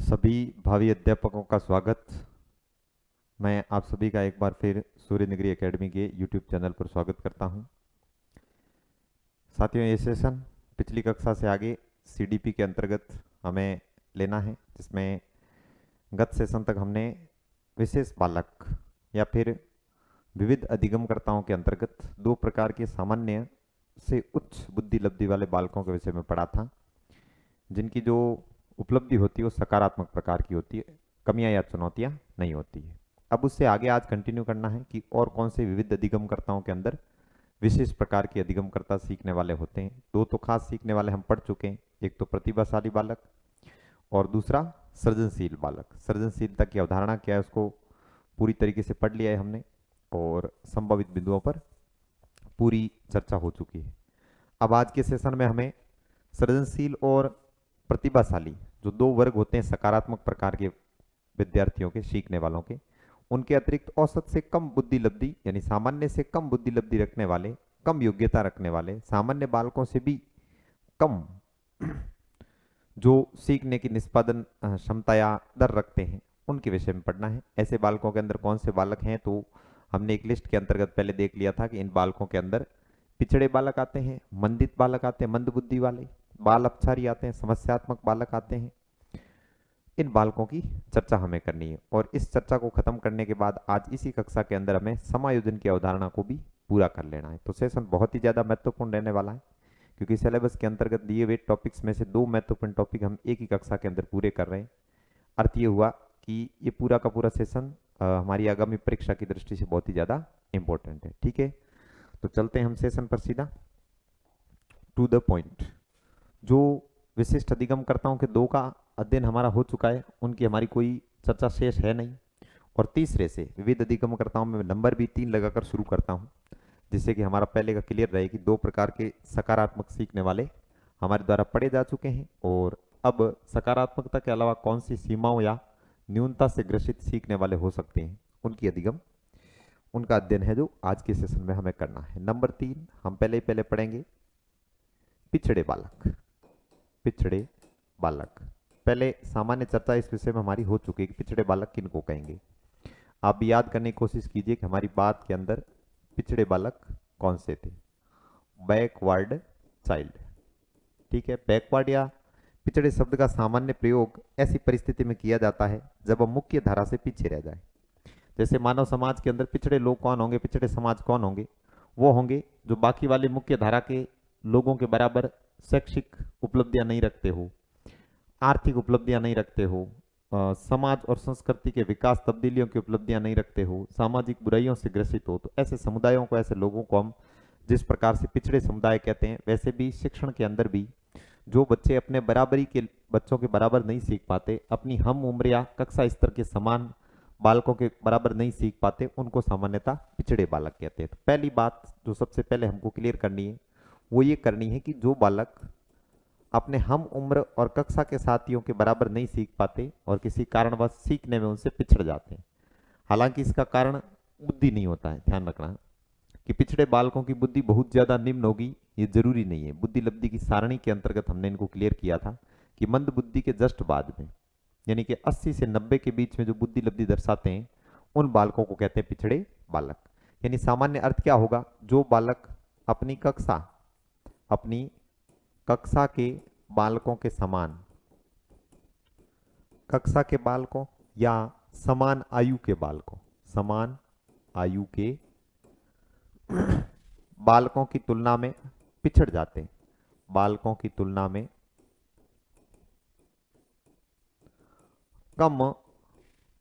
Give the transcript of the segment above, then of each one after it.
सभी भावी अध्यापकों का स्वागत। मैं आप सभी का एक बार फिर सूर्य नगरी एकेडमी के यूट्यूब चैनल पर स्वागत करता हूं। साथियों, ये सेशन पिछली कक्षा से आगे सीडीपी के अंतर्गत हमें लेना है, जिसमें गत सेशन तक हमने विशेष बालक या फिर विविध अधिगमकर्ताओं के अंतर्गत दो प्रकार के सामान्य से उच्च बुद्धि लब्धि वाले बालकों के विषय में पढ़ा था, जिनकी जो उपलब्धि होती है वो सकारात्मक प्रकार की होती है, कमियां या चुनौतियां नहीं होती है। अब उससे आगे आज कंटिन्यू करना है कि और कौन से विविध अधिगमकर्ताओं के अंदर विशेष प्रकार के अधिगमकर्ता सीखने वाले होते हैं। दो तो खास सीखने वाले हम पढ़ चुके हैं, एक तो प्रतिभाशाली बालक और दूसरा सृजनशील बालक। सृजनशीलता की अवधारणा क्या है उसको पूरी तरीके से पढ़ लिया है हमने और संभावित बिंदुओं पर पूरी चर्चा हो चुकी है। अब आज के सेशन में हमें सृजनशील और प्रतिभाशाली जो दो वर्ग होते हैं सकारात्मक प्रकार के विद्यार्थियों के, सीखने वालों के, उनके अतिरिक्त औसत से कम बुद्धि लब्धि यानी सामान्य से कम बुद्धि लब्धि रखने वाले, कम योग्यता रखने वाले, सामान्य बालकों से भी कम जो सीखने की निष्पादन क्षमता या दर रखते हैं, उनके विषय में पढ़ना है। ऐसे बालकों के अंदर कौन से बालक हैं, तो हमने एक लिस्ट के अंतर्गत पहले देख लिया था कि इन बालकों के अंदर पिछड़े बालक आते हैं, मंदित बालक आते हैं, मंद बुद्धि वाले, बाल अपचारी आते हैं, समस्यात्मक बालक आते हैं। इन बालकों की चर्चा हमें करनी है और इस चर्चा को खत्म करने के बाद आज इसी कक्षा के अंदर हमें समायोजन की अवधारणा को भी पूरा कर लेना है। तो सेशन बहुत ही ज्यादा महत्वपूर्ण रहने वाला है, क्योंकि सिलेबस के अंतर्गत दिए हुए टॉपिक्स में से दो महत्वपूर्ण टॉपिक हम एक ही कक्षा के अंदर पूरे कर रहे हैं। अर्थ ये हुआ कि ये पूरा का पूरा सेशन हमारी आगामी परीक्षा की दृष्टि से बहुत ही ज्यादा इंपॉर्टेंट है। ठीक है, तो चलते हैं हम सेशन पर सीधा टू द पॉइंट। जो विशिष्ट अधिगमकर्ताओं के दो का अध्ययन हमारा हो चुका है, उनकी हमारी कोई चर्चा शेष है नहीं। और तीसरे से विविध अधिगमकर्ताओं में नंबर भी 3 लगाकर शुरू करता हूं, जिससे कि हमारा पहले का क्लियर रहे कि दो प्रकार के सकारात्मक सीखने वाले हमारे द्वारा पढ़े जा चुके हैं और अब सकारात्मकता के अलावा कौन सी सीमाओं या न्यूनता से ग्रसित सीखने वाले हो सकते हैं, उनकी अधिगम, उनका अध्ययन है जो आज के सेशन में हमें करना है। नंबर 3 हम पहले पढ़ेंगे पिछड़े बालक। पिछड़े बालक, पहले सामान्य चर्चा इस विषय में हमारी हो चुकी है कि पिछड़े बालक किनको कहेंगे। आप भी याद करने की कोशिश कीजिए कि हमारी बात के अंदर पिछड़े बालक कौन से थे। बैकवर्ड चाइल्ड, ठीक है। बैकवर्ड या पिछड़े शब्द का सामान्य प्रयोग ऐसी परिस्थिति में किया जाता है जब हम मुख्य धारा से पीछे रह जाए। जैसे मानव समाज के अंदर पिछड़े लोग कौन होंगे, पिछड़े समाज कौन होंगे, वो होंगे जो बाकी वाले मुख्य धारा के लोगों के बराबर शैक्षिक उपलब्धियां नहीं रखते हो, आर्थिक उपलब्धियां नहीं रखते हो, समाज और संस्कृति के विकास तब्दीलियों की उपलब्धियां नहीं रखते हो, सामाजिक बुराइयों से ग्रसित हो। तो ऐसे समुदायों को, ऐसे लोगों को हम जिस प्रकार से पिछड़े समुदाय कहते हैं, वैसे भी शिक्षण के अंदर भी जो बच्चे अपने बराबरी के बच्चों के बराबर नहीं सीख पाते, अपनी हम उम्र या कक्षा स्तर के समान बालकों के बराबर नहीं सीख पाते, उनको सामान्यतः पिछड़े बालक कहते हैं। तो पहली बात जो सबसे पहले हमको क्लियर करनी है वो ये करनी है कि जो बालक अपने हम उम्र और कक्षा के साथियों के बराबर नहीं सीख पाते और किसी कारणवश सीखने में उनसे पिछड़ जाते हैं, हालांकि इसका कारण बुद्धि नहीं होता है। ध्यान रखना कि पिछड़े बालकों की बुद्धि बहुत ज्यादा निम्न होगी ये जरूरी नहीं है। बुद्धि लब्धि की सारणी के अंतर्गत हमने इनको क्लियर किया था कि मंद बुद्धि के जस्ट बाद में, यानी कि 80 से 90 के बीच में जो बुद्धि लब्धि दर्शाते हैं, उन बालकों को कहते हैं पिछड़े बालक। यानी सामान्य अर्थ क्या होगा, जो बालक अपनी कक्षा के बालकों के समान, कक्षा के बालकों या समान आयु के बालकों, समान आयु के बालकों की तुलना में पिछड़ जाते हैं, बालकों की तुलना में कम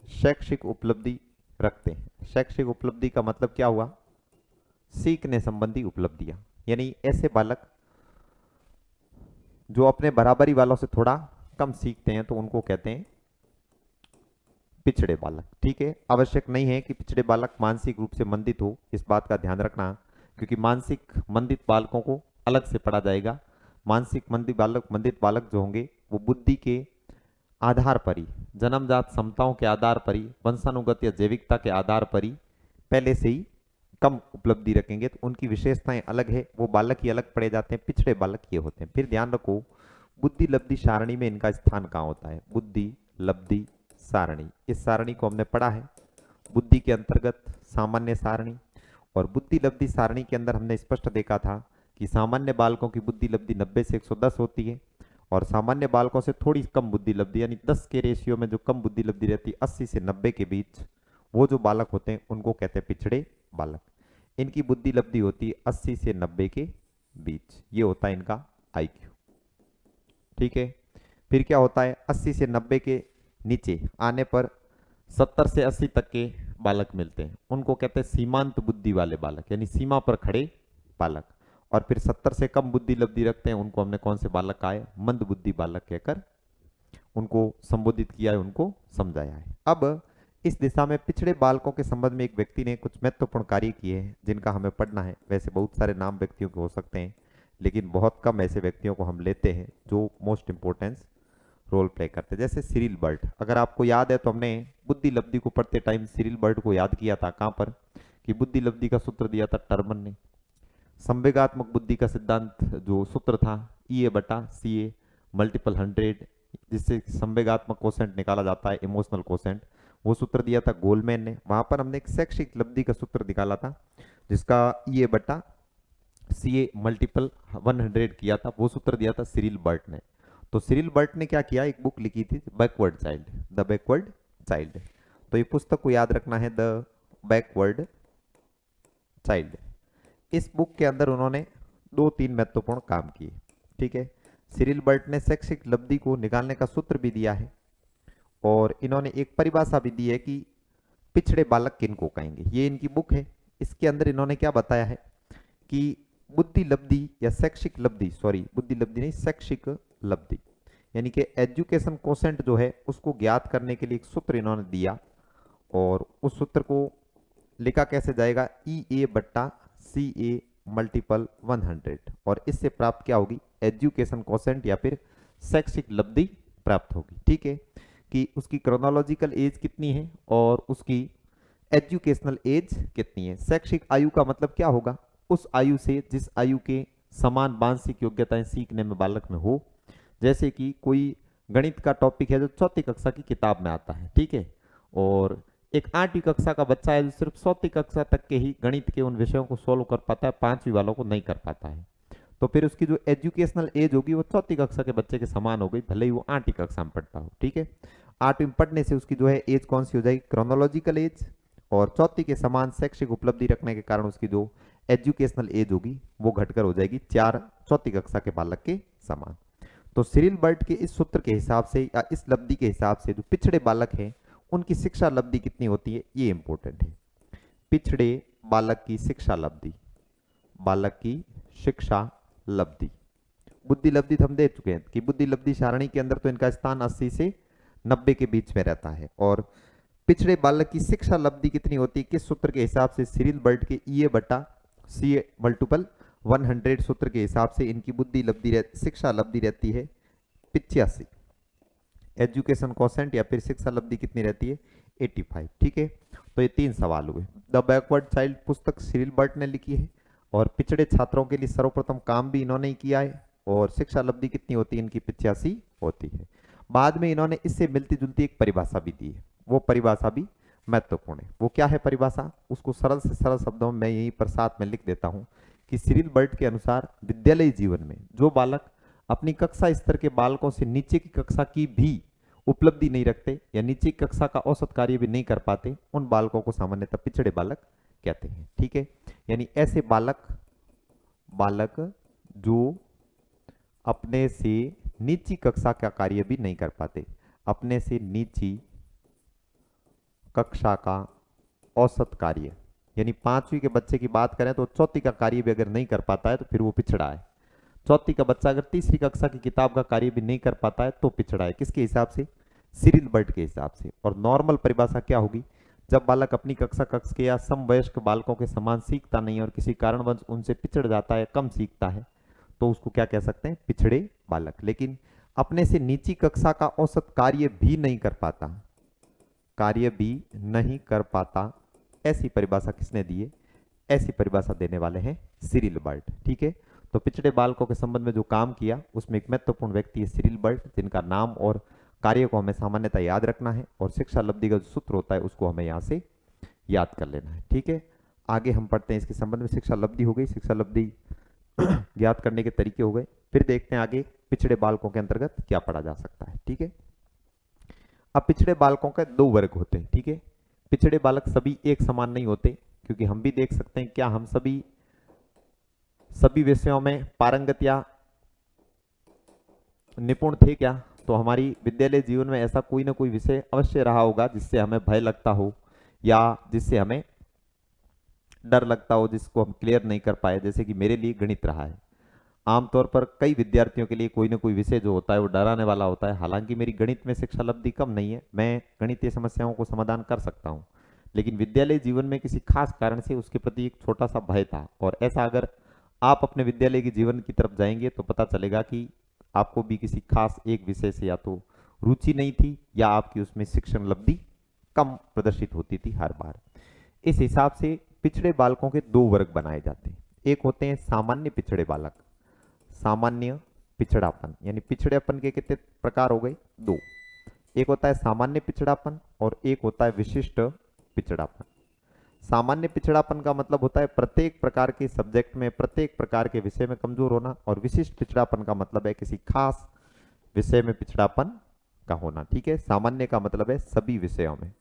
शैक्षिक उपलब्धि रखते हैं। शैक्षिक उपलब्धि का मतलब क्या हुआ, सीखने संबंधी उपलब्धियां। यानी ऐसे बालक जो अपने बराबरी वालों से थोड़ा कम सीखते हैं, तो उनको कहते हैं पिछड़े बालक। ठीक है, आवश्यक नहीं है कि पिछड़े बालक मानसिक रूप से मंदित हो, इस बात का ध्यान रखना, क्योंकि मानसिक मंदित बालकों को अलग से पढ़ा जाएगा। मानसिक मंदित बालक जो होंगे वो बुद्धि के आधार पर ही, जन्मजात क्षमताओं के आधार पर ही, वंशानुगत या जैविकता के आधार पर ही पहले से ही कम उपलब्धि रखेंगे, तो उनकी विशेषताएं अलग है, वो बालक ही अलग पढ़े जाते हैं। पिछड़े बालक ये होते हैं। फिर ध्यान रखो बुद्धि लब्धि सारणी में इनका स्थान कहाँ होता है। बुद्धि लब्धि सारणी। इस सारणी को हमने पढ़ा है बुद्धि के अंतर्गत सामान्य सारणी। और बुद्धि लब्धि सारणी के अंदर हमने स्पष्ट देखा था कि सामान्य बालकों की बुद्धि लब्धि 90 से 110 होती है और सामान्य बालकों से थोड़ी कम बुद्धि लब्धि यानी 10 के रेशियो में जो कम बुद्धि लब्धि रहती है 80 से 90 के बीच, वो जो बालक होते हैं उनको कहते हैं पिछड़े बालक। इनकी बुद्धि लब्धि होती है 80 से 90 के बीच, ये होता है इनका आईक्यू। ठीक है, फिर क्या होता है 80 से 90 के नीचे आने पर 70 से 80 तक के बालक मिलते हैं, उनको कहते हैं सीमांत बुद्धि वाले बालक यानी सीमा पर खड़े बालक। और फिर 70 से कम बुद्धि लब्धि रखते हैं उनको हमने कौन से बालक कहा है, मंद बुद्धि बालक कहकर उनको संबोधित किया है, उनको समझाया है। अब इस दिशा में पिछड़े बालकों के संबंध में एक व्यक्ति ने कुछ महत्वपूर्ण कार्य किए हैं जिनका हमें पढ़ना है। वैसे बहुत सारे नाम व्यक्तियों के हो सकते हैं लेकिन बहुत कम ऐसे व्यक्तियों को हम लेते हैं जो मोस्ट इंपोर्टेंस रोल प्ले करते हैं। जैसे सिरिल बर्ट, अगर आपको याद है तो हमने बुद्धि लब्धि को पढ़ते टाइम सिरिल बर्ट को याद किया था। कहां पर कि बुद्धि लब्धि का सूत्र दिया था टर्मन ने। संवेगात्मक बुद्धि का सिद्धांत जो सूत्र था EA/CA मल्टीपल 100, जिससे संवेगात्मक कोसेंट निकाला जाता है इमोशनल कोसेंट, वो सूत्र दिया था गोलमैन ने। वहां पर हमने एक शैक्षिक लब्धि का सूत्र निकाला था जिसका EA/CA मल्टीपल 100 किया था, वो सूत्र दिया था सिरिल बर्ट ने। तो सिरिल बर्ट ने क्या किया, एक बुक लिखी थी backward child, the backward child. तो ये पुस्तक को याद रखना है, द बैकवर्ड चाइल्ड। इस बुक के अंदर उन्होंने 2-3 महत्वपूर्ण काम किए। ठीक है, सिरिल बर्ट ने शैक्षिक लब्धि को निकालने का सूत्र भी दिया है और इन्होंने एक परिभाषा भी दी है कि पिछड़े बालक किनको कहेंगे। ये इनकी बुक है, इसके अंदर इन्होंने क्या बताया है कि बुद्धि लब्धि या शैक्षिक लब्धि, सॉरी बुद्धि लब्धि नहीं शैक्षिक लब्धि यानी कि एजुकेशन कोसेंट जो है उसको ज्ञात करने के लिए एक सूत्र इन्होंने दिया और उस सूत्र को लिखा कैसे जाएगा EA/CA मल्टीपल 100 और इससे प्राप्त क्या होगी एजुकेशन कोसेंट या फिर शैक्षिक लब्धि प्राप्त होगी। ठीक है, कि उसकी क्रोनोलॉजिकल एज कितनी है और उसकी एजुकेशनल एज कितनी है। शैक्षिक आयु का मतलब क्या होगा, उस आयु से जिस आयु के समान मानसिक योग्यताएं सीखने में बालक में हो। जैसे कि कोई गणित का टॉपिक है जो 4वीं कक्षा की किताब में आता है, ठीक है, और एक 8वीं कक्षा का बच्चा है जो सिर्फ 4वीं कक्षा तक के ही गणित के उन विषयों को सोल्व कर पाता है, 5वीं वालों को नहीं कर पाता है। तो फिर उसकी जो एजुकेशनल एज होगी वो 4वीं कक्षा के बच्चे के समान हो गई, भले ही वो 8वीं कक्षा में पढ़ता हो। ठीक है, 8वीं में पढ़ने से उसकी जो है एज कौन सी हो जाएगी, क्रोनोलॉजिकल एज, और 4वीं के समान शैक्षिक उपलब्धि रखने के कारण उसकी जो एजुकेशनल एज होगी वो घटकर हो जाएगी 4वीं कक्षा के बालक के समान। तो सिरिल बर्ट के इस सूत्र के हिसाब से या इस लब्धि के हिसाब से जो पिछड़े बालक हैं उनकी शिक्षा लब्धि कितनी होती है, ये इंपॉर्टेंट है। पिछड़े बालक की शिक्षा लब्धि, बालक की शिक्षा लब्धि, बुद्धि लब्धि हम दे चुके हैं कि बुद्धि लब्धि सारणी के अंदर तो इनका स्थान 80 से 90 के बीच में रहता है। और पिछड़े बालक की शिक्षा लब्धि कितनी होती है, किस सूत्र के हिसाब से, सिरिल बर्ट के EA/CA मल्टीपल 100 सूत्र के हिसाब से इनकी बुद्धि लब्धि शिक्षा लब्धि रहती है 85। एजुकेशन कोसेंट या फिर शिक्षा लब्धि कितनी रहती है 85। ठीक है, तो ये 3 सवाल हुए। द बैकवर्ड चाइल्ड पुस्तक सिरिल बर्ट ने लिखी है और पिछड़े छात्रों के लिए सर्वप्रथम काम भी इन्होंने ही किया है और शिक्षा लब्धि कितनी होती है इनकी 85 होती है। बाद में इन्होंने इससे मिलती जुलती एक परिभाषा भी दी है, वो परिभाषा भी महत्वपूर्ण है। वो क्या है परिभाषा, उसको सरल से सरल शब्दों में मैं यहीं पर साथ में लिख देता हूं कि सिरिल बर्ट के अनुसार विद्यालयी जीवन में जो बालक अपनी कक्षा स्तर के बालकों से नीचे की कक्षा की भी उपलब्धि नहीं रखते या नीचे की कक्षा का औसत कार्य भी नहीं कर पाते, उन बालकों को सामान्यतः पिछड़े बालक कहते हैं। ठीक है, यानी ऐसे बालक जो अपने से नीची कक्षा का कार्य भी नहीं कर पाते, अपने से नीची कक्षा का औसत कार्य, यानी 5वीं के बच्चे की बात करें तो 4वीं का कार्य भी अगर नहीं कर पाता है तो फिर वो पिछड़ा है। 4वीं का बच्चा अगर 3री कक्षा की किताब का कार्य भी नहीं कर पाता है तो पिछड़ा है। किसके हिसाब से, सिरिल बर्ट के हिसाब से। और नॉर्मल परिभाषा क्या होगी, जब बालक अपनी कक्षा के या समवयस्क बालकों के समान सीखता नहीं और किसी कारणवश उनसे पिछड़ जाता है, कम सीखता है, तो उसको क्या कह सकते हैं, पिछड़े बालक। लेकिन अपने से नीची कक्षा का औसत कार्य भी नहीं कर पाता, ऐसी परिभाषा किसने दी है, ऐसी परिभाषा देने वाले हैं सिरिल बर्ट। ठीक है, तो पिछड़े बालकों के संबंध में जो काम किया उसमें एक महत्वपूर्ण व्यक्ति है सिरिल बर्ट, जिनका नाम और कार्य को हमें सामान्यतः याद रखना है और शिक्षा लब्धि का जो सूत्र होता है उसको हमें यहाँ से याद कर लेना है। ठीक है, आगे हम पढ़ते हैं इसके संबंध में। शिक्षा लब्धि हो गई, शिक्षा लब्धि याद करने के तरीके हो गए। फिर देखते हैं आगे पिछड़े बालकों के अंतर्गत क्या पढ़ा जा सकता है। ठीक है, अब पिछड़े बालकों के दो वर्ग होते हैं। ठीक है, पिछड़े बालक सभी एक समान नहीं होते, क्योंकि हम भी देख सकते हैं क्या हम सभी विषयों में पारंगत या निपुण थे क्या? तो हमारी विद्यालय जीवन में ऐसा कोई ना कोई विषय अवश्य रहा होगा जिससे हमें भय लगता हो या जिससे हमें डर लगता हो, जिसको हम क्लियर नहीं कर पाए। जैसे कि मेरे लिए गणित रहा है। आमतौर पर कई विद्यार्थियों के लिए कोई ना कोई विषय जो होता है वो डराने वाला होता है। हालांकि मेरी गणित में शिक्षा लब्धि कम नहीं है, मैं गणितीय समस्याओं को समाधान कर सकता हूँ, लेकिन विद्यालय जीवन में किसी खास कारण से उसके प्रति एक छोटा सा भय था। और ऐसा अगर आप अपने विद्यालय के जीवन की तरफ जाएंगे तो पता चलेगा कि आपको भी किसी खास एक विषय से या तो रुचि नहीं थी या आपकी उसमें शिक्षण लब्धि कम प्रदर्शित होती थी हर बार। इस हिसाब से पिछड़े बालकों के दो वर्ग बनाए जाते हैं। एक होते हैं सामान्य पिछड़े बालक, सामान्य पिछड़ापन, यानी पिछड़ेपन के कितने प्रकार हो गए? दो। एक होता है सामान्य पिछड़ापन और एक होता है विशिष्ट पिछड़ापन। सामान्य पिछड़ापन का मतलब होता है प्रत्येक प्रकार के सब्जेक्ट में, प्रत्येक प्रकार के विषय में कमजोर होना, और विशिष्ट पिछड़ापन का मतलब है किसी खास विषय में पिछड़ापन का होना। ठीक है, सामान्य का मतलब है सभी विषयों में,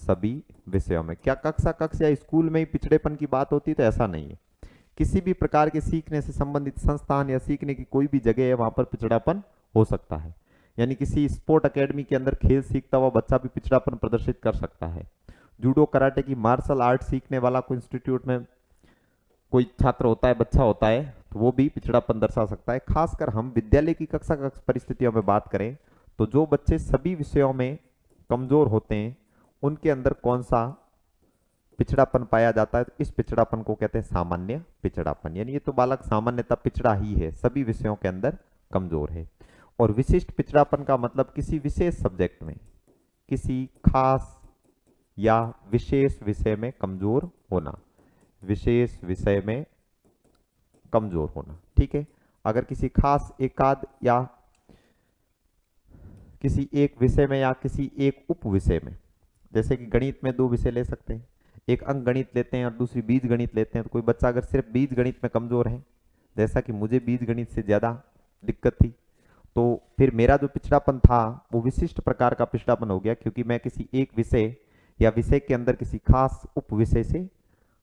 सभी विषयों में। क्या कक्षा या स्कूल में ही पिछड़ेपन की बात होती है? तो ऐसा नहीं है। किसी भी प्रकार के सीखने से संबंधित संस्थान या सीखने की कोई भी जगह है, वहां पर पिछड़ापन हो सकता है। यानी किसी स्पोर्ट एकेडमी के अंदर खेल सीखता हुआ बच्चा भी पिछड़ापन प्रदर्शित कर सकता है। जूडो कराटे की मार्शल आर्ट सीखने वाला कोई इंस्टीट्यूट में कोई छात्र होता है, बच्चा होता है, तो वो भी पिछड़ापन दर्शा सकता है। खासकर हम विद्यालय की कक्षा परिस्थितियों में बात करें तो जो बच्चे सभी विषयों में कमजोर होते हैं उनके अंदर कौन सा पिछड़ापन पाया जाता है? तो इस पिछड़ापन को कहते हैं सामान्य पिछड़ापन। यानी ये तो बालक सामान्यतः पिछड़ा ही है, सभी विषयों के अंदर कमजोर है। और विशिष्ट पिछड़ापन का मतलब किसी विशेष सब्जेक्ट में, किसी खास या विशेष विषय में कमजोर होना, विशेष विषय में कमजोर होना। ठीक है, अगर किसी खास एकाध या किसी एक विषय में या किसी एक उप विषय में, जैसे कि गणित में दो विषय ले सकते हैं, एक अंक गणित लेते हैं और दूसरी बीज गणित लेते हैं, तो कोई बच्चा अगर सिर्फ बीज गणित में कमजोर है, जैसा कि मुझे बीज गणित से ज्यादा दिक्कत थी, तो फिर मेरा जो पिछड़ापन था वो विशिष्ट प्रकार का पिछड़ापन हो गया, क्योंकि मैं किसी एक विषय या विषय के अंदर किसी खास उप विषय से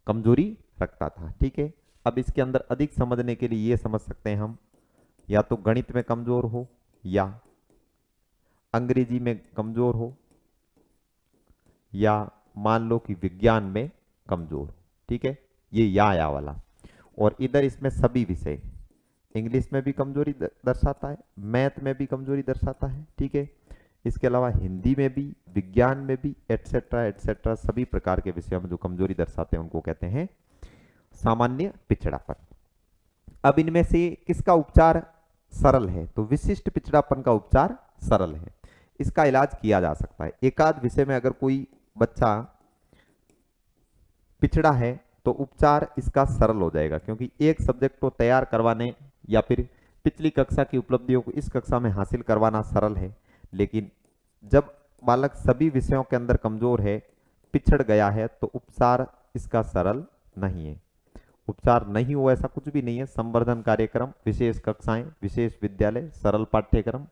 कमजोरी रखता था। ठीक है, अब इसके अंदर अधिक समझने के लिए ये समझ सकते हैं हम, या तो गणित में कमजोर हो या अंग्रेजी में कमजोर हो या मान लो कि विज्ञान में कमजोर। ठीक है, ये या वाला। और इधर इसमें सभी विषय, इंग्लिश में भी कमजोरी दर्शाता है, मैथ में भी कमजोरी दर्शाता है। ठीक है, इसके अलावा हिंदी में भी, विज्ञान में भी, एटसेट्रा एटसेट्रा, सभी प्रकार के विषयों में जो कमजोरी दर्शाते हैं उनको कहते हैं सामान्य पिछड़ापन। अब इनमें से किसका उपचार सरल है? तो विशिष्ट पिछड़ापन का उपचार सरल है, इसका इलाज किया जा सकता है। एकाध विषय में अगर कोई बच्चा पिछड़ा है तो उपचार इसका सरल हो जाएगा, क्योंकि एक सब्जेक्ट को तैयार करवाने या फिर पिछली कक्षा की उपलब्धियों को इस कक्षा में हासिल करवाना सरल है। लेकिन जब बालक सभी विषयों के अंदर कमजोर है, पिछड़ गया है, तो उपचार इसका सरल नहीं है। उपचार नहीं हो ऐसा कुछ भी नहीं है। संवर्धन कार्यक्रम, विशेष कक्षाएं, विशेष विद्यालय, सरल पाठ्यक्रम,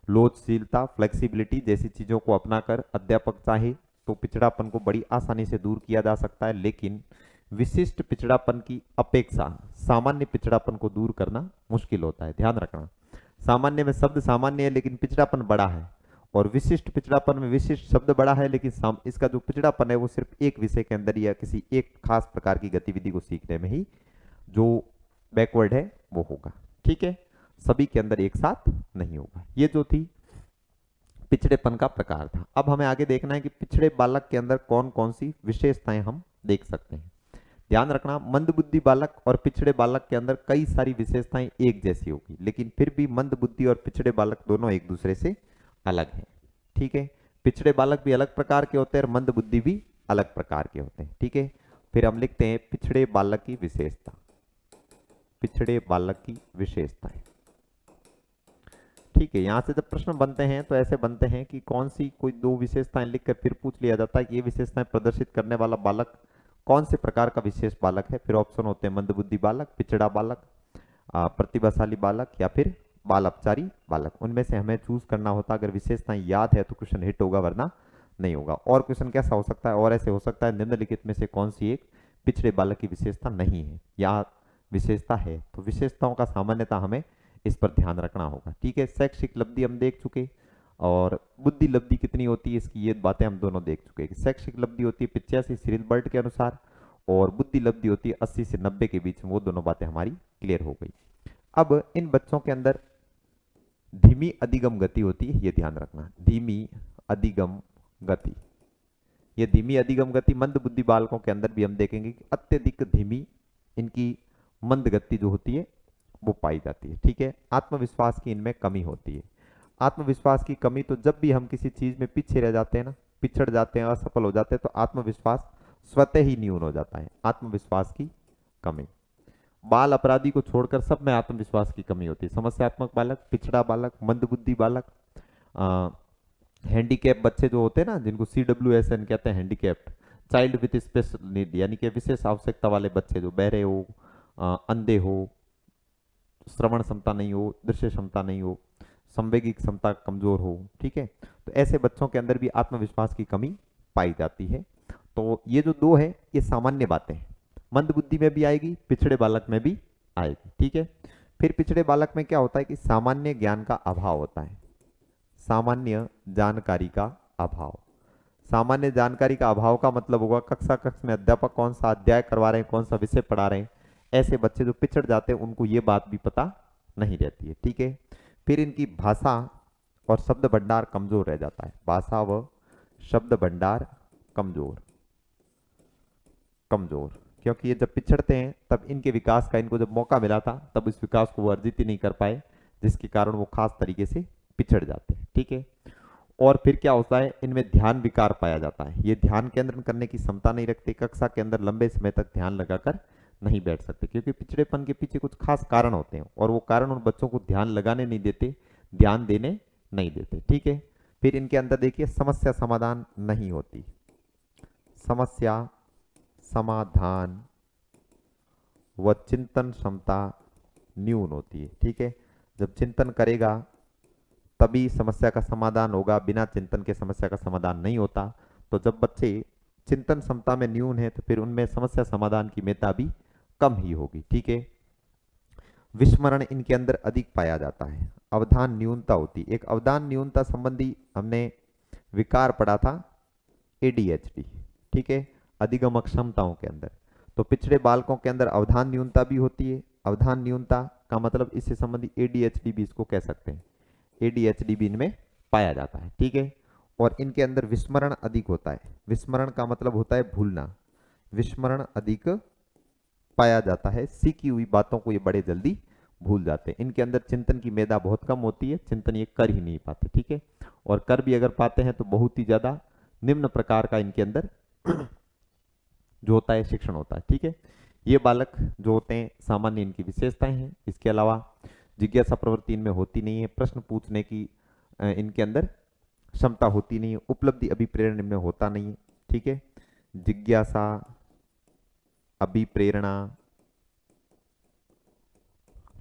लोचशीलता, फ्लेक्सिबिलिटी जैसी चीजों को अपनाकर अध्यापक चाहे तो पिछड़ापन को बड़ी आसानी से दूर किया जा सकता है। लेकिन विशिष्ट पिछड़ापन की अपेक्षा सामान्य पिछड़ापन को दूर करना मुश्किल होता है। ध्यान रखना, सामान्य में शब्द सामान्य है लेकिन पिछड़ापन बड़ा है, और विशिष्ट पिछड़ापन में विशिष्ट शब्द बड़ा है लेकिन इसका जो पिछड़ापन है वो सिर्फ एक विषय के अंदर या किसी एक खास प्रकार की गतिविधि को सीखने में ही जो बैकवर्ड है वो होगा। ठीक है, सभी के अंदर एक साथ नहीं होगा। ये जो थी पिछड़ेपन का प्रकार था। अब हमें आगे देखना है कि पिछड़े बालक के अंदर कौन कौन सी विशेषताएं हम देख सकते हैं। ध्यान रखना, मंदबुद्धि बालक और पिछड़े बालक के अंदर कई सारी विशेषताएं एक जैसी होगी, लेकिन फिर भी मंदबुद्धि और पिछड़े बालक दोनों एक दूसरे से अलग हैं। ठीक है, पिछड़े बालक भी अलग प्रकार के होते हैं और मंदबुद्धि भी अलग प्रकार के होते हैं। ठीक है, फिर हम लिखते हैं पिछड़े बालक की विशेषता, पिछड़े बालक की विशेषताएं। ठीक है। यहाँ से जब प्रश्न बनते हैं तो ऐसे बनते हैं कि कौन सी कोई दो विशेषताएं लिखकर फिर पूछ लिया जाता है कि ये विशेषताएं प्रदर्शित करने वाला बालक कौन से प्रकार का विशेष बालक है। फिर ऑप्शन होते हैं मंदबुद्धि बालक, पिछड़ा बालक, प्रतिभाशाली बालक या फिर बाल अपचारी बालक। उनमें से हमें चूज करना होता है। अगर विशेषताएं याद है तो क्वेश्चन हिट होगा, वरना नहीं होगा। और क्वेश्चन कैसा हो सकता है, और ऐसे हो सकता है निम्नलिखित में से कौन सी एक पिछड़े बालक की विशेषता नहीं है या विशेषता है। तो विशेषताओं का सामान्यता हमें इस पर ध्यान रखना होगा। ठीक है, शैक्षिक लब्धि हम देख चुके और बुद्धि लब्धि कितनी होती है इसकी ये बातें हम दोनों देख चुके हैं। शैक्षिक लब्धि होती है 85 सिरिल बर्ट के अनुसार और बुद्धि लब्धि होती है 80 से 90 के बीच में। वो दोनों बातें हमारी क्लियर हो गई। अब इन बच्चों के अंदर धीमी अधिगम गति होती है, ये ध्यान रखना। धीमी अधिगम गति, ये धीमी अधिगम गति मंद बुद्धि बालकों के अंदर भी हम देखेंगे कि अत्यधिक धीमी इनकी मंद गति जो होती है वो पाई जाती है। ठीक है, आत्मविश्वास की इनमें कमी होती है। आत्मविश्वास की कमी, तो जब भी हम किसी चीज में पीछे रह जाते हैं ना, पिछड़ जाते हैं, असफल हो जाते हैं, तो आत्मविश्वास स्वतः ही न्यून हो जाता है। आत्मविश्वास की कमी, बाल अपराधी को छोड़कर सब में आत्मविश्वास की कमी होती है। समस्यात्मक बालक, पिछड़ा बालक, मंदबुद्धि बालक, हैंडीकैप बच्चे जो होते हैं ना, जिनको CWSN कहते हैं, handicapped child with special need, यानी कि विशेष आवश्यकता वाले बच्चे जो बहरे हो, अंधे हो, श्रवण क्षमता नहीं हो, दृश्य क्षमता नहीं हो, संवेगिक क्षमता कमजोर हो। ठीक है, तो ऐसे बच्चों के अंदर भी आत्मविश्वास की कमी पाई जाती है। तो ये जो दो है ये सामान्य बातें हैं, मंद बुद्धि में भी आएगी, पिछड़े बालक में भी आएगी। ठीक है, फिर पिछड़े बालक में क्या होता है कि सामान्य ज्ञान का अभाव होता है, सामान्य जानकारी का अभाव। सामान्य जानकारी का अभाव का मतलब होगा कक्षा कक्ष में अध्यापक कौन सा अध्याय करवा रहे हैं, कौन सा विषय पढ़ा रहे हैं, ऐसे बच्चे जो पिछड़ जाते हैं उनको ये बात भी पता नहीं रहती है। ठीक है, फिर इनकी भाषा और शब्द भंडार कमजोर रह जाता है। भाषा व शब्द भंडार कमजोर, क्योंकि ये जब पिछड़ते हैं तब इनके विकास का, इनको जब मौका मिला था तब इस विकास को वो अर्जित ही नहीं कर पाए, जिसके कारण वो खास तरीके से पिछड़ जाते हैं। ठीक है, और फिर क्या होता है, इनमें ध्यान विकार पाया जाता है। ये ध्यान केंद्रण करने की क्षमता नहीं रखते, कक्षा के अंदर लंबे समय तक ध्यान लगाकर नहीं बैठ सकते, क्योंकि पिछड़ेपन के पीछे कुछ खास कारण होते हैं और वो कारण उन बच्चों को ध्यान लगाने नहीं देते, ध्यान देने नहीं देते। ठीक है, फिर इनके अंदर देखिए समस्या समाधान नहीं होती, समस्या समाधान व चिंतन क्षमता न्यून होती है। ठीक है, जब चिंतन करेगा तभी समस्या का समाधान होगा, बिना चिंतन के समस्या का समाधान नहीं होता। तो जब बच्चे चिंतन क्षमता में न्यून है तो फिर उनमें समस्या समाधान की मेधा भी कम ही होगी। ठीक है, विस्मरण इनके अंदर अधिक पाया जाता है, अवधान न्यूनता होती। एक अवधान न्यूनता संबंधी हमने विकार पढ़ा था, ADHD। ठीक है, अधिगम अक्षमताओं के अंदर। तो पिछड़े बालकों के अंदर अवधान न्यूनता भी होती है। अवधान न्यूनता का मतलब इससे संबंधी ADHD भी इसको कह सकते हैं, ADHD भी इनमें पाया जाता है। ठीक है, और इनके अंदर विस्मरण अधिक होता है। विस्मरण का मतलब होता है भूलना, विस्मरण अधिक पाया जाता है, सीखी हुई बातों को ये बड़े जल्दी भूल जाते हैं। इनके अंदर चिंतन की मेधा बहुत कम होती है, चिंतन ये कर ही नहीं पाते। ठीक है, और कर भी अगर पाते हैं तो बहुत ही ज्यादा निम्न प्रकार का इनके अंदर जो होता है शिक्षण होता है। ठीक है, ये बालक जो होते हैं सामान्य इनकी विशेषताएं हैं। इसके अलावा जिज्ञासा प्रवृत्ति इनमें होती नहीं है, प्रश्न पूछने की इनके अंदर क्षमता होती नहीं है, उपलब्धि अभिप्रेरण इनमें होता नहीं है। ठीक है, जिज्ञासा अभिप्रेरणा,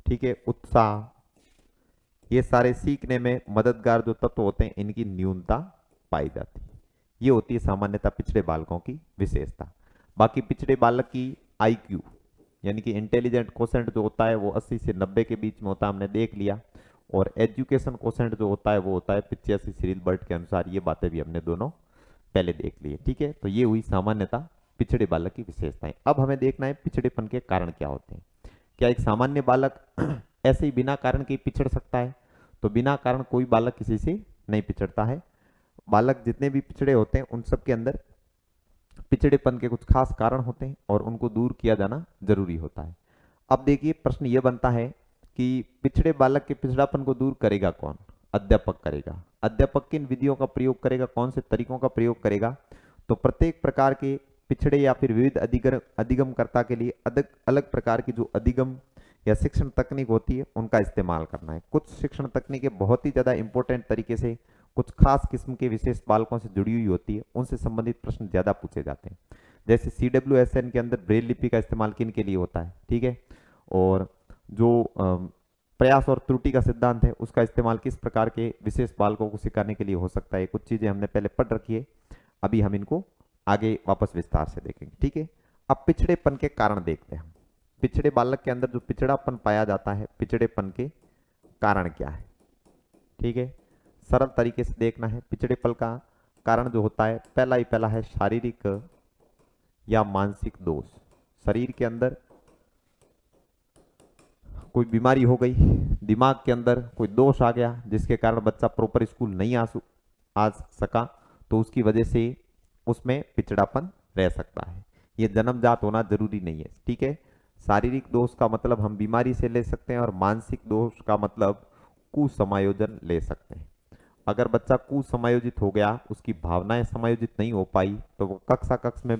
ठीक है, उत्साह, ये सारे सीखने में मददगार जो तत्व होते हैं इनकी न्यूनता पाई जाती है। ये होती है सामान्यतः पिछड़े बालकों की विशेषता। बाकी पिछड़े बालक की IQ यानी कि इंटेलिजेंट कोसेंट जो होता है वो 80 से 90 के बीच में होता है, हमने देख लिया। और एजुकेशन कोसेंट जो होता है वो होता है 85 सिरिल बर्ट के अनुसार। ये बातें भी हमने दोनों पहले देख ली है। ठीक है, तो ये हुई सामान्यतः पिछड़े बालक की विशेषताएं। अब हमें देखना है पिछड़ेपन के कारण क्या होते हैं। क्या एक सामान्य बालक ऐसे ही बिना कारण के पिछड़ सकता है? तो बिना कारण कोई बालक किसी से नहीं पिछड़ता है। बालक जितने भी पिछड़े होते हैं उन सब के अंदर पिछड़ेपन के कुछ खास कारण होते हैं और उनको दूर किया जाना जरूरी होता है। अब देखिए प्रश्न यह बनता है कि पिछड़े बालक के पिछड़ापन को दूर करेगा कौन? अध्यापक करेगा। अध्यापक किन विधियों का प्रयोग करेगा, कौन से तरीकों का प्रयोग करेगा? तो प्रत्येक प्रकार के पिछड़े या फिर विविध अधिगमकर्ता के लिए अलग अलग प्रकार की जो अधिगम या शिक्षण तकनीक होती है उनका इस्तेमाल करना है। कुछ शिक्षण तकनीकें बहुत ही ज़्यादा इंपॉर्टेंट तरीके से कुछ खास किस्म के विशेष बालकों से जुड़ी हुई होती है, उनसे संबंधित प्रश्न ज़्यादा पूछे जाते हैं। जैसे CWSN के अंदर ब्रेल लिपि का इस्तेमाल किन के लिए होता है, ठीक है, और जो प्रयास और त्रुटि का सिद्धांत है उसका इस्तेमाल किस प्रकार के विशेष बालकों को सिखाने के लिए हो सकता है। कुछ चीज़ें हमने पहले पढ़ रखी है, अभी हम इनको आगे वापस विस्तार से देखेंगे, ठीक है। अब पिछड़ेपन के कारण देखते हैं हम। पिछड़े बालक के अंदर जो पिछड़ापन पाया जाता है, पिछड़ेपन के कारण क्या है, ठीक है। सरल तरीके से देखना है। पिछड़ेपन का कारण जो होता है, पहला है शारीरिक या मानसिक दोष। शरीर के अंदर कोई बीमारी हो गई, दिमाग के अंदर कोई दोष आ गया जिसके कारण बच्चा प्रॉपर स्कूल नहीं आ सका, तो उसकी वजह से उसमें पिछड़ापन रह सकता है। ये जन्मजात होना जरूरी नहीं है, ठीक है। शारीरिक दोष का मतलब हम बीमारी से ले सकते हैं और मानसिक दोष का मतलब कुसमायोजन ले सकते हैं। अगर बच्चा कुसमायोजित हो गया, उसकी भावनाएं समायोजित नहीं हो पाई, तो वो कक्ष में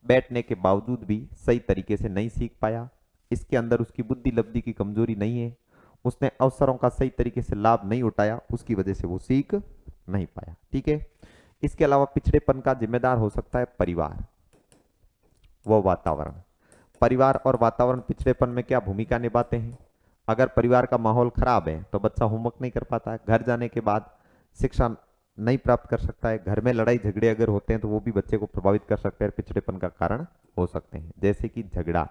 बैठने के बावजूद भी सही तरीके से नहीं सीख पाया। इसके अंदर उसकी बुद्धि लब्धि की कमजोरी नहीं है, उसने अवसरों का सही तरीके से लाभ नहीं उठाया, उसकी वजह से वो सीख नहीं पाया, ठीक है। इसके अलावा पिछड़ेपन का जिम्मेदार हो सकता है परिवार व वातावरण। परिवार और वातावरण पिछड़ेपन में क्या भूमिका निभाते हैं। अगर परिवार का माहौल खराब है तो बच्चा होमवर्क नहीं कर पाता है, घर जाने के बाद शिक्षा नहीं प्राप्त कर सकता है, घर में लड़ाई झगड़े अगर होते हैं तो वो भी बच्चे को प्रभावित कर सकते हैं, पिछड़ेपन का कारण हो सकते हैं, जैसे कि झगड़ा,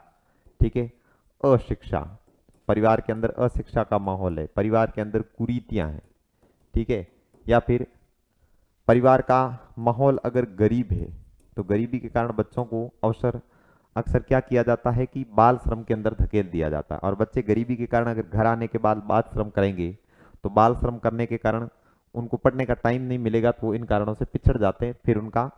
ठीक है। अशिक्षा, परिवार के अंदर अशिक्षा का माहौल है, परिवार के अंदर कुरीतियां हैं, ठीक है, या फिर परिवार का माहौल अगर गरीब है तो गरीबी के कारण बच्चों को अक्सर क्या किया जाता है कि बाल श्रम के अंदर धकेल दिया जाता है, और बच्चे गरीबी के कारण अगर घर आने के बाद बाल श्रम करेंगे तो बाल श्रम करने के कारण उनको पढ़ने का टाइम नहीं मिलेगा, तो वो इन कारणों से पिछड़ जाते हैं, फिर उनका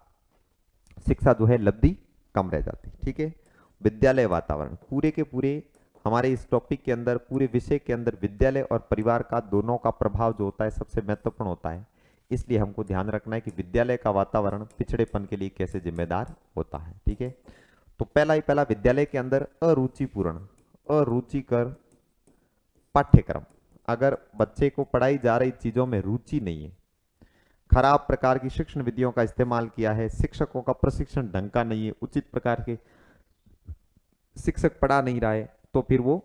शिक्षा जो है लब्धि कम रह जाती है, ठीक है। विद्यालय वातावरण, पूरे के पूरे हमारे इस टॉपिक के अंदर, पूरे विषय के अंदर विद्यालय और परिवार का दोनों का प्रभाव जो होता है सबसे महत्वपूर्ण होता है। इसलिए हमको ध्यान रखना है कि विद्यालय का वातावरण पिछड़ेपन के लिए कैसे जिम्मेदार होता है, ठीक है। तो पहला विद्यालय के अंदर अरुचिपूर्ण, अरुचिकर पाठ्यक्रम। अगर बच्चे को पढ़ाई जा रही चीजों में रुचि नहीं है, खराब प्रकार की शिक्षण विधियों का इस्तेमाल किया है, शिक्षकों का प्रशिक्षण ढंग का नहीं है, उचित प्रकार के शिक्षक पढ़ा नहीं रहा है, तो फिर वो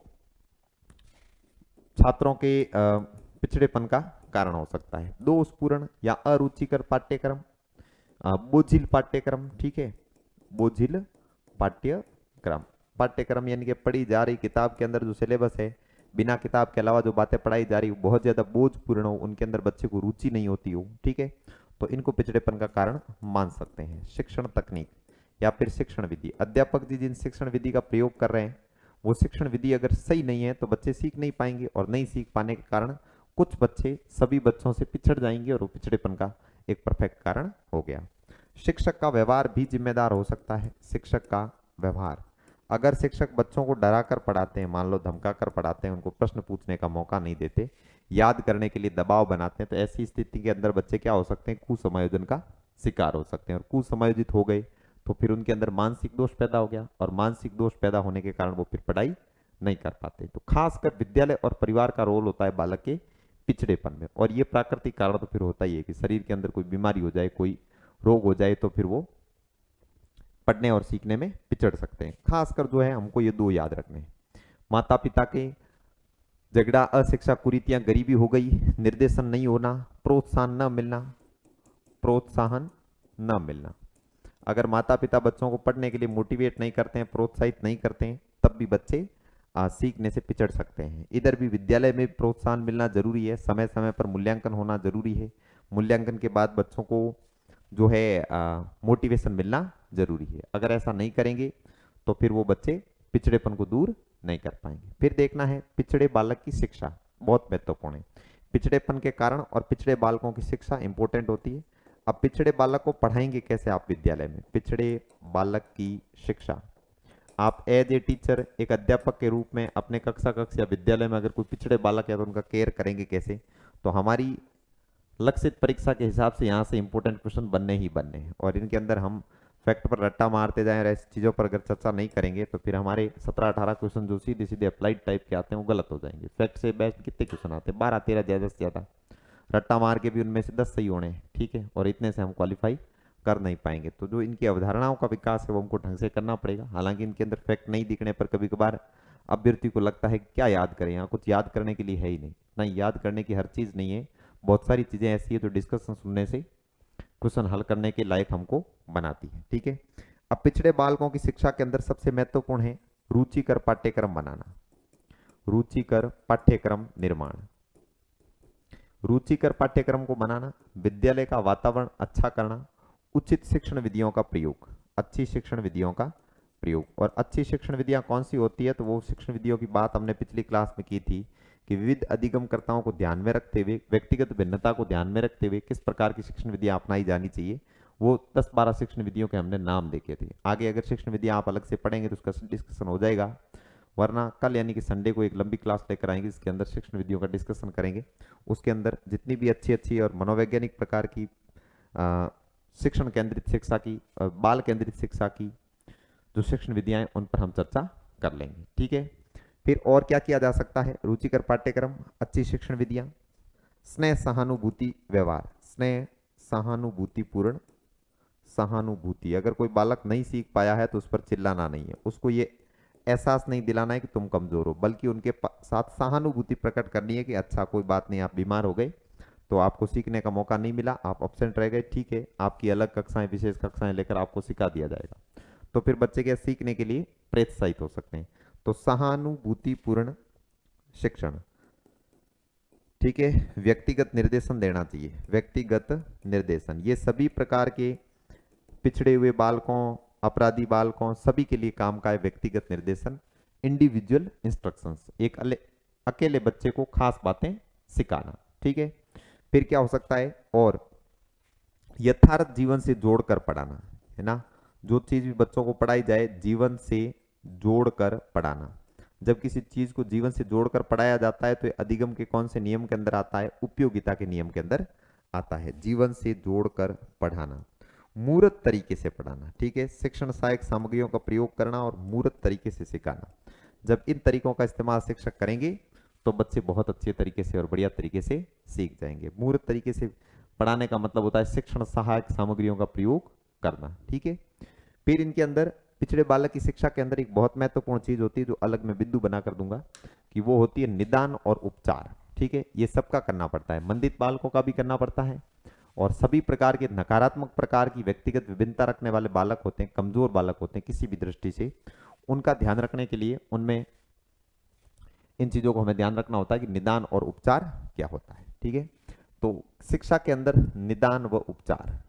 छात्रों के पिछड़ेपन का कारण हो सकता है। दोषपूर्ण या अरुचिकर पाठ्यक्रम, बोझिल पाठ्यक्रम, ठीक है, बोझिल पाठ्यक्रम यानी कि पढ़ी जा रही किताब के अंदर जो सिलेबस है, बिना किताब के अलावा जो बातें पढ़ाई जा रही है बहुत ज्यादा बोझपूर्ण हो, उनके अंदर बच्चे को रुचि नहीं होती हो, ठीक है, तो इनको पिछड़ेपन का कारण मान सकते हैं। शिक्षण तकनीक या फिर शिक्षण विधि, अध्यापक जी जिन शिक्षण विधि का प्रयोग कर रहे हैं वो शिक्षण विधि अगर सही नहीं है तो बच्चे सीख नहीं पाएंगे, और नहीं सीख पाने के कारण कुछ बच्चे सभी बच्चों से पिछड़ जाएंगे, और वो पिछड़ेपन का एक परफेक्ट कारण हो गया। शिक्षक का व्यवहार भी जिम्मेदार हो सकता है। शिक्षक का व्यवहार, अगर शिक्षक बच्चों को डरा कर पढ़ाते हैं, मान लो धमका कर पढ़ाते हैं, उनको प्रश्न पूछने का मौका नहीं देते, याद करने के लिए दबाव बनाते हैं, तो ऐसी स्थिति के अंदर बच्चे क्या हो सकते हैं, कुसमायोजन का शिकार हो सकते हैं, और कुसमायोजित हो गए तो फिर उनके अंदर मानसिक दोष पैदा हो गया, और मानसिक दोष पैदा होने के कारण वो फिर पढ़ाई नहीं कर पाते। तो खासकर विद्यालय और परिवार का रोल होता है बालक के पिछड़ेपन में, और ये प्राकृतिक कारण तो फिर होता ही है कि शरीर के अंदर कोई बीमारी हो जाए, कोई रोग हो जाए, तो फिर वो पढ़ने और सीखने में पिछड़ सकते हैं। खासकर जो है हमको ये दो याद रखने हैं, माता पिता के झगड़ा, अशिक्षा, कुरीतियां, गरीबी हो गई, निर्देशन नहीं होना, प्रोत्साहन न मिलना। अगर माता पिता बच्चों को पढ़ने के लिए मोटिवेट नहीं करते हैं, प्रोत्साहित नहीं करते हैं, तब भी बच्चे सीखने से पिछड़ सकते हैं। इधर भी विद्यालय में प्रोत्साहन मिलना जरूरी है, समय समय पर मूल्यांकन होना जरूरी है, मूल्यांकन के बाद बच्चों को जो है मोटिवेशन मिलना जरूरी है। अगर ऐसा नहीं करेंगे तो फिर वो बच्चे पिछड़ेपन को दूर नहीं कर पाएंगे। फिर देखना है पिछड़े बालक की शिक्षा, बहुत महत्वपूर्ण है। पिछड़ेपन के कारण और पिछड़े बालकों की शिक्षा इंपॉर्टेंट होती है। अब पिछड़े बालक को पढ़ाएंगे कैसे आप विद्यालय में, पिछड़े बालक की शिक्षा आप एज ए टीचर, एक अध्यापक के रूप में अपने कक्षा या विद्यालय में अगर कोई पिछड़े बालक है तो उनका केयर करेंगे कैसे। तो हमारी लक्षित परीक्षा के हिसाब से यहाँ से इंपॉर्टेंट क्वेश्चन बनने ही बनने हैं, और इनके अंदर हम फैक्ट पर रट्टा मारते जाएं और ऐसी चीज़ों पर अगर चर्चा नहीं करेंगे तो फिर हमारे 17-18 क्वेश्चन जो सीधे सीधे अप्लाइड टाइप के आते हैं वो गलत हो जाएंगे। फैक्ट से बेस्ट कितने क्वेश्चन आते हैं? 12-13 ज़्यादा से ज़्यादा। रट्टा मार के भी उनमें से 10 सही होने हैं, ठीक है, और इतने से हम क्वालिफाई कर नहीं पाएंगे। तो जो इनकी अवधारणाओं का विकास है वो हमको ढंग से करना पड़ेगा। हालांकि इनके अंदर फैक्ट नहीं दिखने पर कभी कभार अभ्यर्थी को लगता है क्या याद करें, यहाँ कुछ याद करने के लिए है ही नहीं। ना याद करने की हर चीज़ नहीं है, बहुत सारी चीज़ें ऐसी है जो डिस्कशन सुनने से क्वेश्चन हल करने के लायक हमको बनाती है, ठीक है। अब पिछड़े बालकों की शिक्षा के अंदर सबसे महत्वपूर्ण है रुचिकर पाठ्यक्रम बनाना, रुचिकर पाठ्यक्रम निर्माण। रुचिकर पाठ्यक्रम को बनाना, विद्यालय का वातावरण अच्छा करना, उचित शिक्षण विधियों का प्रयोग, अच्छी शिक्षण विधियों का प्रयोग। और अच्छी शिक्षण विधियां कौन सी होती है? तो वो शिक्षण विधियों की बात हमने पिछली क्लास में की थी कि विविध अधिगमकर्ताओं को ध्यान में रखते हुए, व्यक्तिगत भिन्नता को ध्यान में रखते हुए किस प्रकार की शिक्षण विधियां अपनाई जानी चाहिए, वो 10-12 शिक्षण विधियों के हमने नाम देखे थे। आगे अगर शिक्षण विधियां आप अलग से पढ़ेंगे तो उसका डिस्कशन हो जाएगा, वरना कल यानी कि संडे को एक लंबी क्लास लेकर आएंगे जिसके अंदर शिक्षण विधियों का डिस्कशन करेंगे। उसके अंदर जितनी भी अच्छी अच्छी और मनोवैज्ञानिक प्रकार की शिक्षण केंद्रित शिक्षा की, बाल केंद्रित शिक्षा की जो शिक्षण विधियां हैं उन पर हम चर्चा कर लेंगे, ठीक है। फिर और क्या किया जा सकता है? रुचिकर पाठ्यक्रम, अच्छी शिक्षण विधियां, स्नेह सहानुभूति व्यवहार, स्नेह सहानुभूतिपूर्ण सहानुभूति। अगर कोई बालक नहीं सीख पाया है तो उस पर चिल्लाना नहीं है, उसको ये एहसास नहीं दिलाना है कि तुम कमजोर हो, बल्कि उनके साथ सहानुभूति प्रकट करनी है कि अच्छा कोई बात नहीं, आप बीमार हो गए तो आपको सीखने का मौका नहीं मिला, आप एब्सेंट रह गए, ठीक है, आपकी अलग कक्षाएं, विशेष कक्षाएं लेकर आपको सिखा दिया जाएगा। तो फिर बच्चे के सीखने के लिए प्रोत्साहित हो सकते हैं। तो सहानुभूतिपूर्ण शिक्षण, ठीक है। व्यक्तिगत निर्देशन देना चाहिए, व्यक्तिगत निर्देशन, ये सभी प्रकार के पिछड़े हुए बालकों, अपराधी बालकों, सभी के लिए काम का है व्यक्तिगत निर्देशन, इंडिविजुअल इंस्ट्रक्शंस, एक अकेले बच्चे को खास बातें सिखाना, ठीक है। फिर क्या हो सकता है? और यथार्थ जीवन से जोड़कर पढ़ाना, है ना, जो चीज भी बच्चों को पढ़ाई जाए जीवन से जोड़कर पढ़ाना। जब किसी चीज को जीवन से जोड़कर पढ़ाया जाता है तो ये अधिगम के कौन से नियम के अंदर आता है? उपयोगिता के नियम के अंदर आता है। जीवन से जोड़कर पढ़ाना, मूर्त तरीके से पढ़ाना, ठीक है, शिक्षण सहायक सामग्रियों का प्रयोग करना और मूर्त तरीके से सिखाना। जब इन तरीकों का इस्तेमाल शिक्षक करेंगे तो बच्चे बहुत अच्छे तरीके से और बढ़िया तरीके से सीख जाएंगे। मूर्त तरीके से पढ़ाने का मतलब होता है शिक्षण सहायक सामग्रियों का प्रयोग करना, ठीक है। फिर इनके अंदर पिछड़े बालक की शिक्षा के अंदर एक बहुत महत्वपूर्ण चीज होती है जो अलग मैं बिंदु बना कर दूंगा कि वो होती है निदान और उपचार, ठीक है। ये सबका करना पड़ता है, मंदित बालकों का भी करना पड़ता है, और सभी प्रकार के नकारात्मक प्रकार की व्यक्तिगत विभिन्नता रखने वाले बालक होते हैं, कमजोर बालक होते हैं किसी भी दृष्टि से, उनका ध्यान रखने के लिए उनमें इन चीजों को हमें ध्यान रखना होता है कि निदान और उपचार क्या होता है, ठीक है। तो शिक्षा के अंदर निदान व उपचार,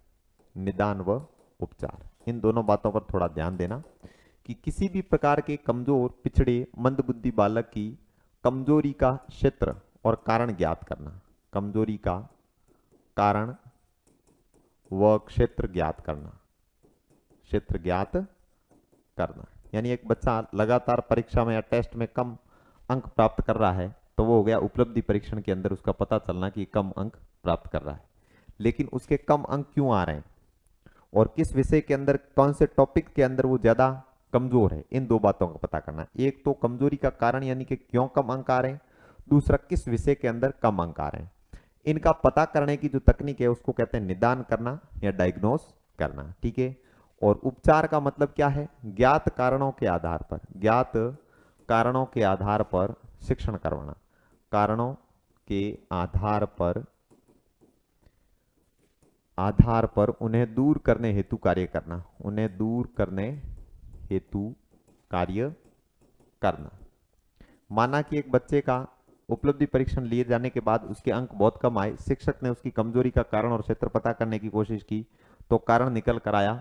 निदान व उपचार, इन दोनों बातों पर थोड़ा ध्यान देना कि किसी भी प्रकार के कमजोर, पिछड़े, मंदबुद्धि बालक की कमजोरी का क्षेत्र और कारण ज्ञात करना, कमजोरी का कारण व क्षेत्र ज्ञात करना, क्षेत्र ज्ञात करना। यानी एक बच्चा लगातार परीक्षा में या टेस्ट में कम अंक प्राप्त कर रहा है तो वो हो गया उपलब्धि परीक्षण के अंदर उसका पता चलना कि कम अंक प्राप्त कर रहा है, लेकिन उसके कम अंक क्यों आ रहे हैं और किस विषय के अंदर, कौन से टॉपिक के अंदर वो ज्यादा कमजोर है, इन दो बातों का पता करना। एक तो कमजोरी का कारण यानी कि क्यों कम अंक आ रहे हैं, दूसरा किस विषय के अंदर कम अंक आ रहे हैं। इनका पता करने की जो तकनीक है उसको कहते हैं निदान करना या डायग्नोस करना, ठीक है। और उपचार का मतलब क्या है? ज्ञात कारणों के आधार पर, ज्ञात कारणों के आधार पर शिक्षण करवाना, कारणों के आधार पर उन्हें दूर करने हेतु कार्य करना, उन्हें दूर करने हेतु कार्य करना। माना कि एक बच्चे का उपलब्धि परीक्षण लिए जाने के बाद उसके अंक बहुत कम आए, शिक्षक ने उसकी कमजोरी का कारण और क्षेत्र पता करने की कोशिश की तो कारण निकल कर आया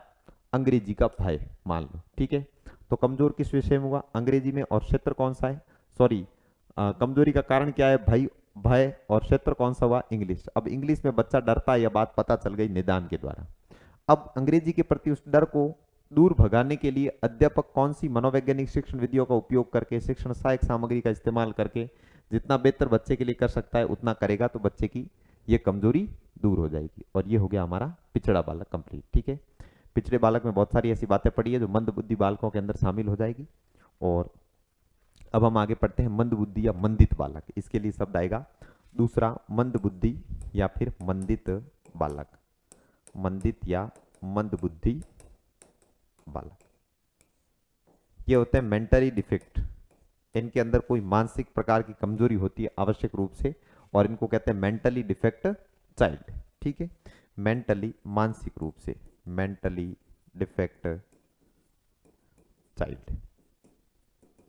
अंग्रेजी का भय, मान लो, ठीक है। तो कमजोर किस विषय में हुआ? अंग्रेजी में, और क्षेत्र कौन सा है? सॉरी, कमजोरी का कारण क्या है? भय, और क्षेत्र कौन सा हुआ? इंग्लिश। अब इंग्लिश में बच्चा डरता है, यह बात पता चल गई निदान के द्वारा। अब अंग्रेजी के प्रति उस डर को दूर भगाने के लिए अध्यापक कौन सी मनोवैज्ञानिक शिक्षण विधियों का उपयोग करके, शिक्षण सहायक सामग्री का इस्तेमाल करके जितना बेहतर बच्चे के लिए कर सकता है उतना करेगा तो बच्चे की ये कमजोरी दूर हो जाएगी। और ये हो गया हमारा पिछड़ा बालक कंप्लीट, ठीक है। पिछड़े बालक में बहुत सारी ऐसी बातें पड़ी है जो मंद बुद्धि बालकों के अंदर शामिल हो जाएगी। और अब हम आगे पढ़ते हैं मंद बुद्धि या मंदित बालक। इसके लिए शब्द आएगा दूसरा, मंद बुद्धि या फिर मंदित बालक। मंदित या मंद बुद्धि बालक, ये होते हैं मेंटली डिफेक्ट। इनके अंदर कोई मानसिक प्रकार की कमजोरी होती है आवश्यक रूप से, और इनको कहते हैं मेंटली डिफेक्ट चाइल्ड। ठीक है, मेंटली, मानसिक रूप से, मेंटली डिफेक्ट चाइल्ड,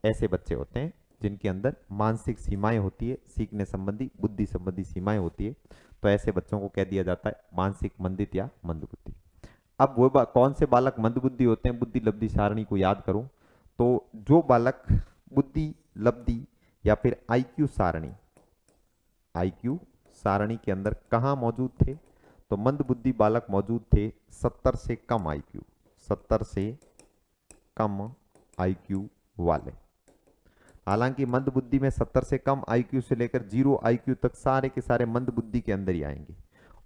ऐसे बच्चे होते हैं जिनके अंदर मानसिक सीमाएं होती है, सीखने संबंधी, बुद्धि संबंधी सीमाएं होती है। तो ऐसे बच्चों को कह दिया जाता है मानसिक मंदित या मंदबुद्धि। अब वो कौन से बालक मंदबुद्धि होते हैं, बुद्धि लब्धि सारणी को याद करो तो जो बालक बुद्धि लब्धि या फिर आईक्यू सारणी, आईक्यू सारणी के अंदर कहां मौजूद थे, तो मंदबुद्धि बालक मौजूद थे 70 से कम आईक्यू, 70 से कम आईक्यू वाले। हालांकि मंद बुद्धि में 70 से कम आईक्यू से लेकर 0 आईक्यू तक सारे के सारे मंद बुद्धि के अंदर ही आएंगे।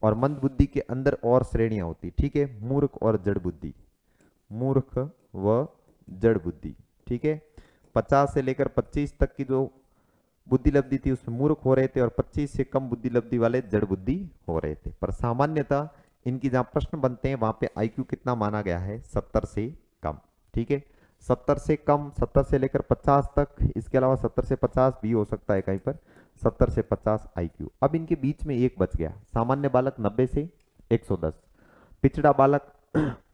और मंद बुद्धि के अंदर और श्रेणियां होती, ठीक है, मूर्ख और जड़ बुद्धि, मूर्ख व जड़ बुद्धि। ठीक है, 50 से लेकर 25 तक की जो बुद्धि लब्धि थी उसमें मूर्ख हो रहे थे, और 25 से कम बुद्धि लब्धि वाले जड़ बुद्धि हो रहे थे। पर सामान्यतः इनकी जहां प्रश्न बनते हैं वहां पे आईक्यू कितना माना गया है, 70 से कम। ठीक है, 70 से कम, 70 से लेकर 50 तक, इसके अलावा 70 से 50 भी हो सकता है कहीं पर, 70 से 50 आईक्यू। अब इनके बीच में एक बच गया, सामान्य बालक 90 से 110, पिछड़ा बालक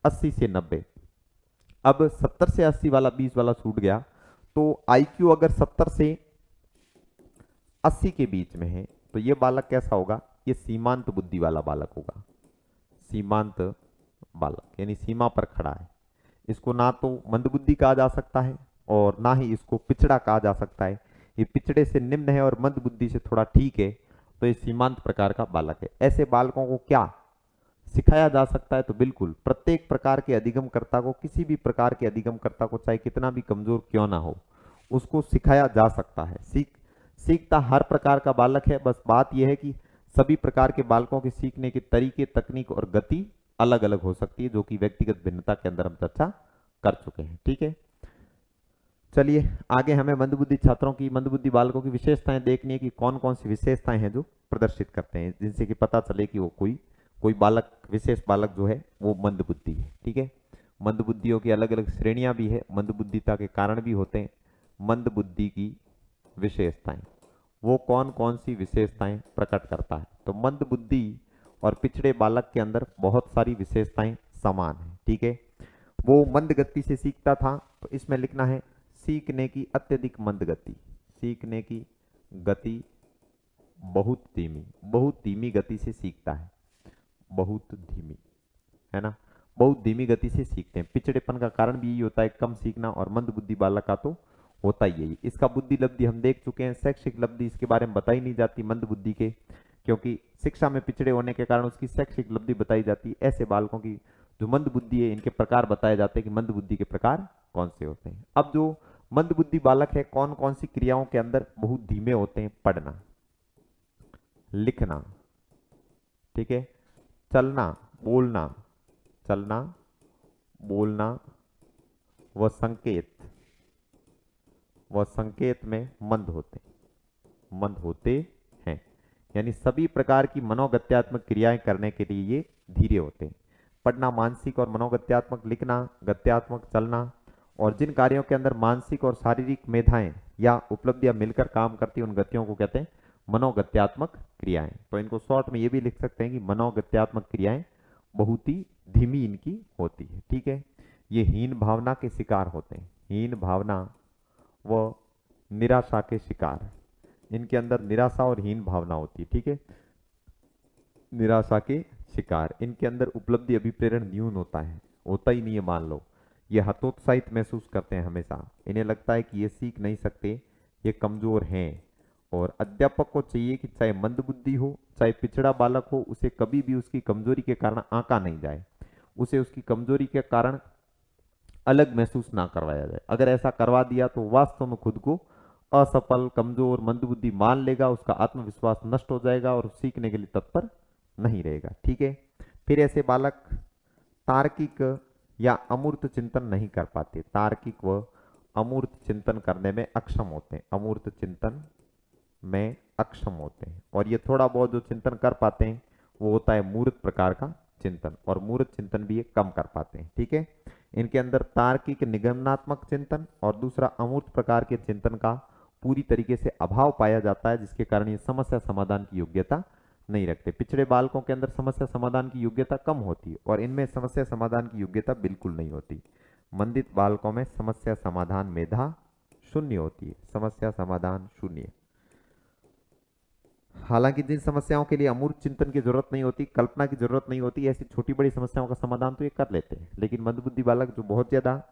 80 से 90। अब 70 से 80 वाला 20 वाला छूट गया, तो आईक्यू अगर 70 से 80 के बीच में है तो ये बालक कैसा होगा, ये सीमांत बुद्धि वाला बालक होगा। सीमांत बालक यानी सीमा पर खड़ा है। इसको ना तो मंदबुद्धि कहा जा सकता है और ना ही इसको पिछड़ा कहा जा सकता है। ये पिछड़े से निम्न है और मंदबुद्धि से थोड़ा ठीक है, तो ये सीमांत प्रकार का बालक है। ऐसे बालकों को क्या सिखाया जा सकता है, तो बिल्कुल प्रत्येक प्रकार के अधिगमकर्ता को, किसी भी प्रकार के अधिगमकर्ता को चाहे कितना भी कमजोर क्यों ना हो, उसको सिखाया जा सकता है। सीखता हर प्रकार का बालक है, बस बात यह है कि सभी प्रकार के बालकों के सीखने के तरीके, तकनीक और गति अलग अलग हो सकती है, जो कि व्यक्तिगत भिन्नता के अंदर हम चर्चा कर चुके हैं। ठीक है, चलिए आगे हमें मंदबुद्धि छात्रों की, मंदबुद्धि बालकों की विशेषताएं देखनी है कि कौन कौन सी विशेषताएं हैं जो प्रदर्शित करते हैं, जिनसे कि पता चले कि वो कोई बालक, विशेष बालक जो है वो मंदबुद्धि है। ठीक है, मंदबुद्धियों की अलग अलग श्रेणियां भी है, मंदबुद्धिता के कारण भी होते हैं। मंदबुद्धि की विशेषताएं, वो कौन कौन सी विशेषताएं प्रकट करता है, तो मंदबुद्धि और पिछड़े बालक के अंदर बहुत सारी विशेषताएं समान है। ठीक है, वो मंद गति से सीखता था, तो इसमें लिखना है सीखने की अत्यधिक मंद गति, सीखने की गति बहुत धीमी गति से सीखता है, बहुत धीमी, है ना, बहुत धीमी गति से सीखते हैं। पिछड़ेपन का कारण भी यही होता है, कम सीखना, और मंद बुद्धि बालक का तो होता ही यही। इसका बुद्धि लब्धि हम देख चुके हैं, शैक्षिक लब्धि इसके बारे में बताई नहीं जाती मंद बुद्धि के, क्योंकि शिक्षा में पिछड़े होने के कारण उसकी शैक्षिक लब्धि बताई जाती है। ऐसे बालकों की जो मंद बुद्धि है, इनके प्रकार बताए जाते हैं कि मंद बुद्धि के प्रकार कौन से होते हैं। अब जो मंद बुद्धि बालक है, कौन कौन सी क्रियाओं के अंदर बहुत धीमे होते हैं, पढ़ना, लिखना, ठीक है, चलना बोलना व संकेत में मंद होते हैं। यानी सभी प्रकार की मनोगत्यात्मक क्रियाएं करने के लिए ये धीरे होते हैं। पढ़ना मानसिक और मनोगत्यात्मक, लिखना गत्यात्मक, चलना, और जिन कार्यों के अंदर मानसिक और शारीरिक मेधाएं या उपलब्धियां मिलकर काम करती हैं, उन गतियों को कहते हैं मनोगत्यात्मक क्रियाएं। तो इनको शॉर्ट में ये भी लिख सकते हैं कि मनोगत्यात्मक क्रियाएं बहुत ही धीमी इनकी होती है। ठीक है, ये हीन भावना के शिकार होते हैं, हीन भावना व निराशा के शिकार, इनके अंदर निराशा और हीन भावना होती है। ठीक है, निराशा के शिकार, इनके अंदर उपलब्धि अभिप्रेरण न्यून होता ही नहीं है। मान लो ये हतोत्साहित महसूस करते हैं हमेशा, इन्हें लगता है कि ये सीख नहीं सकते, ये कमजोर हैं। और अध्यापक को चाहिए कि चाहे मंदबुद्धि हो चाहे पिछड़ा बालक हो, उसे कभी भी उसकी कमजोरी के कारण आंका नहीं जाए, उसे उसकी कमजोरी के कारण अलग महसूस ना करवाया जाए। अगर ऐसा करवा दिया तो वास्तव में खुद को असफल, कमजोर, मंदबुद्धि मान लेगा, उसका आत्मविश्वास नष्ट हो जाएगा और सीखने के लिए तत्पर नहीं रहेगा। ठीक है, फिर ऐसे बालक तार्किक या अमूर्त चिंतन नहीं कर पाते, तार्किक व अमूर्त चिंतन करने में अक्षम होते हैं, अमूर्त चिंतन में अक्षम होते हैं। और ये थोड़ा बहुत जो चिंतन कर पाते हैं वो होता है मूर्त प्रकार का चिंतन, और मूर्त चिंतन भी ये कम कर पाते हैं। ठीक है, इनके अंदर तार्किक निगमनात्मक चिंतन और दूसरा अमूर्त प्रकार के चिंतन का पूरी तरीके से अभाव पाया जाता है, जिसके कारण ये समस्या समाधान की योग्यता नहीं रखते। पिछड़े बालकों के अंदर समस्या समाधान की योग्यता कम होती है और इनमें समस्या समाधान की योग्यता बिल्कुल नहीं होती। मंदित बालकों में समस्या समाधान मेधा शून्य होती है, समस्या समाधान शून्य। हालांकि जिन समस्याओं के लिए अमूर्त चिंतन की जरूरत नहीं होती, कल्पना की जरूरत नहीं होती, ऐसी छोटी बड़ी समस्याओं का समाधान तो ये कर लेते हैं। लेकिन मंदबुद्धि बालक जो बहुत ज्यादा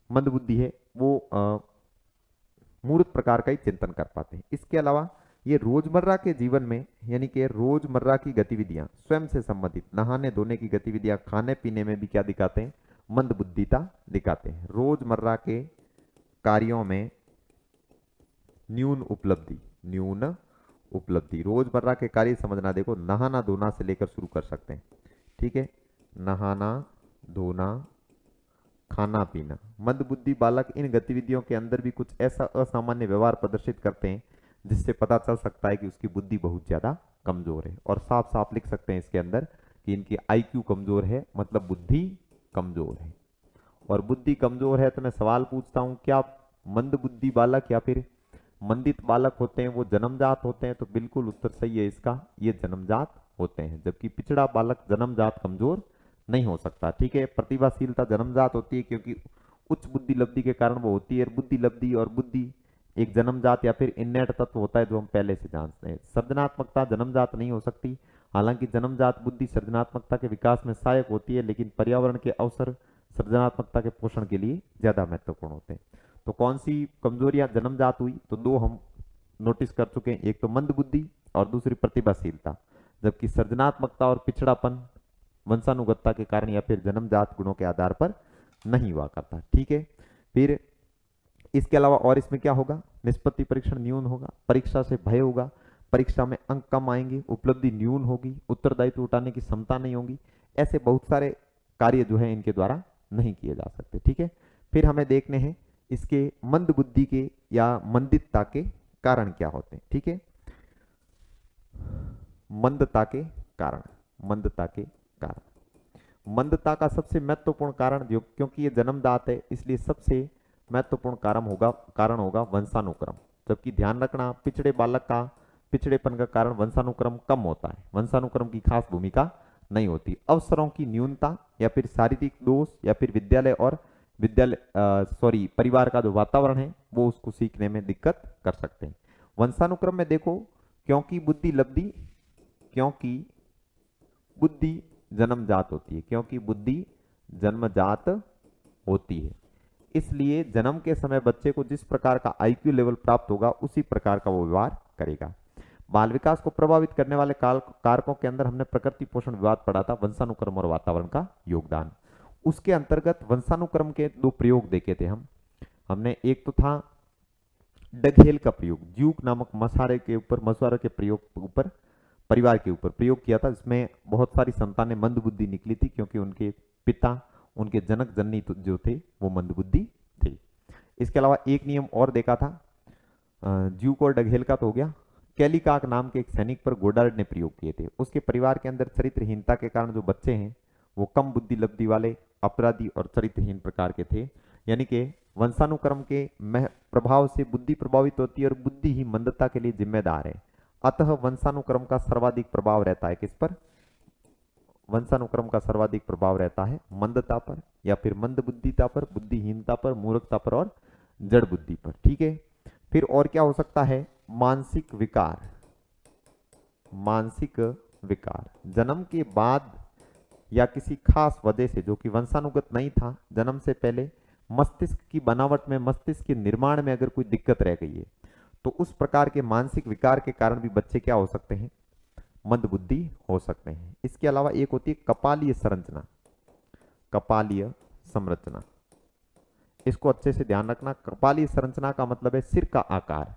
मंदबुद्धि है वो मूर्त प्रकार का ही चिंतन कर पाते हैं। इसके अलावा ये रोजमर्रा के जीवन में, यानी कि रोजमर्रा की गतिविधियां स्वयं से संबंधित, नहाने धोने की गतिविधियां, खाने पीने में भी क्या दिखाते हैं, मंदबुद्धिता दिखाते हैं। रोजमर्रा के कार्यों में न्यून उपलब्धि, न्यून उपलब्धि, रोजमर्रा के कार्य समझना, देखो नहाना धोना से लेकर शुरू कर सकते हैं। ठीक है, नहाना धोना, खाना पीना। मंदबुद्धि बालक इन गतिविधियों के अंदर भी कुछ ऐसा असामान्य व्यवहार प्रदर्शित करते हैं जिससे पता चल सकता है कि उसकी बुद्धि बहुत ज्यादा कमजोर है। और साफ साफ लिख सकते हैं इसके अंदर कि इनकी आईक्यू कमजोर है, मतलब बुद्धि कमजोर है। और बुद्धि कमजोर है तो मैं सवाल पूछता हूं, क्या मंदबुद्धि बालक या फिर मंदित बालक होते हैं वो जन्मजात होते हैं? तो बिल्कुल उत्तर सही है इसका, ये जन्मजात होते हैं। जबकि पिछड़ा बालक जन्मजात कमजोर नहीं हो सकता। ठीक है, प्रतिभाशीलता जन्मजात होती है क्योंकि उच्च बुद्धि लब्धि के कारण वो होती है। बुद्धि लब्धि और बुद्धि एक जन्मजात या फिर इन्नेट तत्व होता है जो हम पहले से जानते हैं। सृजनात्मकता जन्मजात नहीं हो सकती, हालांकि जन्मजात बुद्धि सृजनात्मकता के विकास में सहायक होती है, लेकिन पर्यावरण के अवसर सृजनात्मकता के पोषण के लिए ज्यादा महत्वपूर्ण होते हैं। तो कौन सी कमजोरियां जन्मजात हुई? तो दो हम नोटिस कर चुके हैं, एक तो मंद बुद्धि और दूसरी प्रतिभाशीलता। जबकि सृजनात्मकता और पिछड़ापन वंशानुगतता के कारण या फिर जन्मजात गुणों के आधार पर नहीं हुआ करता। ठीक है, फिर इसके अलावा और इसमें क्या होगा, निष्पत्ति परीक्षण न्यून होगा, परीक्षा से भय होगा, परीक्षा में अंक कम आएंगे, उपलब्धि न्यून होगी, उत्तरदायित्व उठाने की क्षमता नहीं होगी। ऐसे बहुत सारे कार्य जो है इनके द्वारा नहीं किए जा सकते। ठीक है, फिर हमें देखने हैं इसके मंद बुद्धि के या मंदितता के कारण क्या होते हैं। ठीक है, मंदता के कारण, मंदता के कारण, मंदता का सबसे महत्वपूर्ण कारण, जो क्योंकि ये जन्मजात है इसलिए सबसे महत्वपूर्ण कारण होगा वंशानुक्रम। जबकि ध्यान रखना, पिछड़े बालक का पिछड़ेपन का कारण वंशानुक्रम कम होता है, वंशानुक्रम की खास भूमिका नहीं होती। अवसरों की न्यूनता या फिर शारीरिक दोष या फिर परिवार का जो वातावरण है वो उसको सीखने में दिक्कत कर सकते हैं। वंशानुक्रम में देखो, क्योंकि बुद्धि जन्मजात होती है, क्योंकि बुद्धि जन्मजात होती है, इसलिए जन्म के समय बच्चे को जिस प्रकार का आईक्यू लेवल प्राप्त होगा उसी प्रकार का वो व्यवहार करेगा। बाल विकास को प्रभावित करने वाले कारकों के अंदर हमने प्रकृति पोषण विवाद पढ़ा था, वंशानुक्रम और वातावरण का योगदान। उसके अंतर्गत वंशानुक्रम के दो प्रयोग देखे थे हमने एक तो था डघेल का प्रयोग, ज्यूक नामक मछुआरे के प्रयोग ऊपर, परिवार के ऊपर प्रयोग किया था, जिसमें बहुत सारी संतानें मंदबुद्धि निकली थी क्योंकि उनके पिता, उनके जनक जननी जो थे वो मंदबुद्धि थे। इसके अलावा एक नियम और देखा था, ज्यूक और डघेल का तो हो गया, कैलिकाक नाम के एक सैनिक पर गोडार्ड ने प्रयोग किए थे। उसके परिवार के अंदर चरित्रहीनता के कारण जो बच्चे हैं वो कम बुद्धि लब्धि वाले, अपराधी और चरित्रहीन प्रकार के थे। यानी कि वंशानुक्रम के प्रभाव से बुद्धि प्रभावित होती है और बुद्धि ही मंदता के लिए जिम्मेदार है। अतः वंशानुक्रम का सर्वाधिक प्रभाव रहता है किस पर? वंशानुक्रम का सर्वाधिक प्रभाव रहता है मंदता पर या फिर मंदबुद्धिता पर, बुद्धिहीनता पर, मूर्खता पर और जड़ बुद्धि पर। ठीक है, फिर और क्या हो सकता है? मानसिक विकार, मानसिक विकार जन्म के बाद या किसी खास वजह से जो कि वंशानुगत नहीं था, जन्म से पहले मस्तिष्क की बनावट में, मस्तिष्क के निर्माण में अगर कोई दिक्कत रह गई है तो उस प्रकार के मानसिक विकार के कारण भी बच्चे क्या हो सकते हैं? मंदबुद्धि हो सकते हैं। इसके अलावा एक होती है कपालीय संरचना, कपालीय संरचना, इसको अच्छे से ध्यान रखना। कपालीय संरचना का मतलब है सिर का आकार।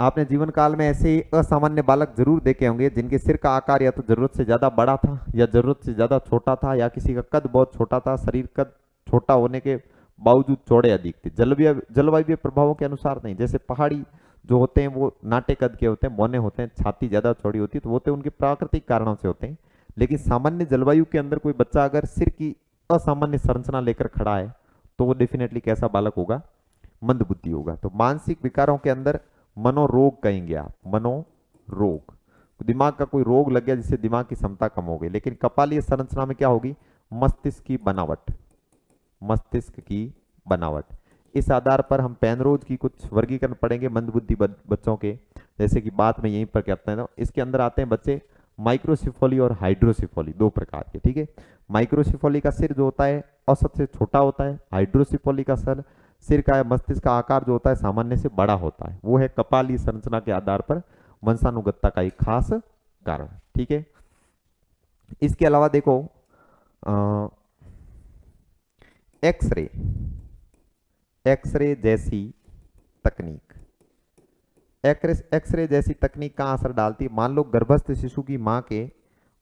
आपने जीवन काल में ऐसे असामान्य बालक जरूर देखे होंगे जिनके सिर का आकार या तो जरूरत से ज्यादा बड़ा था या जरूरत से ज्यादा छोटा था, या किसी का कद बहुत छोटा था, शरीर कद छोटा होने के बावजूद चौड़े अधिक थे। जलवायु प्रभावों के अनुसार नहीं। जैसे पहाड़ी जो होते हैं वो नाटे कद के होते हैं, बौने होते हैं, छाती ज्यादा चौड़ी होती है, तो वो तो उनके प्राकृतिक कारणों से होते हैं। लेकिन सामान्य जलवायु के अंदर कोई बच्चा अगर सिर की असामान्य संरचना लेकर खड़ा है तो वो डेफिनेटली कैसा बालक होगा? मंदबुद्धि होगा। तो मानसिक विकारों के अंदर मनोरोग कहेंगे आप, मनोरोग। दिमाग का कोई रोग लग गया जिससे दिमाग की क्षमता कम हो गई। लेकिन कपालीय संरचना में क्या होगी? मस्तिष्क की बनावट, मस्तिष्क की बनावट। इस आधार पर हम पेनरोज की कुछ वर्गीकरण पढ़ेंगे मंदबुद्धि बच्चों के, जैसे कि बात में यहीं पर कहते हैं। इसके अंदर आते हैं बच्चे माइक्रोसिफोली और हाइड्रोसिफोली, दो प्रकार के, ठीक है। माइक्रोसिफोली का सिर जो होता है औसत से छोटा होता है, हाइड्रोसिफोली का सिर का मस्तिष्क का आकार जो होता है सामान्य से बड़ा होता है। वो है कपालीय संरचना के आधार पर वंशानुगतता का एक खास कारण, ठीक है। इसके अलावा देखो एक्सरे, एक्सरे जैसी तकनीक, एक्सरे जैसी तकनीक कहाँ असर डालती है? मान लो गर्भस्थ शिशु की माँ के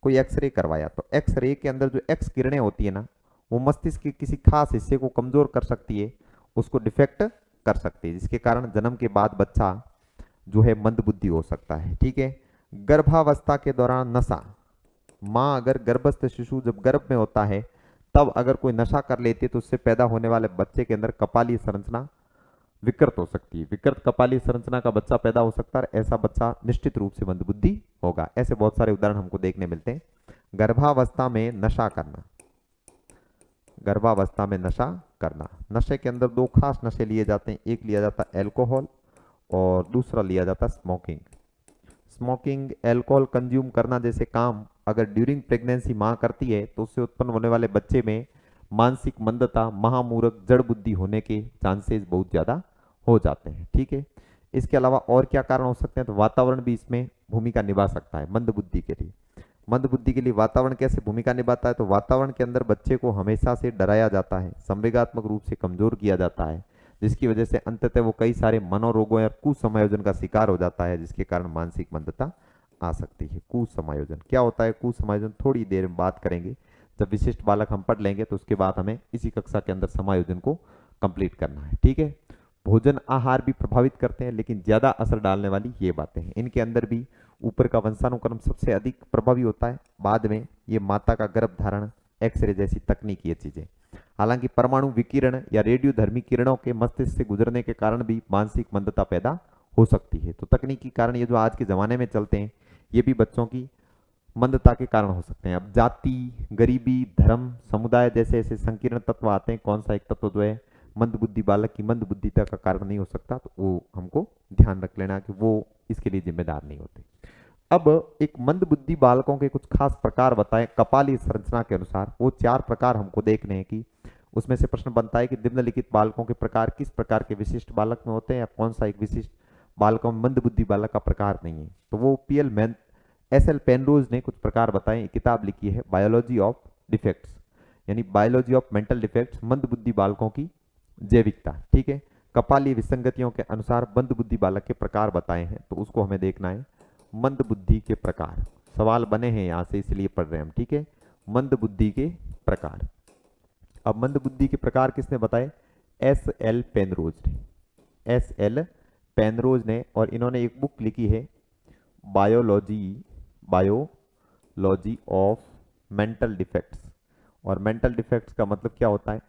कोई एक्सरे करवाया, तो एक्सरे के अंदर जो एक्स किरणें होती है ना, वो मस्तिष्क के किसी खास हिस्से को कमजोर कर सकती है, उसको डिफेक्ट कर सकती है, जिसके कारण जन्म के बाद बच्चा जो है मंदबुद्धि हो सकता है, ठीक है। गर्भावस्था के दौरान नशा, माँ अगर गर्भस्थ शिशु जब गर्भ में होता है तब अगर कोई नशा कर लेती है तो उससे पैदा होने वाले बच्चे के अंदर कपालीय संरचना विकृत हो सकती है। विकृत कपालीय संरचना का बच्चा पैदा हो सकता है, ऐसा बच्चा निश्चित रूप से मंदबुद्धि होगा। ऐसे बहुत सारे उदाहरण हमको देखने मिलते हैं। गर्भावस्था में नशा करना, गर्भावस्था में नशा करना। नशे के अंदर दो खास नशे लिए जाते हैं, एक लिया जाता है एल्कोहल और दूसरा लिया जाता है स्मोकिंग। स्मोकिंग, एल्कोहल कंज्यूम करना जैसे काम अगर ड्यूरिंग प्रेगनेंसी माँ करती है तो उससे उत्पन्न होने वाले बच्चे में मानसिक मंदता, महामूर्ख, जड़ बुद्धि होने के चांसेस बहुत ज्यादा हो जाते हैं, ठीक है। इसके अलावा और क्या कारण हो सकते हैं? तो वातावरण भी इसमें भूमिका निभा सकता है मंदबुद्धि के लिए। मंदबुद्धि के लिए वातावरण कैसे भूमिका निभाता है? तो वातावरण के अंदर बच्चे को हमेशा से डराया जाता है, संवेगात्मक रूप से कमजोर किया जाता है, जिसकी वजह से अंततः वो कई सारे मनोरोगों या कुसमायोजन का शिकार हो जाता है, जिसके कारण मानसिक मंदता आ सकती है। कुसमायोजन क्या होता है? कुसमायोजन थोड़ी देर में बात करेंगे, जब विशिष्ट बालक हम पढ़ लेंगे तो उसके बाद हमें इसी कक्षा के अंदर समायोजन को कंप्लीट करना है, ठीक है। भोजन आहार भी प्रभावित करते हैं, लेकिन ज्यादा असर डालने वाली ये बातें हैं। इनके अंदर भी ऊपर का वंशानुक्रम सबसे अधिक प्रभावी होता है, बाद में ये माता का गर्भ धारण, एक्सरे जैसी तकनीक, ये चीजें। हालांकि परमाणु विकिरण या रेडियोधर्मी किरणों के मस्तिष्क से गुजरने के कारण भी मानसिक मंदता पैदा हो सकती है। तो तकनीकी कारण ये जो आज के जमाने में चलते हैं ये भी बच्चों की मंदता के कारण हो सकते हैं। अब जाति, गरीबी, धर्म, समुदाय जैसे ऐसे संकीर्ण तत्व आते हैं, कौन सा एक तत्व जो है मंदबुद्धि बालक की मंदबुद्धिता का कारण नहीं हो सकता, तो वो हमको ध्यान रख लेना कि वो इसके लिए जिम्मेदार नहीं होते। अब एक मंदबुद्धि बालकों के कुछ खास प्रकार बताएं कपालीय संरचना के अनुसार। वो 4 प्रकार हमको देखने हैं कि उसमें से प्रश्न बनता है कि निम्नलिखित बालकों के प्रकार किस प्रकार के विशिष्ट बालक में होते हैं, या कौन सा एक विशिष्ट बालकों में मंदबुद्धि बालक का प्रकार नहीं है। तो वो एस एल पेनरोज ने कुछ प्रकार बताए, किताब लिखी है बायोलॉजी ऑफ डिफेक्ट्स, यानी बायोलॉजी ऑफ मेंटल डिफेक्ट्स, मंदबुद्धि बालकों की जैविकता, ठीक है। कपालीय विसंगतियों के अनुसार मंदबुद्धि बालक के प्रकार बताए हैं, तो उसको हमें देखना है। मंदबुद्धि के प्रकार सवाल बने हैं यहां से, इसलिए पढ़ रहे हैं हम, ठीक है। मंदबुद्धि के प्रकार। अब मंदबुद्धि के प्रकार किसने बताए? एस एल पेनरोज ने, एस एल पेनरोज ने। और इन्होंने एक बुक लिखी है बायोलॉजी ऑफ मेंटल डिफेक्ट्स। और मेंटल डिफेक्ट्स का मतलब क्या होता है?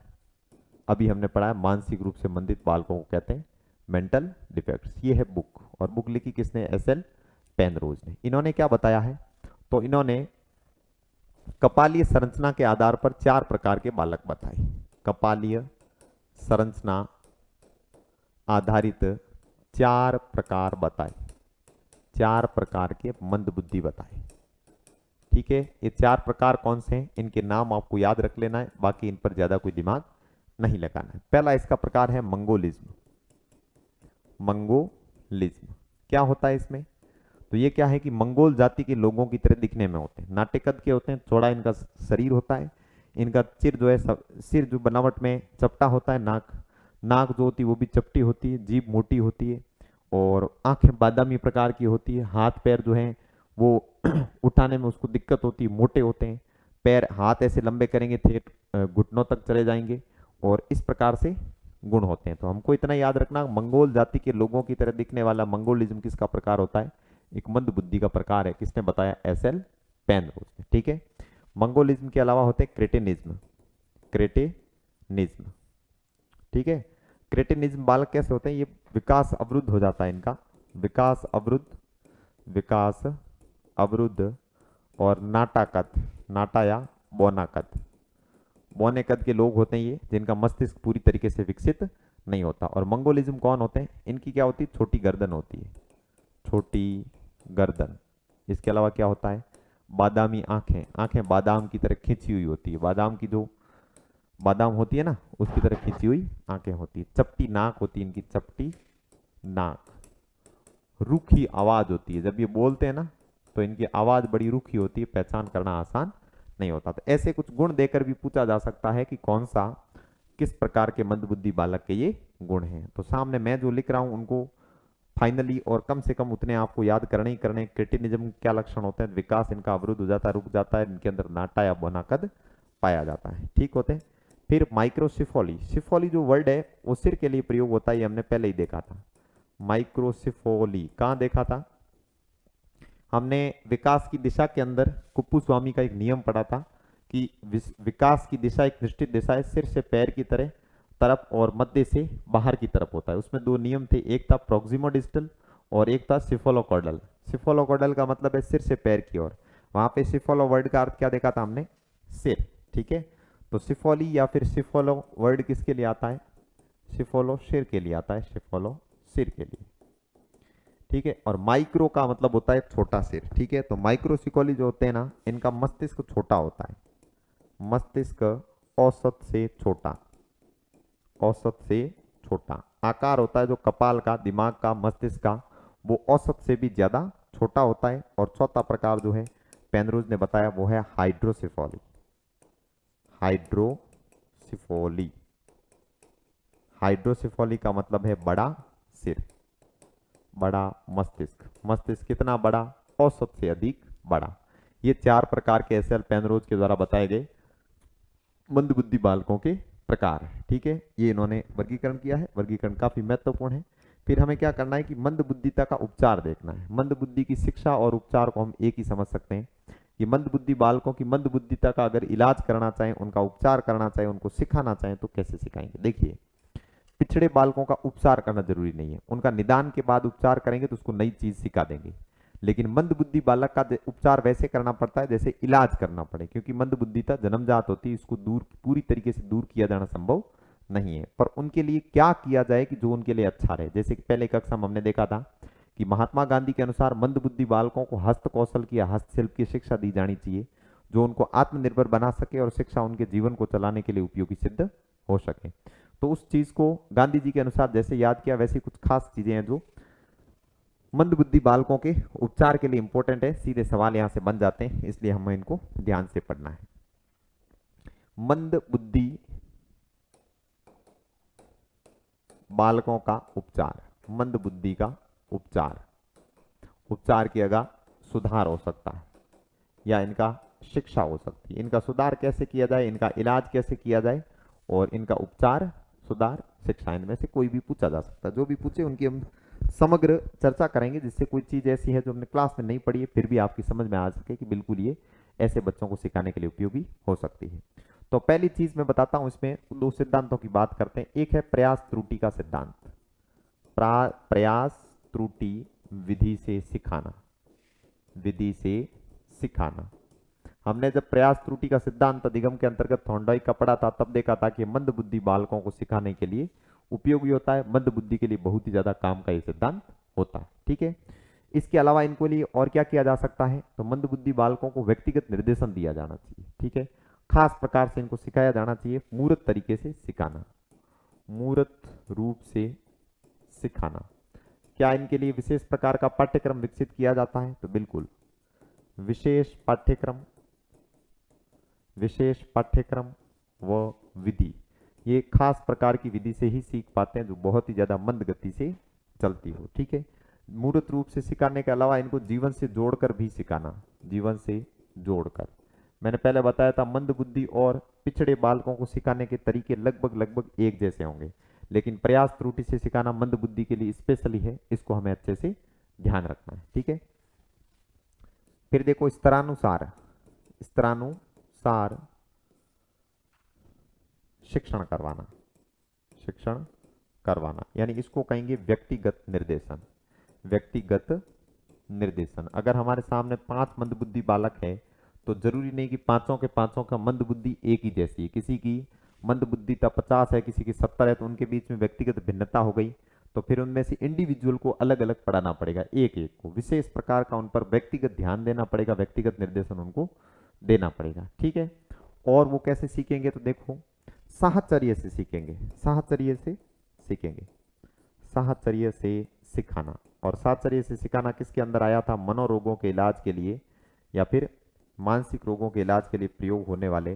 अभी हमने पढ़ा है, मानसिक रूप से मंदित बालकों को कहते हैं मेंटल डिफेक्ट्स। ये है बुक, और बुक लिखी किसने? एस एल पेनरोज ने। इन्होंने क्या बताया है? तो इन्होंने कपालीय संरचना के आधार पर 4 प्रकार के बालक बताए। कपालीय संरचना आधारित 4 प्रकार बताए, 4 प्रकार के मंदबुद्धि बताए, ठीक है। ये 4 प्रकार कौन से हैं? इनके नाम आपको याद रख लेना है, बाकी इन पर ज्यादा कोई दिमाग नहीं लगाना है। पहला इसका प्रकार है मंगोलिज्म। मंगोलिज्म क्या होता है इसमें? तो ये क्या है कि मंगोल जाति के लोगों की तरह दिखने में होते हैं, नाट्य कद के होते हैं, चौड़ा इनका शरीर होता है, इनका सिर जो है सिर जो बनावट में चपटा होता है, नाक जो होती है वो भी चपटी होती है, जीभ मोटी होती है, और आंखें बादामी प्रकार की होती है, हाथ पैर जो हैं वो उठाने में उसको दिक्कत होती है, मोटे होते हैं, पैर हाथ ऐसे लंबे करेंगे ठेठ घुटनों तक चले जाएंगे, और इस प्रकार से गुण होते हैं। तो हमको इतना याद रखना, मंगोल जाति के लोगों की तरह दिखने वाला मंगोलिज्म किसका प्रकार होता है? एक मंद बुद्धि का प्रकार है। किसने बताया? एस.एल. पेनरोज ने। ठीक है, मंगोलिज्म के अलावा होते हैं क्रेटेनिज्म। क्रेटेनिज्म, ठीक है। क्रेटेनिज्म बालक कैसे होते हैं? ये विकास अवरुद्ध हो जाता है इनका, विकास अवरुद्ध, विकास अवरुद्ध, और नाटा कद, नाटा या बौना कद, बौने कद के लोग होते हैं ये, जिनका मस्तिष्क पूरी तरीके से विकसित नहीं होता। और मंगोलिज्म कौन होते हैं? इनकी क्या होती है? छोटी गर्दन होती है, छोटी गर्दन। इसके अलावा क्या होता है? बादामी आंखें, आंखें बादाम की तरह खींची हुई होती है, बादाम की जो बादाम होती है ना, उसकी तरह खींची हुई आंखें होती है। चपटी नाक होती है इनकी, चपटी नाक। रूखी आवाज होती है, जब ये बोलते हैं ना तो इनकी आवाज बड़ी रूखी होती है, पहचान करना आसान नहीं होता। तो ऐसे कुछ गुण देकर भी पूछा जा सकता है कि कौन सा, किस प्रकार के मंदबुद्धि बालक के ये गुण हैं। तो सामने मैं जो लिख रहा हूं उनको फाइनली और कम से कम उतने आपको याद करने ही करने। क्रेटिनिज्म क्या लक्षण होते हैं? विकास इनका अवरुद्ध हो जाता है, रुक जाता है, इनके अंदर नाटा या बौना कद पाया जाता है। ठीक होते हैं। फिर माइक्रोसिफोली, सिफोली जो वर्ड है वो सिर के लिए प्रयोग होता है, ये हमने पहले ही देखा था। माइक्रोसिफोली कहाँ देखा था? हमने विकास की दिशा के अंदर कुप्पू स्वामी का एक नियम पढ़ा था कि विकास की दिशा एक निश्चित दिशा है, सिर से पैर की तरह तरफ और मध्य से बाहर की तरफ होता है। उसमें दो नियम थे, एक था प्रोक्सिमोडिस्टल और एक था सिफोलोकॉर्डल। सिफोलोकॉर्डल का मतलब है सिर से पैर की ओर, वहां पे सिफोलो वर्ड का अर्थ क्या देखा था हमने? सिर। ठीक है, तो सिफोली या फिर सिफोलो वर्ड किसके लिए आता है? सिफोलो सिर के लिए आता है, सिफोलो सिर के लिए। ठीक है, और माइक्रो का मतलब होता है छोटा सिर। ठीक है, तो माइक्रोसिकोली जो होते हैं ना, इनका मस्तिष्क छोटा होता है, मस्तिष्क औसत से छोटा, औसत से छोटा आकार होता है जो कपाल का, दिमाग का, मस्तिष्क का, वो औसत से भी ज्यादा छोटा होता है। और चौथा प्रकार जो है पेनरोज ने बताया वो है हाइड्रोसिफोली। हाइड्रोसिफोली, हाइड्रोसिफोली का मतलब है बड़ा सिर, बड़ा मस्तिष्क। मस्तिष्क कितना बड़ा? औसत से अधिक बड़ा। ये चार प्रकार के एस.एल. पेनरोज के द्वारा बताए गए मंदबुद्धि बालकों के प्रकार है। ठीक है, ये इन्होंने वर्गीकरण किया है, वर्गीकरण काफी महत्वपूर्ण है। फिर हमें क्या करना है कि मंदबुद्धिता का उपचार देखना है। मंदबुद्धि की शिक्षा और उपचार को हम एक ही समझ सकते हैं कि मंदबुद्धि बालकों की मंदबुद्धिता का अगर इलाज करना चाहें, उनका उपचार करना चाहें, उनको सिखाना चाहें तो कैसे सिखाएंगे? देखिए, पिछड़े बालकों का उपचार करना जरूरी नहीं है, उनका निदान के बाद उपचार करेंगे तो उसको नई चीज सिखा देंगे। लेकिन मंदबुद्धि बालक का उपचार वैसे करना पड़ता है जैसे इलाज करना पड़े, क्योंकि मंदबुद्धिता जन्मजात होती है, इसको दूर पूरी तरीके से दूर किया जाना संभव नहीं है। पर उनके लिए क्या किया जाए कि जो उनके लिए अच्छा रहे? जैसे कि पहले कक्षा में हमने देखा था कि महात्मा गांधी के अनुसार मंदबुद्धि बालकों को हस्त कौशल की या हस्तशिल्प की शिक्षा दी जानी चाहिए, जो उनको आत्मनिर्भर बना सके और शिक्षा उनके जीवन को चलाने के लिए उपयोगी सिद्ध हो सके। तो उस चीज को गांधी जी के अनुसार जैसे याद किया, वैसे कुछ खास चीजें हैं जो मंदबुद्धि बालकों के उपचार के लिए इंपॉर्टेंट है। सीधे सवाल यहां से बन जाते हैं, इसलिए हमें इनको ध्यान से पढ़ना है। मंदबुद्धि बालकों का उपचार, मंदबुद्धि का उपचार, उपचार की जगह सुधार हो सकता है या इनका शिक्षा हो सकती है। इनका सुधार कैसे किया जाए, इनका इलाज कैसे किया जाए, और इनका उपचार, सुधार, शिक्षा, इनमें से कोई भी पूछा जा सकता है। जो भी पूछे उनकी हम समग्र चर्चा करेंगे, जिससे कोई चीज ऐसी है जो हमने क्लास में नहीं पढ़ी है फिर भी आपकी समझ में आ सके कि बिल्कुल ये ऐसे बच्चों को सिखाने के लिए उपयोगी हो सकती है। तो पहली चीज मैं बताता हूं, इसमें दो सिद्धांतों की बात करते हैं। एक है प्रयास त्रुटि का सिद्धांत, प्रयास त्रुटि विधि से सिखाना, विधि से सिखाना। हमने जब प्रयास त्रुटि का सिद्धांत अधिगम के अंतर्गत थॉर्नडाइक का पढ़ा था, तब देखा था कि मंद बुद्धि बालकों को सिखाने के लिए उपयोगी होता है, मंद बुद्धि के लिए बहुत ही ज्यादा काम का ये सिद्धांत होता है। ठीक है, इसके अलावा इनको लिए और क्या किया जा सकता है? तो मंद बुद्धि बालकों को व्यक्तिगत निर्देशन दिया जाना चाहिए। ठीक है, खास प्रकार से इनको सिखाया जाना चाहिए, मूर्त तरीके से सिखाना, मूर्त रूप से सिखाना। क्या इनके लिए विशेष प्रकार का पाठ्यक्रम विकसित किया जाता है? तो बिल्कुल, विशेष पाठ्यक्रम, विशेष पाठ्यक्रम व विधि, ये खास प्रकार की विधि से ही सीख पाते हैं जो बहुत ही ज्यादा मंद गति से चलती हो। ठीक है, मूर्त रूप से सिखाने के अलावा इनको जीवन से जोड़कर भी सिखाना, जीवन से जोड़कर। मैंने पहले बताया था मंद बुद्धि और पिछड़े बालकों को सिखाने के तरीके लगभग लगभग एक जैसे होंगे, लेकिन प्रयास त्रुटि से सिखाना मंद बुद्धि के लिए स्पेशली है, इसको हमें अच्छे से ध्यान रखना है। ठीक है, फिर देखो स्तरानुसार, स्तरानुसार शिक्षण करवाना, शिक्षण करवाना यानी इसको कहेंगे व्यक्तिगत निर्देशन, व्यक्तिगत निर्देशन। अगर हमारे सामने 5 मंदबुद्धि बालक है तो जरूरी नहीं कि पांचों के पांचों का मंदबुद्धि एक ही जैसी है। किसी की मंदबुद्धिता 50 है, किसी की 70 है, तो उनके बीच में व्यक्तिगत भिन्नता हो गई, तो फिर उनमें से इंडिविजुअल को अलग अलग पढ़ाना पड़ेगा, एक एक को विशेष प्रकार का उन पर व्यक्तिगत ध्यान देना पड़ेगा, व्यक्तिगत निर्देशन उनको देना पड़ेगा। ठीक है, और वो कैसे सीखेंगे तो देखो साहचर्य से सीखेंगे, साहचर्य से सीखेंगे, साहचर्य से सिखाना। और साहचर्य से सिखाना किसके अंदर आया था? मनोरोगों के इलाज के लिए या फिर मानसिक रोगों के इलाज के लिए प्रयोग होने वाले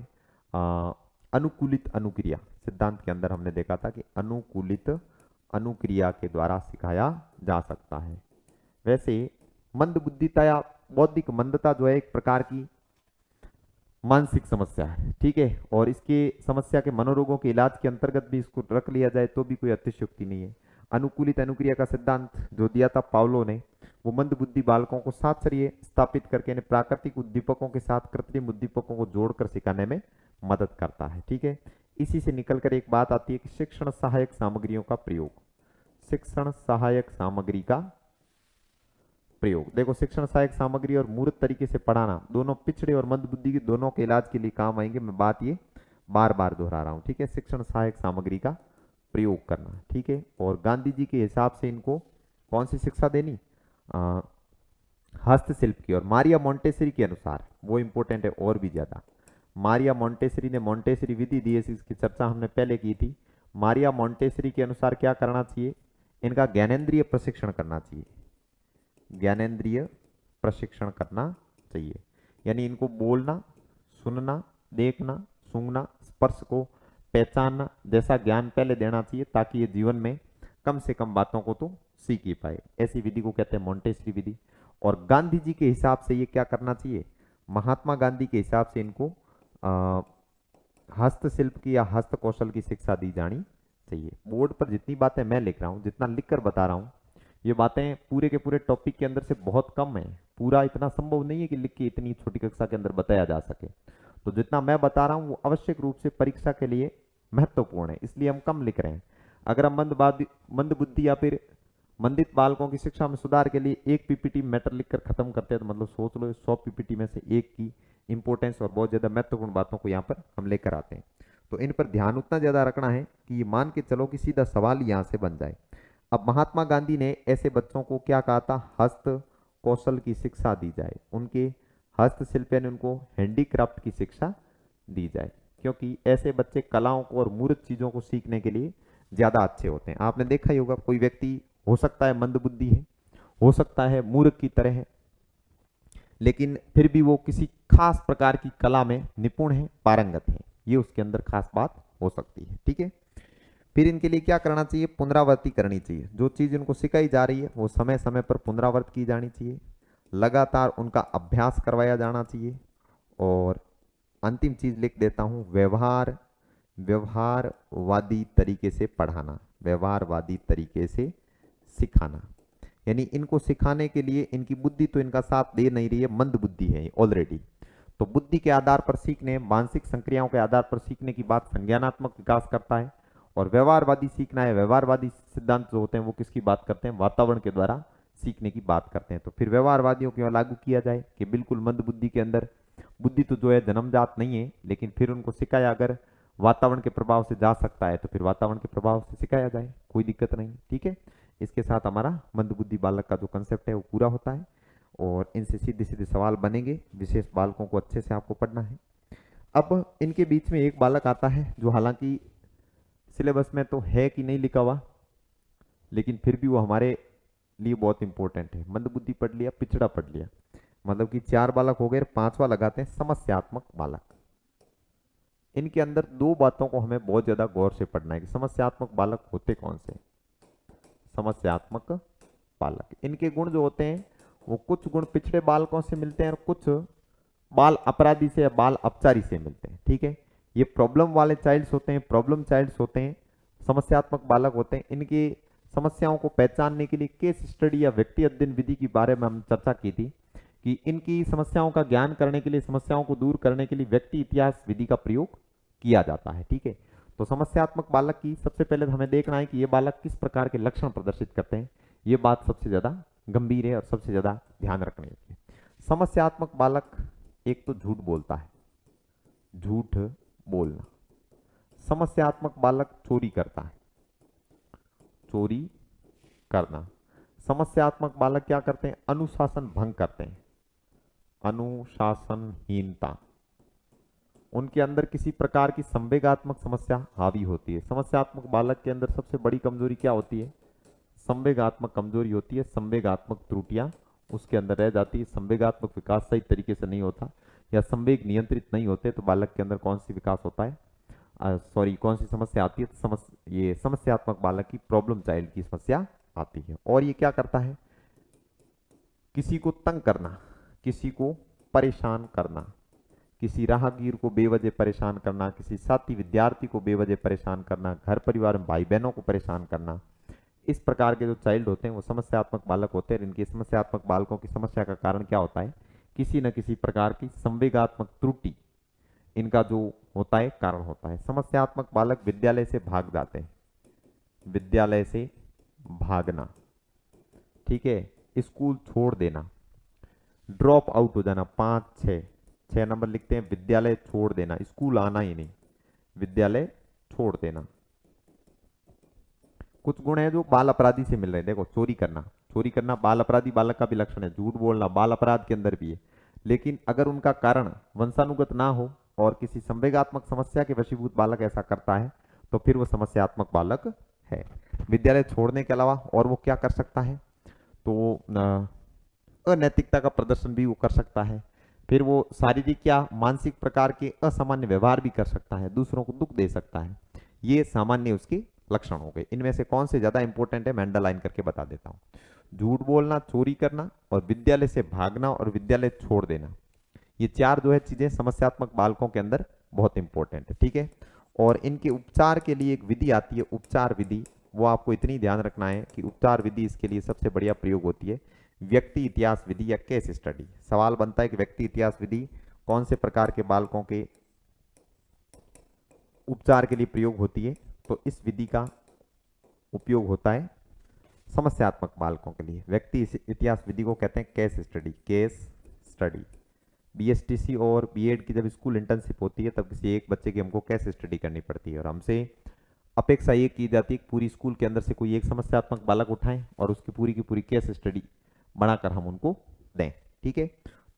अनुकूलित अनुक्रिया सिद्धांत के अंदर हमने देखा था कि अनुकूलित अनुक्रिया के द्वारा सिखाया जा सकता है। वैसे मंदबुद्धिता या बौद्धिक मंदता जो है एक प्रकार की मानसिक समस्या है। ठीक है, और इसके समस्या के मनोरोगों के इलाज के अंतर्गत भी इसको रख लिया जाए तो भी कोई अतिशयोक्ति नहीं है। अनुकूलित अनुक्रिया का सिद्धांत जो दिया था पावलो ने, वो मंदबुद्धि बालकों को साहचर्य स्थापित करके प्राकृतिक उद्दीपकों के साथ कृत्रिम उद्दीपकों को जोड़कर सिखाने में मदद करता है। ठीक है, इसी से निकलकर एक बात आती है कि शिक्षण सहायक सामग्रियों का प्रयोग, शिक्षण सहायक सामग्री का प्रयोग। देखो शिक्षण सहायक सामग्री और मूर्त तरीके से पढ़ाना दोनों पिछड़े और मंदबुद्धि के दोनों के इलाज के लिए काम आएंगे। मैं बात ये बार बार दोहरा रहा हूं। ठीक है, शिक्षण सहायक सामग्री का प्रयोग करना। ठीक है, और गांधी जी के हिसाब से इनको कौन सी शिक्षा देनी? हस्तशिल्प की। और मारिया मोंटेसरी के अनुसार, वो इंपॉर्टेंट है और भी ज्यादा, मारिया मोंटेसरी ने मोंटेसरी विधि दी है, इसकी चर्चा हमने पहले की थी। मारिया मोंटेसरी के अनुसार क्या करना चाहिए? इनका ज्ञानेंद्रिय प्रशिक्षण करना चाहिए, ज्ञानेंद्रिय प्रशिक्षण करना चाहिए, यानी इनको बोलना, सुनना, देखना, सूंघना, स्पर्श को पहचानना जैसा ज्ञान पहले देना चाहिए, ताकि ये जीवन में कम से कम बातों को तो सीख ही पाए। ऐसी विधि को कहते हैं मोंटेसरी विधि। और गांधी जी के हिसाब से ये क्या करना चाहिए? महात्मा गांधी के हिसाब से इनको हस्तशिल्प की या हस्त कौशल की शिक्षा दी जानी चाहिए। बोर्ड पर जितनी बातें मैं लिख रहा हूँ, जितना लिखकर बता रहा हूँ, ये बातें पूरे के पूरे टॉपिक के अंदर से बहुत कम है। पूरा इतना संभव नहीं है कि लिख के इतनी छोटी कक्षा के अंदर बताया जा सके। तो जितना मैं बता रहा हूँ वो आवश्यक रूप से परीक्षा के लिए महत्वपूर्ण है, इसलिए हम कम लिख रहे हैं। अगर हम मंदबुद्धि या फिर मंदित बालकों की शिक्षा में सुधार के लिए एक पीपीटी मैटर लिखकर खत्म करते हैं, तो मतलब सोच लो 100 पीपीटी में से एक की इंपोर्टेंस और बहुत ज्यादा महत्वपूर्ण बातों को यहाँ पर हम लेकर आते हैं। तो इन पर ध्यान उतना ज्यादा रखना है कि ये मान के चलो कि सीधा सवाल यहाँ से बन जाए। अब महात्मा गांधी ने ऐसे बच्चों को क्या कहा था? हस्त कौशल की शिक्षा दी जाए, उनके हस्तशिल्प यानी उनको हैंडीक्राफ्ट की शिक्षा दी जाए, क्योंकि ऐसे बच्चे कलाओं को और मूर्त चीजों को सीखने के लिए ज्यादा अच्छे होते हैं। आपने देखा ही होगा, कोई व्यक्ति हो सकता है मंदबुद्धि है, हो सकता है मूर्ख की तरह है, लेकिन फिर भी वो किसी खास प्रकार की कला में निपुण है, पारंगत है, ये उसके अंदर खास बात हो सकती है। ठीक है, फिर इनके लिए क्या करना चाहिए? पुनरावृत्ति करनी चाहिए। जो चीज इनको सिखाई जा रही है वो समय समय पर पुनरावृत्त की जानी चाहिए, लगातार उनका अभ्यास करवाया जाना चाहिए। और अंतिम चीज लिख देता हूं, व्यवहारवादी तरीके से पढ़ाना, व्यवहारवादी तरीके से सिखाना। यानी इनको सिखाने के लिए इनकी बुद्धि तो इनका साथ दे नहीं रही है, मंद बुद्धि है ऑलरेडी। तो बुद्धि के आधार पर सीखने, मानसिक संक्रियाओं के आधार पर सीखने की बात संज्ञानात्मक विकास करता है। और व्यवहारवादी सीखना है, व्यवहारवादी सिद्धांत जो होते हैं वो किसकी बात करते हैं? वातावरण के द्वारा सीखने की बात करते हैं। तो फिर व्यवहारवादियों को लागू किया जाए कि बिल्कुल मंद बुद्धि के अंदर बुद्धि तो जो है जन्मजात नहीं है, लेकिन फिर उनको सिखाया, अगर वातावरण के प्रभाव से जा सकता है तो फिर वातावरण के प्रभाव से सिखाया जाए, कोई दिक्कत नहीं। ठीक है, इसके साथ हमारा मंदबुद्धि बालक का जो कंसेप्ट है वो पूरा होता है और इनसे सीधे सीधे सवाल बनेंगे। विशेष बालकों को अच्छे से आपको पढ़ना है। अब इनके बीच में एक बालक आता है जो हालांकि सिलेबस में तो है कि नहीं लिखा हुआ, लेकिन फिर भी वो हमारे लिए बहुत इंपॉर्टेंट है। मंदबुद्धि पढ़ लिया, पिछड़ा पढ़ लिया, मतलब कि 4 बालक हो गए, 5वां लगाते हैं समस्यात्मक बालक। इनके अंदर 2 बातों को हमें बहुत ज्यादा गौर से पढ़ना है कि समस्यात्मक बालक होते कौन से। समस्यात्मक बालक। इनके गुण जो होते हैं वो कुछ गुण पिछड़े बालकों से मिलते हैं और कुछ बाल अपराधी से या बाल अपचारी से मिलते हैं। ठीक है, ये प्रॉब्लम वाले चाइल्ड्स होते हैं, प्रॉब्लम चाइल्ड्स होते हैं, समस्यात्मक बालक होते हैं। इनकी समस्याओं को पहचानने के लिए केस स्टडी या व्यक्ति अध्ययन विधि के बारे में हम चर्चा की थी कि इनकी समस्याओं का ज्ञान करने के लिए, समस्याओं को दूर करने के लिए व्यक्ति इतिहास विधि का प्रयोग किया जाता है। ठीक है, तो समस्यात्मक बालक की सबसे पहले हमें देखना है कि ये बालक किस प्रकार के लक्षण प्रदर्शित करते हैं। ये बात सबसे ज्यादा गंभीर है और सबसे ज्यादा ध्यान रखने की। समस्यात्मक बालक एक तो झूठ बोलता है, झूठ बोलना। समस्यात्मक बालक चोरी करता है, चोरी करना। समस्यात्मक बालक क्या करते हैं? अनुशासन भंग करते हैं, अनुशासनहीनता। उनके अंदर किसी प्रकार की संवेगात्मक समस्या हावी होती है। समस्यात्मक बालक के अंदर सबसे बड़ी कमजोरी क्या होती है? संवेगात्मक कमजोरी होती है, संवेगात्मक त्रुटियां उसके अंदर रह जाती है। संवेगात्मक विकास सही तरीके से नहीं होता या संवेग नियंत्रित नहीं होते तो बालक के अंदर कौन सी विकास होता है, कौन सी समस्या आती है? ये समस्यात्मक बालक की प्रॉब्लम चाइल्ड की समस्या आती है। और ये क्या करता है? किसी को तंग करना, किसी को परेशान करना, किसी राहगीर को बेवजह परेशान करना, किसी साथी विद्यार्थी को बेवजह परेशान करना, घर परिवार में भाई बहनों को परेशान करना। इस प्रकार के जो चाइल्ड होते हैं वो समस्यात्मक बालक होते हैं। इनकी समस्यात्मक बालकों की समस्या का कारण क्या होता है? किसी न किसी प्रकार की संवेगात्मक त्रुटि इनका जो होता है कारण होता है। समस्यात्मक बालक विद्यालय से भाग जाते हैं, विद्यालय से भागना। ठीक है, स्कूल छोड़ देना, ड्रॉप आउट हो जाना। 5 6 नंबर लिखते हैं, विद्यालय छोड़ देना, स्कूल आना ही नहीं, विद्यालय छोड़ देना। कुछ गुण है जो बाल अपराधी से मिल रहे हैं। देखो, चोरी करना, चोरी करना बाल अपराधी बालक का भी लक्षण है। झूठ बोलना बाल अपराध के अंदर भी है, लेकिन अगर उनका कारण वंशानुगत ना हो और किसी संवेगात्मक समस्या के वशीभूत बालक ऐसा करता है तो फिर वो समस्यात्मक बालक है। विद्यालय छोड़ने के अलावा और वो क्या कर सकता है? तो अनैतिकता का प्रदर्शन भी वो कर सकता है। फिर वो शारीरिक या मानसिक प्रकार के असामान्य व्यवहार भी कर सकता है, दूसरों को दुख दे सकता है। ये सामान्य उसके लक्षण हो गए। इनमें से कौन से ज्यादा इंपॉर्टेंट है मैं अंडरलाइन करके बता देता हूं। झूठ बोलना, चोरी करना और विद्यालय से भागना और विद्यालय छोड़ देना, ये 4 जो है चीजें समस्यात्मक बालकों के अंदर बहुत इंपॉर्टेंट है। ठीक है, और इनके उपचार के लिए एक विधि आती है, उपचार विधि। वो आपको इतनी ध्यान रखना है कि उपचार विधि इसके लिए सबसे बढ़िया प्रयोग होती है व्यक्ति इतिहास विधि या केस स्टडी। सवाल बनता है कि व्यक्ति इतिहास विधि कौन से प्रकार के बालकों के उपचार के लिए प्रयोग होती है? तो इस विधि का उपयोग होता है समस्यात्मक बालकों के लिए। व्यक्ति इतिहास विधि को कहते हैं case study, case study. BSTC और बीएड की जब स्कूल इंटर्नशिप होती है तब किसी एक बच्चे की हमको केस स्टडी करनी पड़ती है और हमसे अपेक्षा ये की जाती है कि पूरी स्कूल के अंदर से कोई एक समस्यात्मक बालक उठाएं और उसकी पूरी की पूरी केस स्टडी बनाकर हम उनको दें। ठीक है,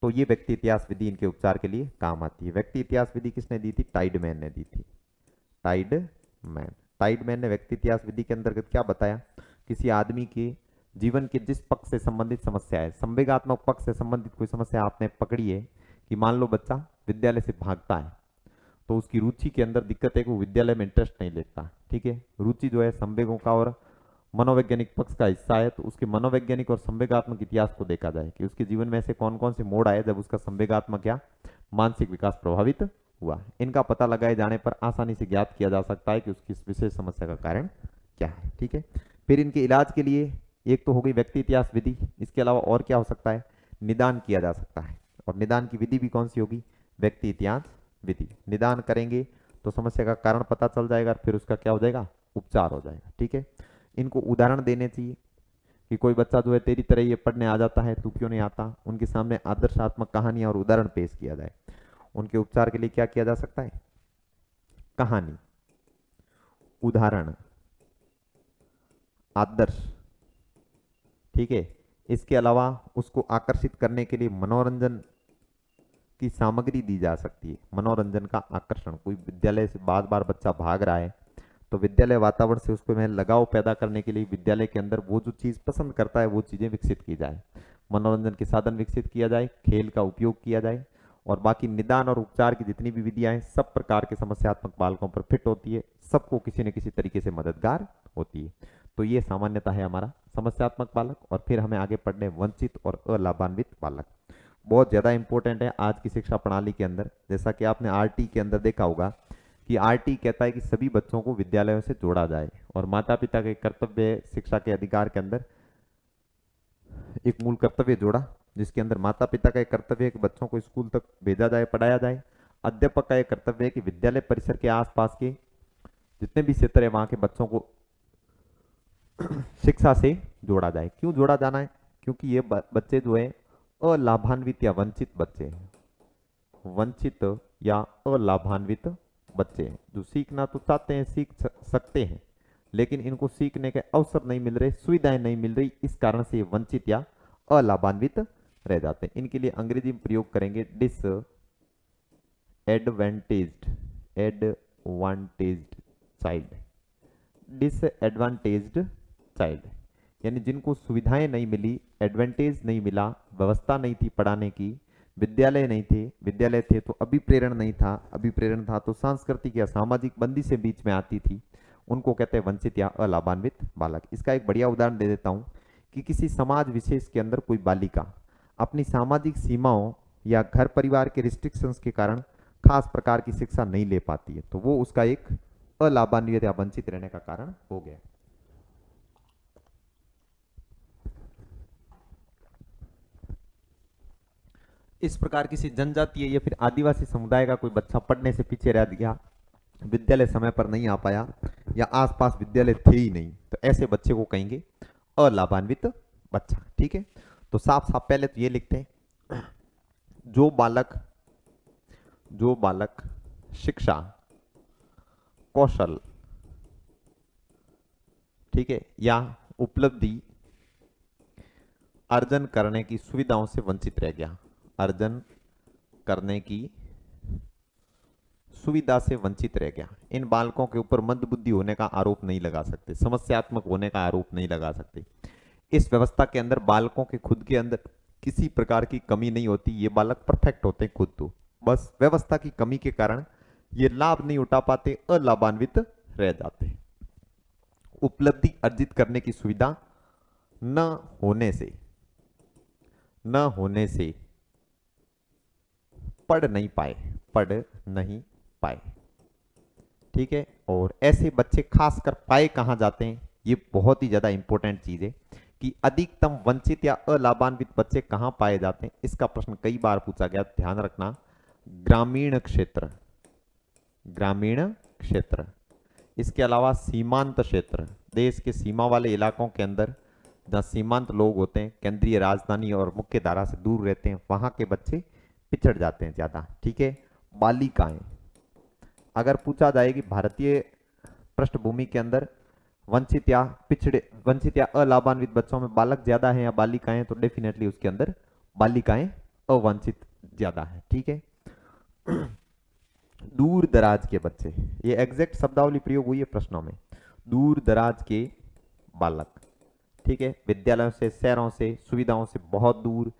तो ये व्यक्ति इतिहास विधि इनके उपचार के लिए काम आती है। व्यक्ति इतिहास विधि किसने दी थी? टाइडमैन ने दी थी, टाइडमैन। टाइडमैन ने व्यक्ति इतिहास विधि के अंतर्गत क्या बताया? किसी आदमी के जीवन के जिस पक्ष से संबंधित समस्या है, संवेगात्मक पक्ष से संबंधित कोई समस्या आपने पकड़ी है कि मान लो बच्चा विद्यालय से भागता है तो उसकी रुचि के अंदर दिक्कत है कि वो विद्यालय में इंटरेस्ट नहीं लेता। ठीक है, रुचि जो है संवेगों का और मनोवैज्ञानिक पक्ष का हिस्सा है, तो उसके मनोवैज्ञानिक और संवेगात्मक इतिहास को देखा जाए कि उसके जीवन में ऐसे कौन कौन से मोड़ आए जब उसका संवेगात्मक या मानसिक विकास प्रभावित हुआ। इनका पता लगाए जाने पर आसानी से ज्ञात किया जा सकता है कि उसकी इस विशेष समस्या का कारण क्या है। ठीक है, फिर इनके इलाज के लिए एक तो हो गई व्यक्ति इतिहास विधि, इसके अलावा और क्या हो सकता है? निदान किया जा सकता है, और निदान की विधि भी कौन सी होगी? व्यक्ति इतिहास विधि। निदान करेंगे तो समस्या का कारण पता चल जाएगा, फिर उसका क्या हो जाएगा? उपचार हो जाएगा। ठीक है, इनको उदाहरण देने चाहिए कि कोई बच्चा जो है तेरी तरह ये पढ़ने आ जाता है, तू क्यों नहीं आता। उनके सामने आदर्शात्मक कहानियां और उदाहरण पेश किया जाए। उनके उपचार के लिए क्या किया जा सकता है? कहानी, उदाहरण, आदर्श। ठीक है, इसके अलावा उसको आकर्षित करने के लिए मनोरंजन की सामग्री दी जा सकती है। मनोरंजन का आकर्षण, कोई विद्यालय से बार बार बच्चा भाग रहा है तो विद्यालय वातावरण से उसको में लगाव पैदा करने के लिए विद्यालय के अंदर वो जो चीज पसंद करता है वो चीजें विकसित की जाए, मनोरंजन के साधन विकसित किया जाए, खेल का उपयोग किया जाए। और बाकी निदान और उपचार की जितनी भी विधियां हैं सब प्रकार के समस्यात्मक बालकों पर फिट होती है, सबको किसी न किसी तरीके से मददगार होती है। तो ये सामान्यता है हमारा समस्यात्मक बालक। और फिर हमें आगे पढ़ने वंचित और अलाभान्वित बालक, बहुत ज्यादा इंपॉर्टेंट है आज की शिक्षा प्रणाली के अंदर। जैसा कि आपने आरटी के अंदर देखा होगा कि आरटी कहता है कि सभी बच्चों को विद्यालयों से जोड़ा जाए, और माता पिता के कर्तव्य है शिक्षा के अधिकार के अंदर एक मूल कर्तव्य जोड़ा, जिसके अंदर माता पिता का एक कर्तव्य है कि बच्चों को स्कूल तक भेजा जाए, पढ़ाया जाए। अध्यापक का एक कर्तव्य है कि विद्यालय परिसर के आसपास के जितने भी क्षेत्र है वहां के बच्चों को शिक्षा से जोड़ा जाए। क्यों जोड़ा जाना है? क्योंकि ये बच्चे जो है अलाभान्वित या वंचित बच्चे हैं, वंचित या अलाभान्वित बच्चे हैं, जो सीखना तो चाहते हैं, सीख सकते हैं, लेकिन इनको सीखने के अवसर नहीं मिल रहे, सुविधाएं नहीं मिल रही, इस कारण से ये वंचित या अलाभान्वित रह जाते हैं। इनके लिए अंग्रेजी में प्रयोग करेंगे डिसएडवांटेज्ड, एडवांटेज्ड चाइल्ड, डिसएडवांटेज्ड चाइल्ड, यानी जिनको सुविधाएं नहीं मिली, एडवांटेज नहीं मिला, व्यवस्था नहीं थी पढ़ाने की, विद्यालय नहीं थे, विद्यालय थे तो अभिप्रेरण नहीं था, अभिप्रेरण था तो सांस्कृतिक या सामाजिक बंदी से बीच में आती थी, उनको कहते हैं वंचित या अलाभान्वित बालक। इसका एक बढ़िया उदाहरण दे देता हूं कि किसी समाज विशेष के अंदर कोई बालिका अपनी सामाजिक सीमाओं या घर परिवार के रिस्ट्रिक्शंस के कारण खास प्रकार की शिक्षा नहीं ले पाती है, तो वो उसका एक अलाभान्वित या वंचित रहने का कारण हो गया। इस प्रकार किसी जनजातीय या फिर आदिवासी समुदाय का कोई बच्चा पढ़ने से पीछे रह गया, विद्यालय समय पर नहीं आ पाया, या आसपास विद्यालय थे ही नहीं, तो ऐसे बच्चे को कहेंगे अलाभान्वित बच्चा। ठीक है, तो साफ साफ पहले तो ये लिखते हैं, जो बालक शिक्षा, कौशल, ठीक है, या उपलब्धि अर्जन करने की सुविधाओं से वंचित रह गया, अर्जन करने की सुविधा से वंचित रह गया, इन बालकों के ऊपर मंदबुद्धि होने का आरोप नहीं लगा सकते, समस्यात्मक होने का आरोप नहीं लगा सकते। इस व्यवस्था के अंदर बालकों के खुद के अंदर किसी प्रकार की कमी नहीं होती, ये बालक परफेक्ट होते हैं खुद, तो बस व्यवस्था की कमी के कारण ये लाभ नहीं उठा पाते, अलाभान्वित रह जाते। उपलब्धि अर्जित करने की सुविधा न होने से पढ़ नहीं पाए। ठीक है, और ऐसे बच्चे खासकर पाए कहां जाते हैं, ये बहुत ही ज्यादा इंपॉर्टेंट चीज है कि अधिकतम वंचित या अलाभान्वित बच्चे कहां पाए जाते हैं। इसका प्रश्न कई बार पूछा गया, ध्यान रखना, ग्रामीण क्षेत्र, इसके अलावा सीमांत क्षेत्र, देश के सीमा वाले इलाकों के अंदर जहां सीमांत लोग होते हैं, केंद्रीय राजधानी और मुख्य धारा से दूर रहते हैं, वहां के बच्चे पिछड़ जाते हैं ज्यादा। ठीक है, बालिकाएं, अगर पूछा जाए कि भारतीय पृष्ठभूमि के अंदर वंचित या अलाभान्वित बच्चों में बालक ज्यादा है या बालिकाएं, तो डेफिनेटली उसके अंदर बालिकाएं अवंचित ज्यादा है। ठीक है, दूर दराज के बच्चे, ये एग्जैक्ट शब्दावली प्रयोग हुई है प्रश्नों में, दूर दराज के बालक, ठीक है, विद्यालयों से, शहरों से, सुविधाओं से बहुत दूर,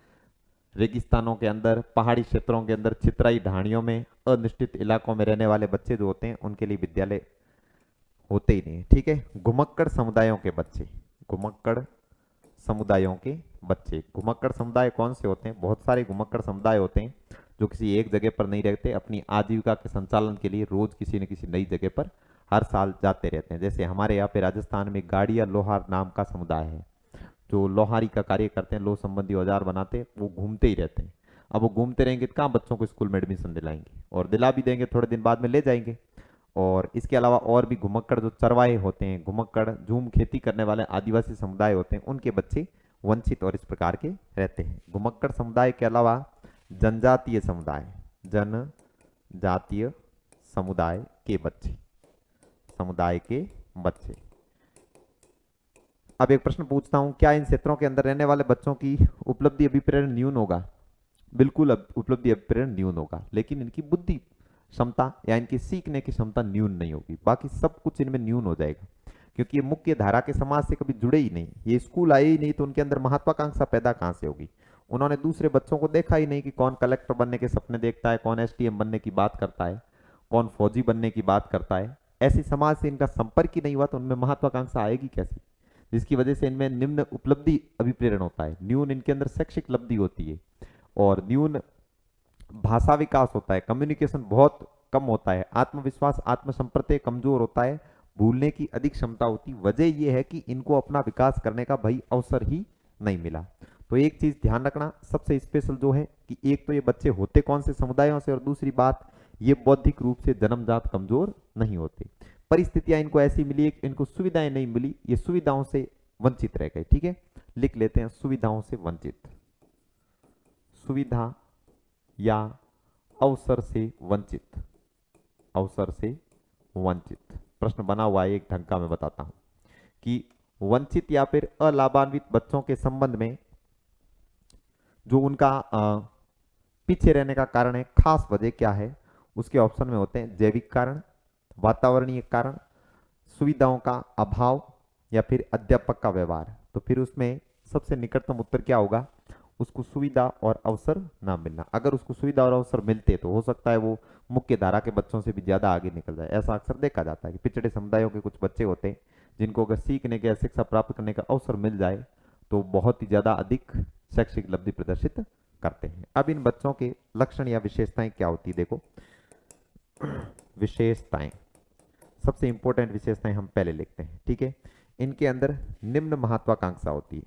रेगिस्तानों के अंदर, पहाड़ी क्षेत्रों के अंदर, चितराई ढाणियों में, अनिश्चित इलाकों में रहने वाले बच्चे जो होते हैं, उनके लिए विद्यालय होते ही नहीं। ठीक है, घुमक्कड़ समुदायों के बच्चे, घुमक्कड़ समुदाय कौन से होते हैं? बहुत सारे घुमक्कड़ समुदाय होते हैं जो किसी एक जगह पर नहीं रहते, अपनी आजीविका के संचालन के लिए रोज किसी न किसी नई जगह पर हर साल जाते रहते हैं। जैसे हमारे यहाँ पे राजस्थान में गाड़िया लोहार नाम का समुदाय है, जो लोहारी का कार्य करते हैं, लोह संबंधी औजार बनाते हैं, वो घूमते ही रहते हैं। अब वो घूमते रहेंगे तो कहाँ बच्चों को स्कूल में एडमिशन दिलाएंगे, और दिला भी देंगे, थोड़े दिन बाद में ले जाएंगे। और इसके अलावा और भी घुमक्कड़ जो चरवाहे होते हैं, घुमक्कड़ झूम खेती करने वाले आदिवासी समुदाय होते हैं, उनके बच्चे वंचित और इस प्रकार के रहते हैं। घुमक्कड़ समुदाय के अलावा जनजातीय समुदाय के बच्चे। अब एक प्रश्न पूछता हूं, क्या इन क्षेत्रों के अंदर रहने वाले बच्चों की उपलब्धि अभिप्रेरण न्यून होगा? बिल्कुल उपलब्धि अभिप्रेरण न्यून होगा, लेकिन इनकी बुद्धि क्षमता या इनकी सीखने की क्षमता न्यून नहीं होगी, बाकी सब कुछ इनमें न्यून हो जाएगा, क्योंकि ये मुख्य धारा के समाज से कभी जुड़े ही नहीं, ये स्कूल आए ही नहीं, तो उनके अंदर महत्वाकांक्षा पैदा कहां से होगी? उन्होंने दूसरे बच्चों को देखा ही नहीं कि कौन कलेक्टर बनने के सपने देखता है, कौन एसडीएम बनने की बात करता है, कौन फौजी बनने की बात करता है। ऐसी समाज से इनका संपर्क ही नहीं हुआ, तो उनमें महत्वाकांक्षा आएगी कैसी? जिसकी वजह से इनमें निम्न उपलब्धि अभिप्रेरण होता है, न्यून इनके अंदर शैक्षिक उपलब्धि होती है, और न्यून भाषा विकास होता है, कम्युनिकेशन बहुत कम होता है, आत्मविश्वास आत्मसंप्रत्यय कमजोर होता है, भूलने की अधिक क्षमता होती। वजह यह है कि इनको अपना विकास करने का भाई अवसर ही नहीं मिला। तो एक चीज ध्यान रखना सबसे स्पेशल जो है कि एक तो ये बच्चे होते कौन से समुदायों से, और दूसरी बात ये बौद्धिक रूप से जन्मजात कमजोर नहीं होते, परिस्थितियां इनको ऐसी मिली, इनको सुविधाएं नहीं मिली, ये सुविधाओं से वंचित रह गए। ठीक है, लिख लेते हैं सुविधाओं से वंचित, सुविधा या अवसर से वंचित, अवसर से वंचित। प्रश्न बना हुआ है एक ढंग का, मैं बताता हूं कि वंचित या फिर अलाभान्वित बच्चों के संबंध में जो उनका पीछे रहने का कारण है, खास वजह क्या है, उसके ऑप्शन में होते हैं जैविक कारण, वातावरणीय कारण, सुविधाओं का अभाव, या फिर अध्यापक का व्यवहार। तो फिर उसमें सबसे निकटतम उत्तर क्या होगा, उसको सुविधा और अवसर ना मिलना। अगर उसको सुविधा और अवसर मिलते तो हो सकता है वो मुख्य धारा के बच्चों से भी ज्यादा आगे निकल जाए। ऐसा अक्सर देखा जाता है कि पिछड़े समुदायों के कुछ बच्चे होते हैं जिनको अगर सीखने के या शिक्षा प्राप्त करने का अवसर मिल जाए तो बहुत ही ज्यादा अधिक शैक्षिक उपलब्धि प्रदर्शित करते हैं। अब इन बच्चों के लक्षण या विशेषताएं क्या होती है, देखो विशेषताएं, सबसे इंपॉर्टेंट विशेषताएं हम पहले लिखते हैं। ठीक है, इनके अंदर निम्न महत्वाकांक्षा होती है,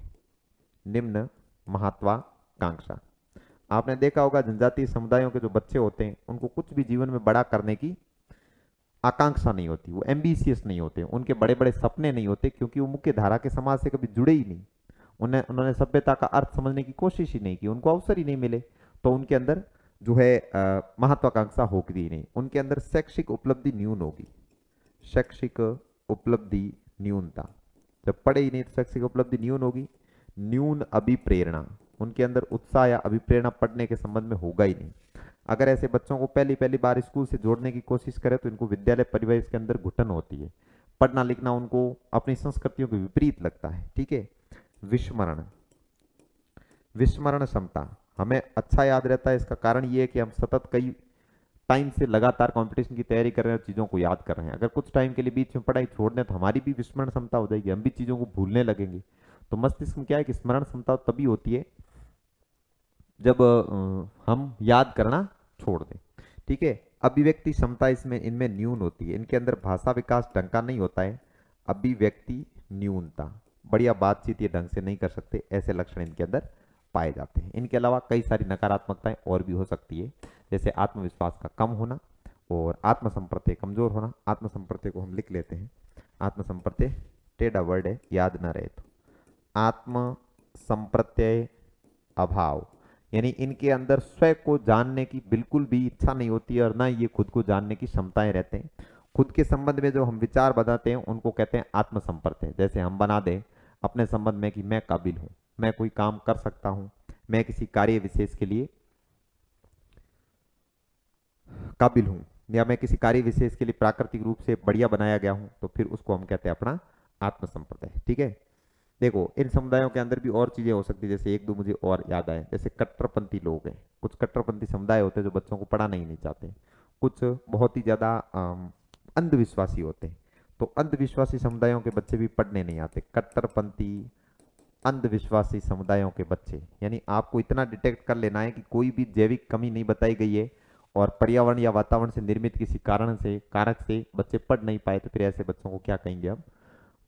निम्न महत्वाकांक्षा। आपने देखा होगा जनजातीय समुदायों के जो बच्चे होते हैं उनको कुछ भी जीवन में बड़ा करने की आकांक्षा नहीं होती, वो एम्बिशियस नहीं होते, उनके बड़े बड़े सपने नहीं होते, क्योंकि वो मुख्य धारा के समाज से कभी जुड़े ही नहीं, उन्होंने सभ्यता का अर्थ समझने की कोशिश ही नहीं की, उनको अवसर ही नहीं मिले, तो उनके अंदर जो है महत्वाकांक्षा होगी ही नहीं। उनके अंदर शैक्षिक उपलब्धि न्यून होगी, शैक्षिक उपलब्धि न्यूनता, जब पढ़े ही नहीं तो शैक्षिक उपलब्धि न्यून होगी। न्यून अभिप्रेरणा, उनके अंदर उत्साह या अभिप्रेरणा पढ़ने के संबंध में होगा ही नहीं। अगर ऐसे बच्चों को पहली पहली बार स्कूल से जोड़ने की कोशिश करें तो इनको विद्यालय परिवेश के अंदर घुटन होती है, पढ़ना लिखना उनको अपनी संस्कृतियों के विपरीत लगता है। ठीक है, विस्मरण, विस्मरण क्षमता हमें अच्छा याद रहता है, इसका कारण ये है कि हम सतत कई टाइम से लगातार कंपटीशन की तैयारी कर रहे हैं और चीजों को याद कर रहे हैं। अगर कुछ टाइम के लिए बीच में पढ़ाई छोड़ दें तो हमारी भी विस्मरण क्षमता हो जाएगी, हम भी चीजों को भूलने लगेंगे। तो मस्तिष्क में क्या है कि स्मरण क्षमता तभी होती है जब हम याद करना छोड़ दें। ठीक है, अभिव्यक्ति क्षमता इसमें इनमें न्यून होती है, इनके अंदर भाषा विकास ढंग का नहीं होता है, अभिव्यक्ति न्यूनता, बढ़िया बातचीत ये ढंग से नहीं कर सकते, ऐसे लक्षण इनके अंदर पाए जाते हैं। इनके अलावा कई सारी नकारात्मकताएं और भी हो सकती है, जैसे आत्मविश्वास का कम होना और आत्मसंप्रत्यय कमजोर होना। आत्मसंप्रत्यय को हम लिख लेते हैं, आत्मसंप्रत्यय टेढ़ा वर्ड है, याद ना रहे तो। आत्मसंप्रत्यय अभाव, यानी इनके अंदर स्वयं को जानने की बिल्कुल भी इच्छा नहीं होती है और ना ये खुद को जानने की क्षमताएं रहते हैं। खुद के संबंध में जो हम विचार बनाते हैं उनको कहते हैं आत्मसंप्रत्यय। जैसे हम बना दें अपने संबंध में कि मैं काबिल हूं, मैं कोई काम कर सकता हूं, मैं किसी कार्य विशेष के लिए काबिल हूं, या मैं किसी कार्य विशेष के लिए प्राकृतिक रूप से बढ़िया बनाया गया हूं, तो फिर उसको हम कहते हैं अपना आत्मसंप्रत्यय। ठीक है, देखो इन समुदायों के अंदर भी और चीजें हो सकती है, जैसे एक दो मुझे और याद आए, जैसे कट्टरपंथी लोग हैं, कुछ कट्टरपंथी समुदाय होते हैं जो बच्चों को पढ़ाना ही नहीं चाहते, कुछ बहुत ही ज्यादा अंधविश्वासी होते हैं, तो अंधविश्वासी समुदायों के बच्चे भी पढ़ने नहीं आते। कट्टरपंथी अंधविश्वासी समुदायों के बच्चे, यानी आपको इतना डिटेक्ट कर लेना है कि कोई भी जैविक कमी नहीं बताई गई है और पर्यावरण या वातावरण से निर्मित किसी कारण से कारक से बच्चे पढ़ नहीं पाए, तो फिर ऐसे बच्चों को क्या कहेंगे हम,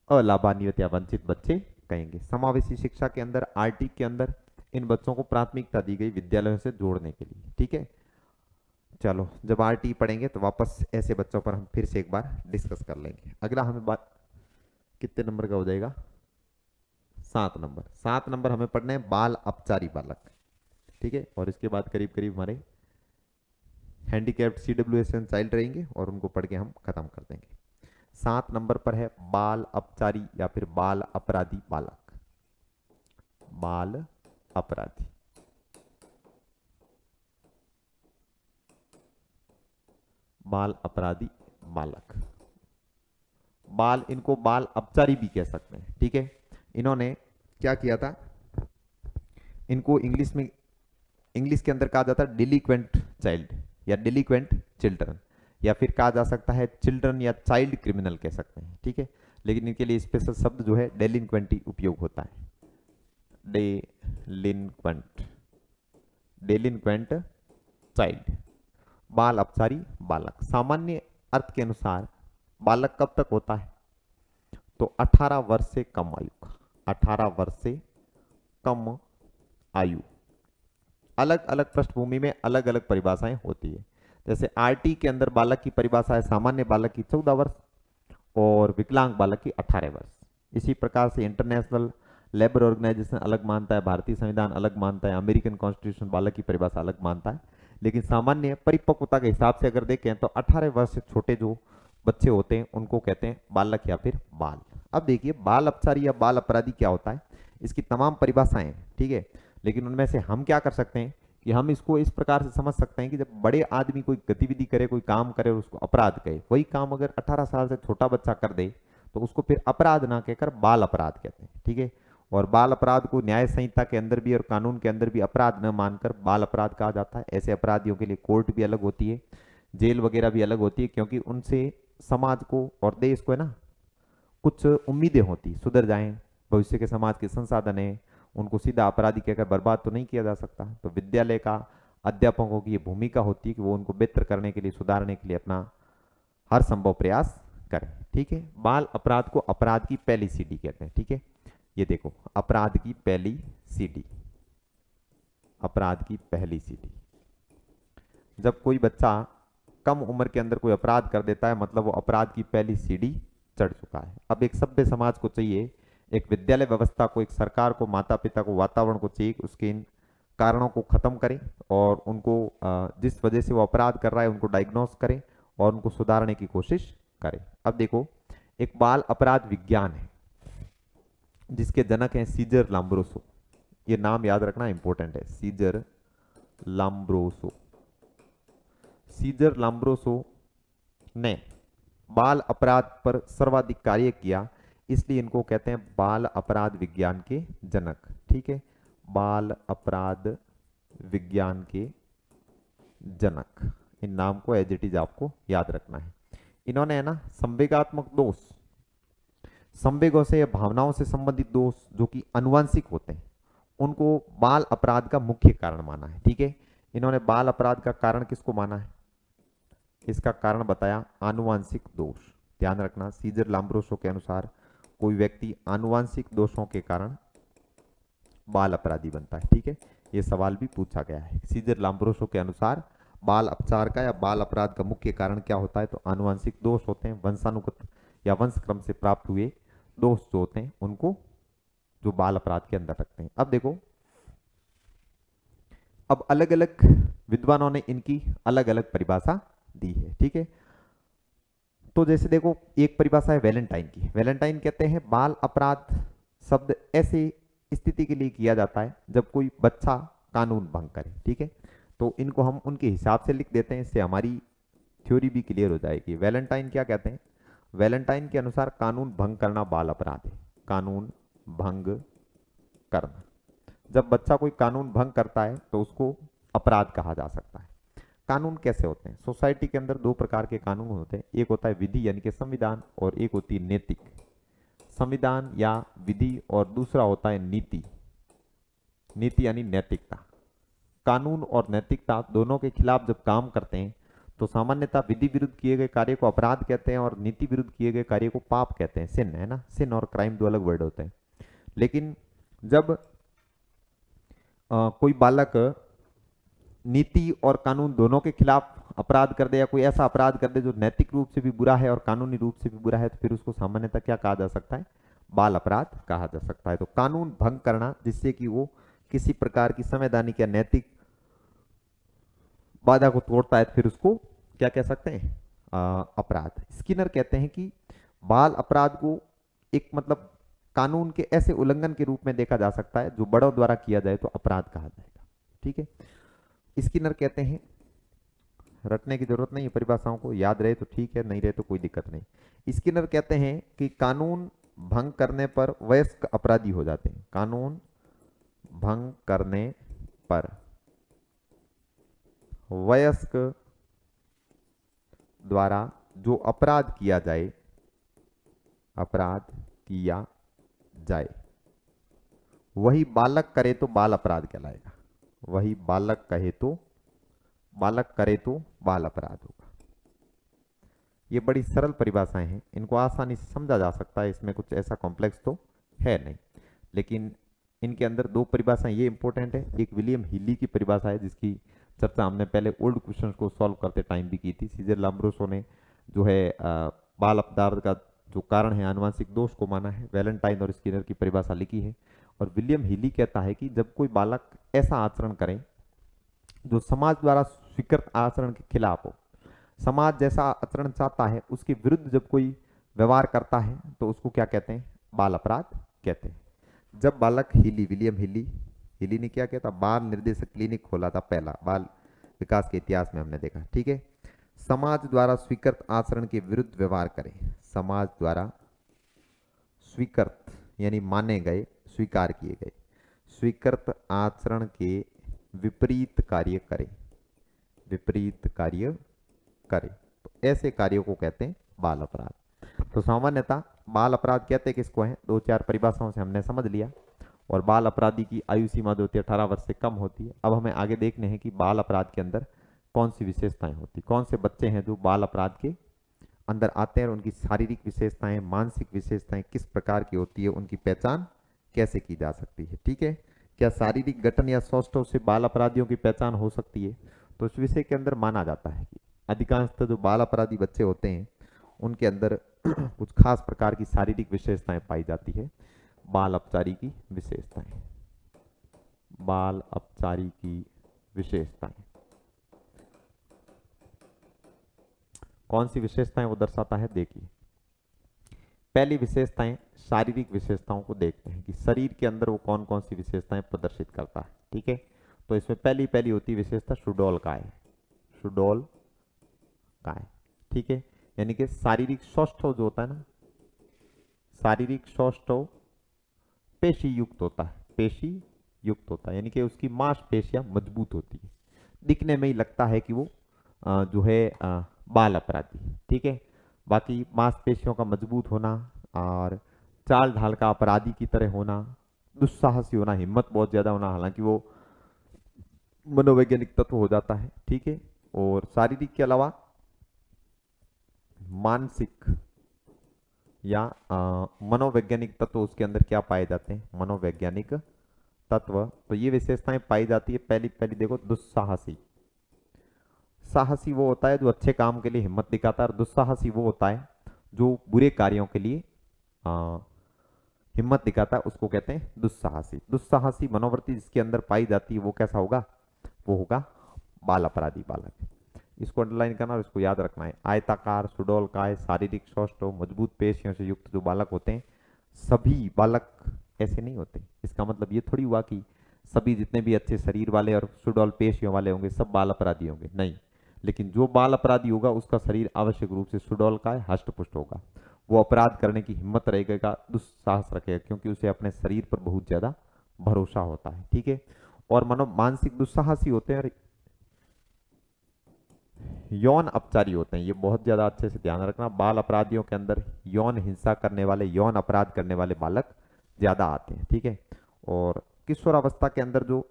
अलाभान्वित या वंचित बच्चे कहेंगे। समावेशी शिक्षा के अंदर आरटी के अंदर इन बच्चों को प्राथमिकता दी गई विद्यालयों से जोड़ने के लिए। ठीक है, चलो जब आरटी पढ़ेंगे तो वापस ऐसे बच्चों पर हम फिर से एक बार डिस्कस कर लेंगे। अगला हमें बात कितने नंबर का हो जाएगा, 7 नंबर। 7 नंबर हमें पढ़ने हैं बाल अपचारी बालक। ठीक है, और इसके बाद करीब करीब हमारे हैंडीकैप्ड सीडब्ल्यूएसएन चाइल्ड रहेंगे और उनको पढ़ के हम खत्म कर देंगे। 7 नंबर पर है बाल अपचारी या फिर बाल अपराधी बालक, बाल अपराधी। बाल अपराधी बालक, बाल, इनको बाल अपचारी भी कह सकते हैं। ठीक है, इन्होंने क्या किया था, इनको इंग्लिश में, इंग्लिश के अंदर कहा जाता है डिलिक्वेंट चाइल्ड या डिलिक्वेंट चिल्ड्रन, या फिर कहा जा सकता है चिल्ड्रन या चाइल्ड क्रिमिनल कह सकते हैं। ठीक है, लेकिन इनके लिए स्पेशल शब्द जो है डेलिंक्वेंटी उपयोग होता है। डेलिंक्वेंट, डेलिंक्वेंट चाइल्ड, बाल अपचारी बालक। सामान्य अर्थ के अनुसार बालक कब तक होता है? तो 18 वर्ष से कम आयु का, 18 वर्ष से कम आयु। अलग अलग पृष्ठभूमि में अलग अलग परिभाषाएं होती है। जैसे आरटी के अंदर बालक की परिभाषा है सामान्य बालक की 14 वर्ष और विकलांग बालक की 18 वर्ष। इसी प्रकार से इंटरनेशनल लेबर ऑर्गेनाइजेशन अलग मानता है, भारतीय संविधान अलग मानता है, अमेरिकन कॉन्स्टिट्यूशन बालक की परिभाषा अलग मानता है। लेकिन सामान्य परिपक्वता के हिसाब से अगर देखें तो 18 वर्ष से छोटे जो बच्चे होते हैं उनको कहते हैं बालक या फिर बाल। अब देखिए बाल अपचारी या बाल अपराधी क्या होता है, इसकी तमाम परिभाषाएं हैं, ठीक है। लेकिन उनमें से हम क्या कर सकते हैं कि हम इसको इस प्रकार से समझ सकते हैं कि जब बड़े आदमी कोई गतिविधि करे, कोई काम करे और उसको अपराध कहे, वही काम अगर 18 साल से छोटा बच्चा कर दे तो उसको फिर अपराध ना कहकर बाल अपराध कहते हैं, ठीक है। और बाल अपराध को न्याय संहिता के अंदर भी और कानून के अंदर भी अपराध न मानकर बाल अपराध कहा जाता है। ऐसे अपराधियों के लिए कोर्ट भी अलग होती है, जेल वगैरह भी अलग होती है, क्योंकि उनसे समाज को और देश को है ना कुछ उम्मीदें होती, सुधर जाएं, भविष्य के समाज के संसाधन है, उनको सीधा अपराधी कहकर बर्बाद तो नहीं किया जा सकता। तो विद्यालय का अध्यापकों की ये भूमिका होती है कि वो उनको बेहतर करने के लिए, सुधारने के लिए अपना हर संभव प्रयास करें, ठीक है। बाल अपराध को अपराध की पहली सीढ़ी कहते हैं, ठीक है। ये देखो अपराध की पहली सीढ़ी, अपराध की पहली सीढ़ी। जब कोई बच्चा कम उम्र के अंदर कोई अपराध कर देता है मतलब वो अपराध की पहली सीढ़ी चढ़ चुका है। अब एक सभ्य समाज को चाहिए, एक विद्यालय व्यवस्था को, एक सरकार को, माता पिता को, वातावरण को चाहिए कि उसके इन कारणों को खत्म करें और उनको जिस वजह से वो अपराध कर रहा है उनको डायग्नोस करें और उनको सुधारने की कोशिश करें। अब देखो एक बाल अपराध विज्ञान है जिसके जनक हैं सीजर लाम्ब्रोसो। ये नाम याद रखना इंपॉर्टेंट है, सीजर लाम्ब्रोसो। सीजर लाम्ब्रोसो ने बाल अपराध पर सर्वाधिक कार्य किया, इसलिए इनको कहते हैं बाल अपराध विज्ञान के जनक, ठीक है। बाल अपराध विज्ञान के जनक, इन नाम को एज इट इज आपको याद रखना है। इन्होंने है ना संवेगात्मक दोष, संवेगों से या भावनाओं से संबंधित दोष जो कि अनुवांशिक होते हैं उनको बाल अपराध का मुख्य कारण माना है, ठीक है। इन्होंने बाल अपराध का कारण किसको माना है, इसका कारण बताया आनुवांशिक दोष। ध्यान रखना सीजर लाम्ब्रोसो के अनुसार कोई व्यक्ति आनुवांशिक दोषों के कारण बाल अपराधी बनता है, ठीक है। यह सवाल भी पूछा गया है। सीजर लाम्ब्रोसो के अनुसार बाल अपचार का या बाल अपराध का मुख्य कारण क्या होता है, तो आनुवांशिक दोष होते हैं, वंशानुगत या वंश क्रम से प्राप्त हुए दोष जो होते हैं उनको जो बाल अपराध के अंदर रखते हैं। अब देखो अब अलग अलग विद्वानों ने इनकी अलग अलग परिभाषा दी है, ठीक है। तो जैसे देखो एक परिभाषा है वैलेंटाइन की। वैलेंटाइन कहते हैं बाल अपराध शब्द ऐसी स्थिति के लिए किया जाता है जब कोई बच्चा कानून भंग करे, ठीक है। तो इनको हम उनके हिसाब से लिख देते हैं, इससे हमारी थ्योरी भी क्लियर हो जाएगी। वैलेंटाइन क्या कहते हैं, वैलेंटाइन के अनुसार कानून भंग करना बाल अपराध है। कानून भंग करना, जब बच्चा कोई कानून भंग करता है तो उसको अपराध कहा जा सकता है। कानून कैसे होते हैं, सोसाइटी के अंदर दो प्रकार के कानून होते हैं, एक होता है विधि यानी कि संविधान और एक होती है नैतिक। संविधान या विधि और दूसरा होता है नीति, नीति यानी नैतिकता। कानून और नैतिकता दोनों के खिलाफ जब काम करते हैं तो सामान्यतः विधि विरुद्ध किए गए कार्य को अपराध कहते हैं और नीति विरुद्ध किए गए कार्य को पाप कहते हैं, सिन है ना। सिन और क्राइम दो अलग वर्ड होते हैं। लेकिन जब कोई बालक नीति और कानून दोनों के खिलाफ अपराध कर दे या कोई ऐसा अपराध कर दे जो नैतिक रूप से भी बुरा है और कानूनी रूप से भी बुरा है, तो फिर उसको सामान्यतः क्या कहा जा सकता है, बाल अपराध कहा जा सकता है। तो कानून भंग करना जिससे कि वो किसी प्रकार की संवैधानिक या नैतिक बाधा को तोड़ता है, फिर उसको क्या कह सकते हैं, अपराध। स्किनर कहते हैं कि बाल अपराध को एक मतलब कानून के ऐसे उल्लंघन के रूप में देखा जा सकता है जो बड़ों द्वारा किया जाए तो अपराध कहा जाएगा, ठीक है। स्किनर कहते हैं, रटने की जरूरत नहीं है परिभाषाओं को, याद रहे तो ठीक है, नहीं रहे तो कोई दिक्कत नहीं। स्किनर कहते हैं कि कानून भंग करने पर वयस्क अपराधी हो जाते हैं। कानून भंग करने पर वयस्क द्वारा जो अपराध किया जाए अपराध किया जाए। वही बालक करे तो बाल अपराध कहलाएगा। वही बालक कहे तो बालक करे तो बाल अपराध होगा। ये बड़ी सरल परिभाषाएं हैं, इनको आसानी से समझा जा सकता है, इसमें कुछ ऐसा कॉम्प्लेक्स तो है नहीं। लेकिन इनके अंदर दो परिभाषाएं ये इंपॉर्टेंट है। एक विलियम हिली की परिभाषा है जिसकी चर्चा हमने पहले ओल्ड क्वेश्चंस को सॉल्व करते टाइम भी की थी। सीजर लाम्ब्रोसो ने जो है बाल अपराध का जो कारण है आनुवंशिक दोष को माना है। वैलेंटाइन और स्किनर की परिभाषा लिखी है। और विलियम हिली कहता है कि जब कोई बालक ऐसा आचरण करे जो समाज द्वारा स्वीकृत आचरण के खिलाफ हो, समाज जैसा आचरण चाहता है उसके विरुद्ध जब कोई व्यवहार करता है तो उसको क्या कहते हैं? बाल अपराध कहते हैं। जब बालक विलियम हिली ने क्या किया था? बाल निर्देशक क्लिनिक खोला था, पहला बाल विकास के इतिहास में हमने देखा। ठीक है, समाज द्वारा स्वीकृत आचरण के विरुद्ध व्यवहार करें। समाज द्वारा स्वीकृत यानी माने गए, स्वीकार किए गए, स्वीकृत आचरण के विपरीत कार्य करें। विपरीत कार्य करे तो ऐसे कार्यों को कहते हैं बाल अपराध। तो सामान्यतः बाल अपराध कहते हैं किसको है? दो चार परिभाषाओं से हमने समझ लिया। और बाल अपराधी की आयु सीमा जो होती है 18 वर्ष से कम होती है। अब हमें आगे देखने हैं कि बाल अपराध के अंदर कौन सी विशेषताएं होती, कौन से बच्चे हैं जो बाल अपराध के अंदर आते हैं और उनकी शारीरिक विशेषताएं, मानसिक विशेषताएं किस प्रकार की होती है, उनकी पहचान कैसे की जा सकती है। ठीक है, क्या शारीरिक गठन या सौष्ठव से बाल अपराधियों की पहचान हो सकती है? तो इस विषय के अंदर माना जाता है कि अधिकांशतः जो बाल अपराधी बच्चे होते हैं उनके अंदर कुछ खास प्रकार की शारीरिक विशेषताएं पाई जाती है। बाल अपचारी की विशेषताएं, बाल अपचारी की विशेषताएं कौन सी विशेषताएं वो दर्शाता है? देखिए, पहली विशेषताएं शारीरिक विशेषताओं को देखते हैं कि शरीर के अंदर वो कौन कौन सी विशेषताएं प्रदर्शित करता है। ठीक है, तो इसमें पहली पहली होती है विशेषता सुडौल काय। सुडौल काय, ठीक है, यानी कि शारीरिक सौष्ठव जो होता है ना, शारीरिक सौष्ठव पेशी युक्त होता है। पेशी युक्त होता है यानी कि उसकी मांसपेशियां मजबूत होती है, दिखने में ही लगता है कि वो जो है बाल अपराधी। ठीक है, बाकी मांसपेशियों का मजबूत होना और चाल ढाल का अपराधी की तरह होना, दुस्साहसी होना, हिम्मत बहुत ज्यादा होना, हालांकि वो मनोवैज्ञानिक तत्व हो जाता है। ठीक है, और शारीरिक के अलावा मानसिक या मनोवैज्ञानिक तत्व उसके अंदर क्या पाए जाते हैं? मनोवैज्ञानिक तत्व। तो ये विशेषताएं पाई जाती है। पहली पहली देखो, दुस्साहसी। साहसी वो होता है जो अच्छे काम के लिए हिम्मत दिखाता है, और दुस्साहसी वो होता है जो बुरे कार्यों के लिए हिम्मत दिखाता है, उसको कहते हैं दुस्साहसी। दुस्साहसी मनोवृत्ति जिसके अंदर पाई जाती है वो कैसा होगा? वो होगा बाल अपराधी बालक। इसको अंडरलाइन करना और इसको याद रखना है। आयताकार, सुडौलकाय, शारीरिक सौष्ठव, मजबूत पेशियों से युक्त जो बालक होते हैं, सभी बालक ऐसे नहीं होते। इसका मतलब ये थोड़ी हुआ कि सभी जितने भी अच्छे शरीर वाले और सुडौल पेशियों वाले होंगे सब बाल अपराधी होंगे, नहीं। लेकिन जो बाल अपराधी होगा उसका शरीर आवश्यक रूप से सुडौलकाय, हष्टपुष्ट होगा। वो अपराध करने की हिम्मत रहेगा, दुस्साहस रखेगा, क्योंकि उसे अपने शरीर पर बहुत ज्यादा भरोसा होता है। ठीक है, और मानसिक दुस्साहसी होते हैं, यौन अपचारी होते हैं। ये बहुत ज्यादा अच्छे से ध्यान रखना, बाल अपराधियों के अंदर यौन हिंसा करने वाले, यौन अपराध करने वाले बालक ज्यादा आते हैं। ठीक है, और किशोरावस्था के अंदर जो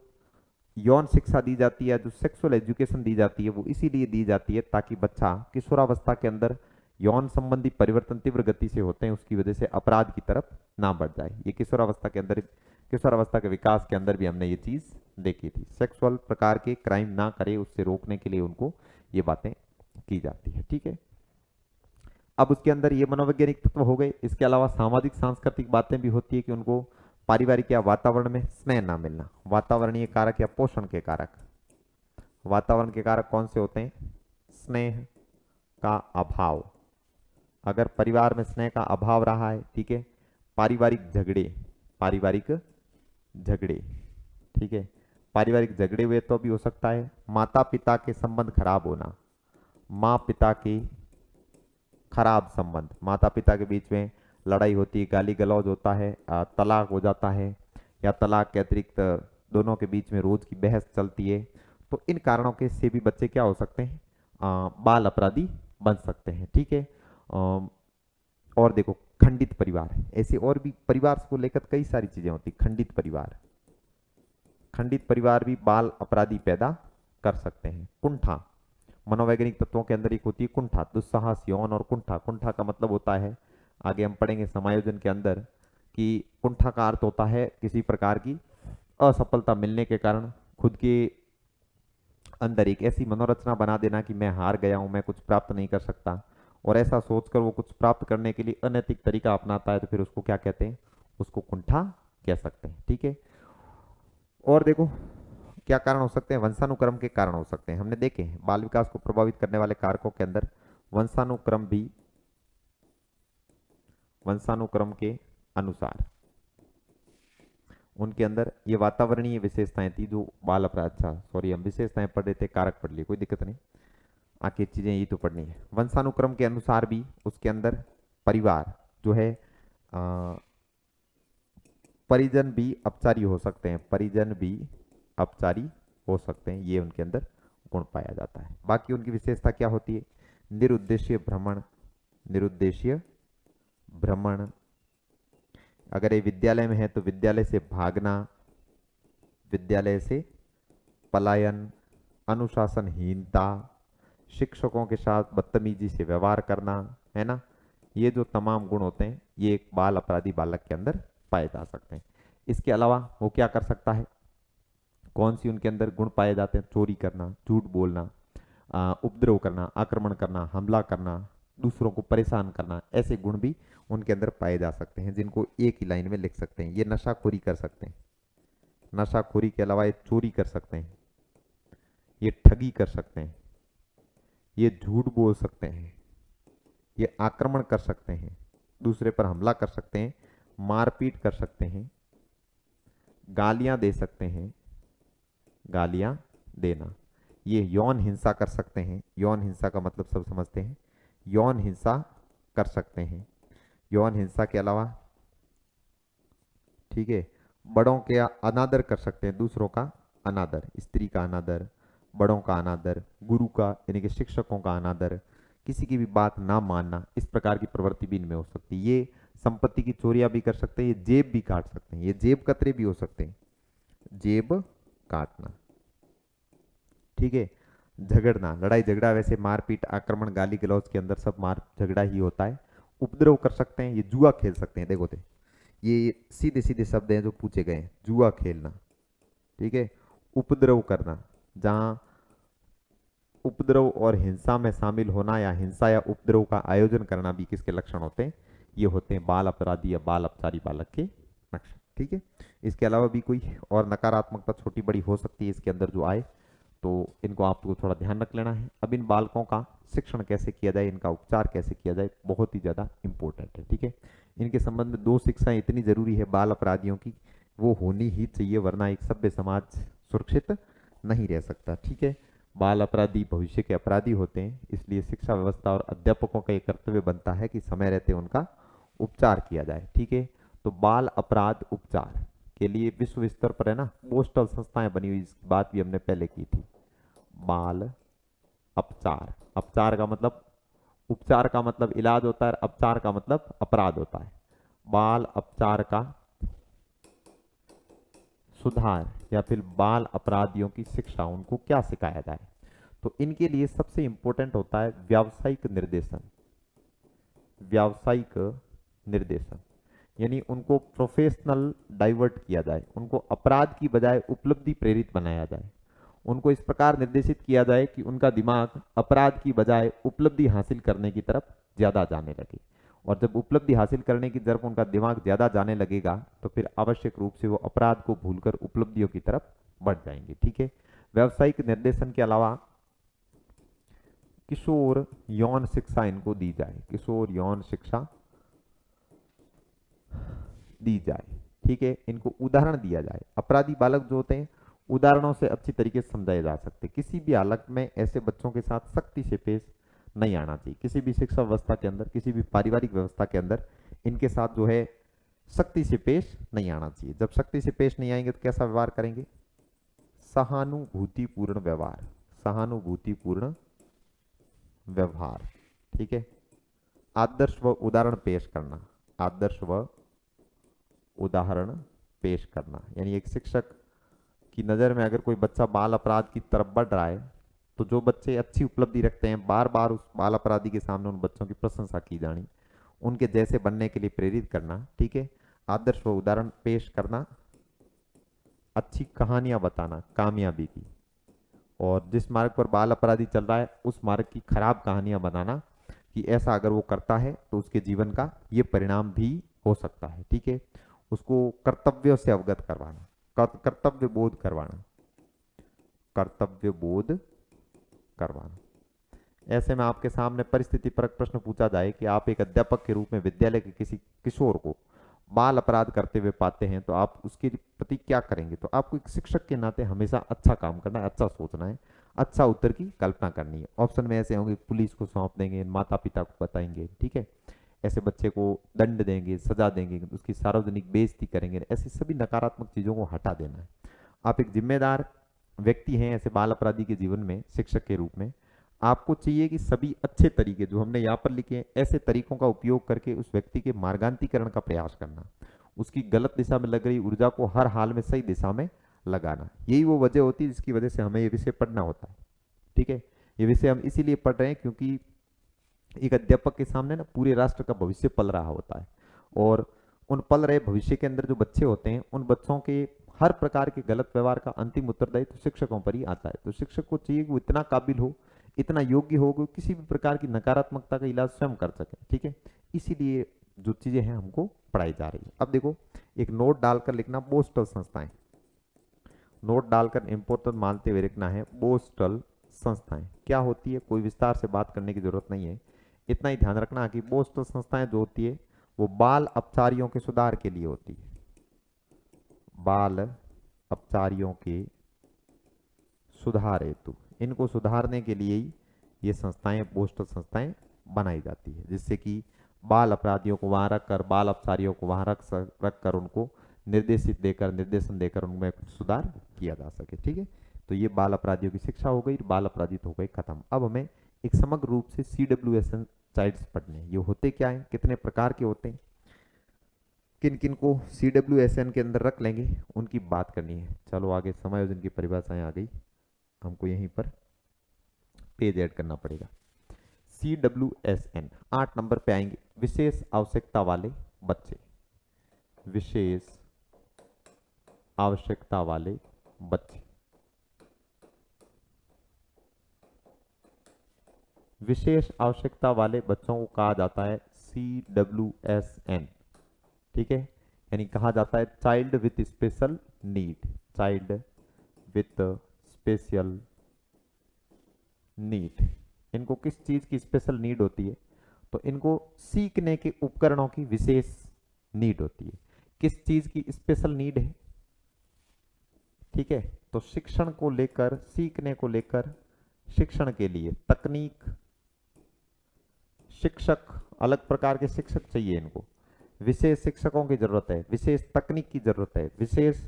यौन शिक्षा दी जाती है, जो सेक्सुअल एजुकेशन दी जाती है, वो इसीलिए दी जाती है ताकि बच्चा किशोरावस्था के अंदर यौन संबंधी परिवर्तन तीव्र गति से होते हैं, उसकी वजह से अपराध की तरफ ना बढ़ जाए। ये किशोरावस्था के अंदर, किशोरावस्था के विकास के अंदर भी हमने ये चीज देखी थी। सेक्सुअल प्रकार के क्राइम ना करे उससे रोकने के लिए उनको ये बातें की जाती है। ठीक है, अब उसके अंदर ये मनोवैज्ञानिक तत्व हो गए। इसके अलावा सामाजिक सांस्कृतिक बातें भी होती है कि उनको पारिवारिक या वातावरण में स्नेह ना मिलना। वातावरणीय कारक या पोषण के कारक, वातावरण के कारक कौन से होते हैं? स्नेह का अभाव। अगर परिवार में स्नेह का अभाव रहा है, ठीक है, पारिवारिक झगड़े, पारिवारिक झगड़े, ठीक है, पारिवारिक झगड़े हुए तो भी हो सकता है। माता पिता के संबंध खराब होना, माँ पिता के खराब संबंध, माता पिता के बीच में लड़ाई होती है, गाली गलौज होता है, तलाक हो जाता है, या तलाक के अतिरिक्त दोनों के बीच में रोज की बहस चलती है, तो इन कारणों के से भी बच्चे क्या हो सकते हैं? बाल अपराधी बन सकते हैं। ठीक है, और देखो खंडित परिवार, ऐसे और भी परिवार को लेकर कई सारी चीजें होती। खंडित परिवार, खंडित परिवार भी बाल अपराधी पैदा कर सकते हैं। कुंठा, मनोवैज्ञानिक तत्वों के अंदर एक होती है कुंठा, दुस्साहस, यौन और कुंठा। कुंठा का मतलब होता है, आगे हम पढ़ेंगे समायोजन के अंदर, कि कुंठा का अर्थ होता है किसी प्रकार की असफलता मिलने के कारण खुद के अंदर एक ऐसी मनोरचना बना देना कि मैं हार गया हूं, मैं कुछ प्राप्त नहीं कर सकता, और ऐसा सोचकर वो कुछ प्राप्त करने के लिए अनैतिक तरीका अपनाता है, तो फिर उसको क्या कहते हैं, उसको कुंठा कह सकते हैं। ठीक है, और देखो क्या कारण हो सकते हैं, वंशानुक्रम के कारण हो सकते हैं। हमने देखे हैं बाल विकास को प्रभावित करने वाले कारकों के अंदर वंशानुक्रम भी, वंशानुक्रम के अनुसार उनके अंदर ये वातावरणीय विशेषताएं थी जो बाल अपराध, अच्छा सॉरी हम विशेषताएं पढ़ रहे थे, कारक पढ़ लिए, कोई दिक्कत नहीं, आखिर चीजें ये तो पढ़नी है। वंशानुक्रम के अनुसार भी उसके अंदर परिवार जो है, परिजन भी अपचारी हो सकते हैं, परिजन भी अपचारी हो सकते हैं, ये उनके अंदर गुण पाया जाता है। बाकी उनकी विशेषता क्या होती है, निरुद्देश्य भ्रमण, निरुद्देश्य भ्रमण, अगर ये विद्यालय में है तो विद्यालय से भागना, विद्यालय से पलायन, अनुशासनहीनता, शिक्षकों के साथ बदतमीजी से व्यवहार करना, है ना, ये जो तमाम गुण होते हैं ये एक बाल अपराधी बालक के अंदर पाए जा सकते हैं। इसके अलावा वो क्या कर सकता है, कौन सी उनके अंदर गुण पाए जाते हैं, चोरी करना, झूठ बोलना, उपद्रव करना, आक्रमण करना, हमला करना, दूसरों को परेशान करना, ऐसे गुण भी उनके अंदर पाए जा सकते हैं, जिनको एक ही लाइन में लिख सकते हैं। ये नशाखोरी कर सकते हैं, नशाखोरी के अलावा ये चोरी कर सकते हैं, ये ठगी कर सकते हैं, ये झूठ बोल सकते हैं, ये आक्रमण कर सकते हैं, दूसरे पर हमला कर सकते हैं, मारपीट कर सकते हैं, गालियां दे सकते हैं, गालियां देना, ये यौन हिंसा कर सकते हैं। यौन हिंसा का मतलब सब समझते हैं, यौन हिंसा कर सकते हैं। यौन हिंसा के अलावा, ठीक है, बड़ों के अनादर कर सकते हैं, दूसरों का अनादर, स्त्री का अनादर, बड़ों का अनादर, गुरु का यानी कि शिक्षकों का अनादर, किसी की भी बात ना मानना, इस प्रकार की प्रवृत्ति भी इनमें हो सकती है। ये संपत्ति की चोरियां भी कर सकते हैं, ये जेब भी काट सकते हैं, ये जेब कतरे भी हो सकते हैं, जेब काटना, ठीक है, झगड़ना, लड़ाई झगड़ा, वैसे मारपीट, आक्रमण, गाली गलौज के अंदर सब मार झगड़ा ही होता है। उपद्रव कर सकते हैं, ये जुआ खेल सकते हैं, देखो थे ये सीधे सीधे शब्द हैं जो पूछे गए हैं, जुआ खेलना, ठीक है, उपद्रव करना, जहां उपद्रव और हिंसा में शामिल होना या हिंसा या उपद्रव का आयोजन करना भी किसके लक्षण होते हैं, ये होते हैं बाल अपराधी या बाल अपचारी बालक के लक्षण। ठीक है, इसके अलावा भी कोई और नकारात्मकता छोटी बड़ी हो सकती है इसके अंदर जो आए, तो इनको आपको थोड़ा ध्यान रख लेना है। अब इन बालकों का शिक्षण कैसे किया जाए, इनका उपचार कैसे किया जाए, बहुत ही ज्यादा इंपॉर्टेंट है। ठीक है, इनके संबंध में दो शिक्षाएं इतनी जरूरी है बाल अपराधियों की, वो होनी ही चाहिए, वरना एक सभ्य समाज सुरक्षित नहीं रह सकता। ठीक है, बाल अपराधी भविष्य के अपराधी होते हैं, इसलिए शिक्षा व्यवस्था और अध्यापकों का एक कर्तव्य बनता है कि समय रहते उनका उपचार किया जाए। ठीक है, तो बाल अपराध उपचार के लिए विश्व स्तर पर है ना पोस्टल संस्थाएं बनी हुई, इस बात भी हमने पहले की थी। बाल अपचार, अपचार का मतलब, उपचार का मतलब इलाज होता है, अपचार का मतलब अपराध होता है। बाल अपचार का सुधार या फिर बाल अपराधियों की शिक्षा, उनको क्या सिखाया जाए, तो इनके लिए सबसे इंपॉर्टेंट होता है व्यावसायिक निर्देशन। व्यावसायिक निर्देशन यानी उनको प्रोफेशनल डाइवर्ट किया जाए, उनको अपराध की बजाय उपलब्धि प्रेरित बनाया जाए, उनको इस प्रकार निर्देशित किया जाए कि उनका दिमाग अपराध की बजाय उपलब्धि हासिल करने की तरफ ज्यादा जाने लगे। और जब उपलब्धि हासिल करने की तरफ उनका दिमाग ज्यादा जाने लगेगा तो फिर आवश्यक रूप से वो अपराध को भूलकर उपलब्धियों की तरफ बढ़ जाएंगे। ठीक है, व्यावसायिक निर्देशन के अलावा किशोर यौन शिक्षा इनको दी जाए, किशोर यौन शिक्षा दी जाए। ठीक है, इनको उदाहरण दिया जाए। अपराधी बालक जो होते हैं उदाहरणों से अच्छी तरीके से समझाए जा सकते। किसी भी हालत में ऐसे बच्चों के साथ सख्ती से पेश नहीं आना चाहिए, किसी भी शिक्षा व्यवस्था के अंदर, किसी भी पारिवारिक व्यवस्था के अंदर इनके साथ जो है सख्ती से पेश नहीं आना चाहिए। जब सख्ती से पेश नहीं आएंगे तो कैसा व्यवहार करेंगे, सहानुभूतिपूर्ण व्यवहार, सहानुभूतिपूर्ण व्यवहार। ठीक है, आदर्श व उदाहरण पेश करना, आदर्श व उदाहरण पेश करना। यानी एक शिक्षक की नज़र में अगर कोई बच्चा बाल अपराध की तरफ बढ़ रहा है तो जो बच्चे अच्छी उपलब्धि रखते हैं बार बार उस बाल अपराधी के सामने उन बच्चों की प्रशंसा की जानी, उनके जैसे बनने के लिए प्रेरित करना। ठीक है, आदर्श व उदाहरण पेश करना, अच्छी कहानियां बताना कामयाबी की, और जिस मार्ग पर बाल अपराधी चल रहा है उस मार्ग की खराब कहानियां बनाना कि ऐसा अगर वो करता है तो उसके जीवन का ये परिणाम भी हो सकता है। ठीक है, उसको कर्तव्यों से अवगत करवाना, कर्तव्य बोध करवाना, कर्तव्य बोध करवाना। ऐसे में आपके सामने परिस्थिति परक प्रश्न पूछा जाए कि आप एक अध्यापक के रूप में विद्यालय के किसी किशोर को बाल अपराध करते हुए पाते हैं तो आप उसके प्रति क्या करेंगे? तो आपको एक शिक्षक के नाते हमेशा अच्छा काम करना है, अच्छा सोचना है, अच्छा उत्तर की कल्पना करनी है। ऑप्शन में ऐसे होंगे, पुलिस को सौंप देंगे, माता पिता को बताएंगे, ठीक है, ऐसे बच्चे को दंड देंगे, सजा देंगे, उसकी सार्वजनिक बेइज्जती करेंगे, ऐसी सभी नकारात्मक चीजों को हटा देना है। आप एक जिम्मेदार व्यक्ति हैं ऐसे बाल अपराधी के जीवन में शिक्षक के रूप में। आपको चाहिए कि सभी अच्छे तरीके जो हमने यहाँ पर लिखे हैं ऐसे तरीकों का उपयोग करके उस व्यक्ति के मार्गांतरीकरण का प्रयास करना, उसकी गलत दिशा में लग रही ऊर्जा को हर हाल में सही दिशा में लगाना। यही वो वजह होती है जिसकी वजह से हमें ये विषय पढ़ना होता है। ठीक है, ये विषय हम इसीलिए पढ़ रहे हैं क्योंकि एक अध्यापक के सामने ना पूरे राष्ट्र का भविष्य पल रहा होता है, और उन पल रहे भविष्य के अंदर जो बच्चे होते हैं उन बच्चों के हर प्रकार के गलत व्यवहार का अंतिम उत्तरदायित्व तो शिक्षकों पर ही आता है। तो शिक्षक को चाहिए कि वो इतना काबिल हो, इतना योग्य हो कि किसी भी प्रकार की नकारात्मकता का इलाज स्वयं कर सके। ठीक है, इसीलिए जो चीजें हैं हमको पढ़ाई जा रही है। अब देखो, एक नोट डालकर लिखना बोस्टल संस्थाएं, नोट डालकर इंपॉर्टेंट मानते हुए लिखना है बोस्टल संस्थाएं क्या होती है, कोई विस्तार से बात करने की जरूरत नहीं है, इतना ही ध्यान रखना कि बोस्टल संस्थाएं जो होती है वो बाल अपचारियों के सुधार के लिए होती है, बाल अपचारियों के सुधार हेतु, इनको सुधारने के लिए ही ये संस्थाएं बोस्टल संस्थाएं बनाई जाती है, जिससे कि बाल अपराधियों को वहां रखकर, बाल अपचारियों को वहां रखकर उनको निर्देशन देकर उनमें सुधार किया जा सके। ठीक है, तो ये बाल अपराधियों की शिक्षा हो गई, बाल अपराधित हो गए खत्म। अब हमें एक समग्र रूप से CWSN चाइल्ड्स पढ़ने हैं। ये होते क्या है, कितने प्रकार के होते हैं, किन किन को CWSN के अंदर रख लेंगे उनकी बात करनी है। चलो आगे, समायोजन की परिभाषाएं आ गई, हमको यहीं पर पेज ऐड करना पड़ेगा। CWSN 8 नंबर पे आएंगे, विशेष आवश्यकता वाले बच्चे, विशेष आवश्यकता वाले बच्चे, विशेष आवश्यकता वाले बच्चों को कहा जाता है CWSN। ठीक है, यानी कहा जाता है child with special need, child with special need. इनको किस चीज की स्पेशल नीड होती है? तो इनको सीखने के उपकरणों की विशेष नीड होती है। किस चीज की स्पेशल नीड है? ठीक है, तो शिक्षण को लेकर, सीखने को लेकर, शिक्षण के लिए तकनीक, शिक्षक, अलग प्रकार के शिक्षक चाहिए इनको, विशेष शिक्षकों की जरूरत है, विशेष तकनीक की जरूरत है, विशेष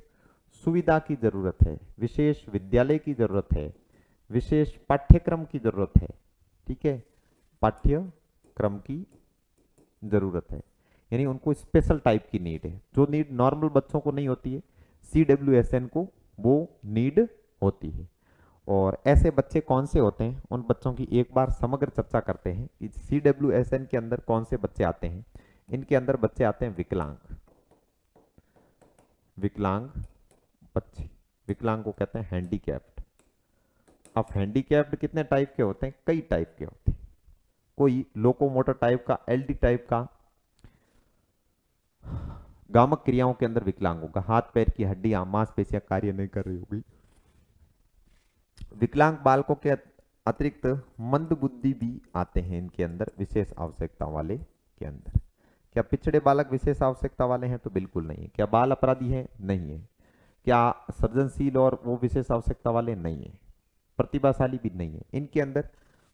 सुविधा की जरूरत है, विशेष विद्यालय की जरूरत है, विशेष पाठ्यक्रम की जरूरत है। ठीक है, पाठ्यक्रम की जरूरत है, यानी उनको स्पेशल टाइप की नीड है, जो नीड नॉर्मल बच्चों को नहीं होती है, CWSN को वो नीड होती है। और ऐसे बच्चे कौन से होते हैं, उन बच्चों की एक बार समग्र चर्चा करते हैं। इस CWSN के अंदर कौन से बच्चे आते हैं? इनके अंदर बच्चे आते हैं विकलांग, विकलांग बच्चे, विकलांग को कहते हैं हैंडीकैप्ड। अब हैंडीकैप्ड कितने टाइप के होते हैं? कई टाइप के होते हैं। कोई लोकोमोटर टाइप का, LD टाइप का, गामक क्रियाओं के अंदर विकलांग होगा, हाथ पैर की हड्डियां मांसपेशियां कार्य नहीं कर रही होगी। विकलांग बालकों के अतिरिक्त मंद बुद्धि भी आते हैं इनके अंदर, विशेष आवश्यकता वाले के अंदर। क्या पिछड़े बालक विशेष आवश्यकता वाले हैं? तो बिल्कुल नहीं है। क्या बाल अपराधी हैं? नहीं है। क्या सृजनशील और वो विशेष आवश्यकता वाले? नहीं है। प्रतिभाशाली भी नहीं है। इनके अंदर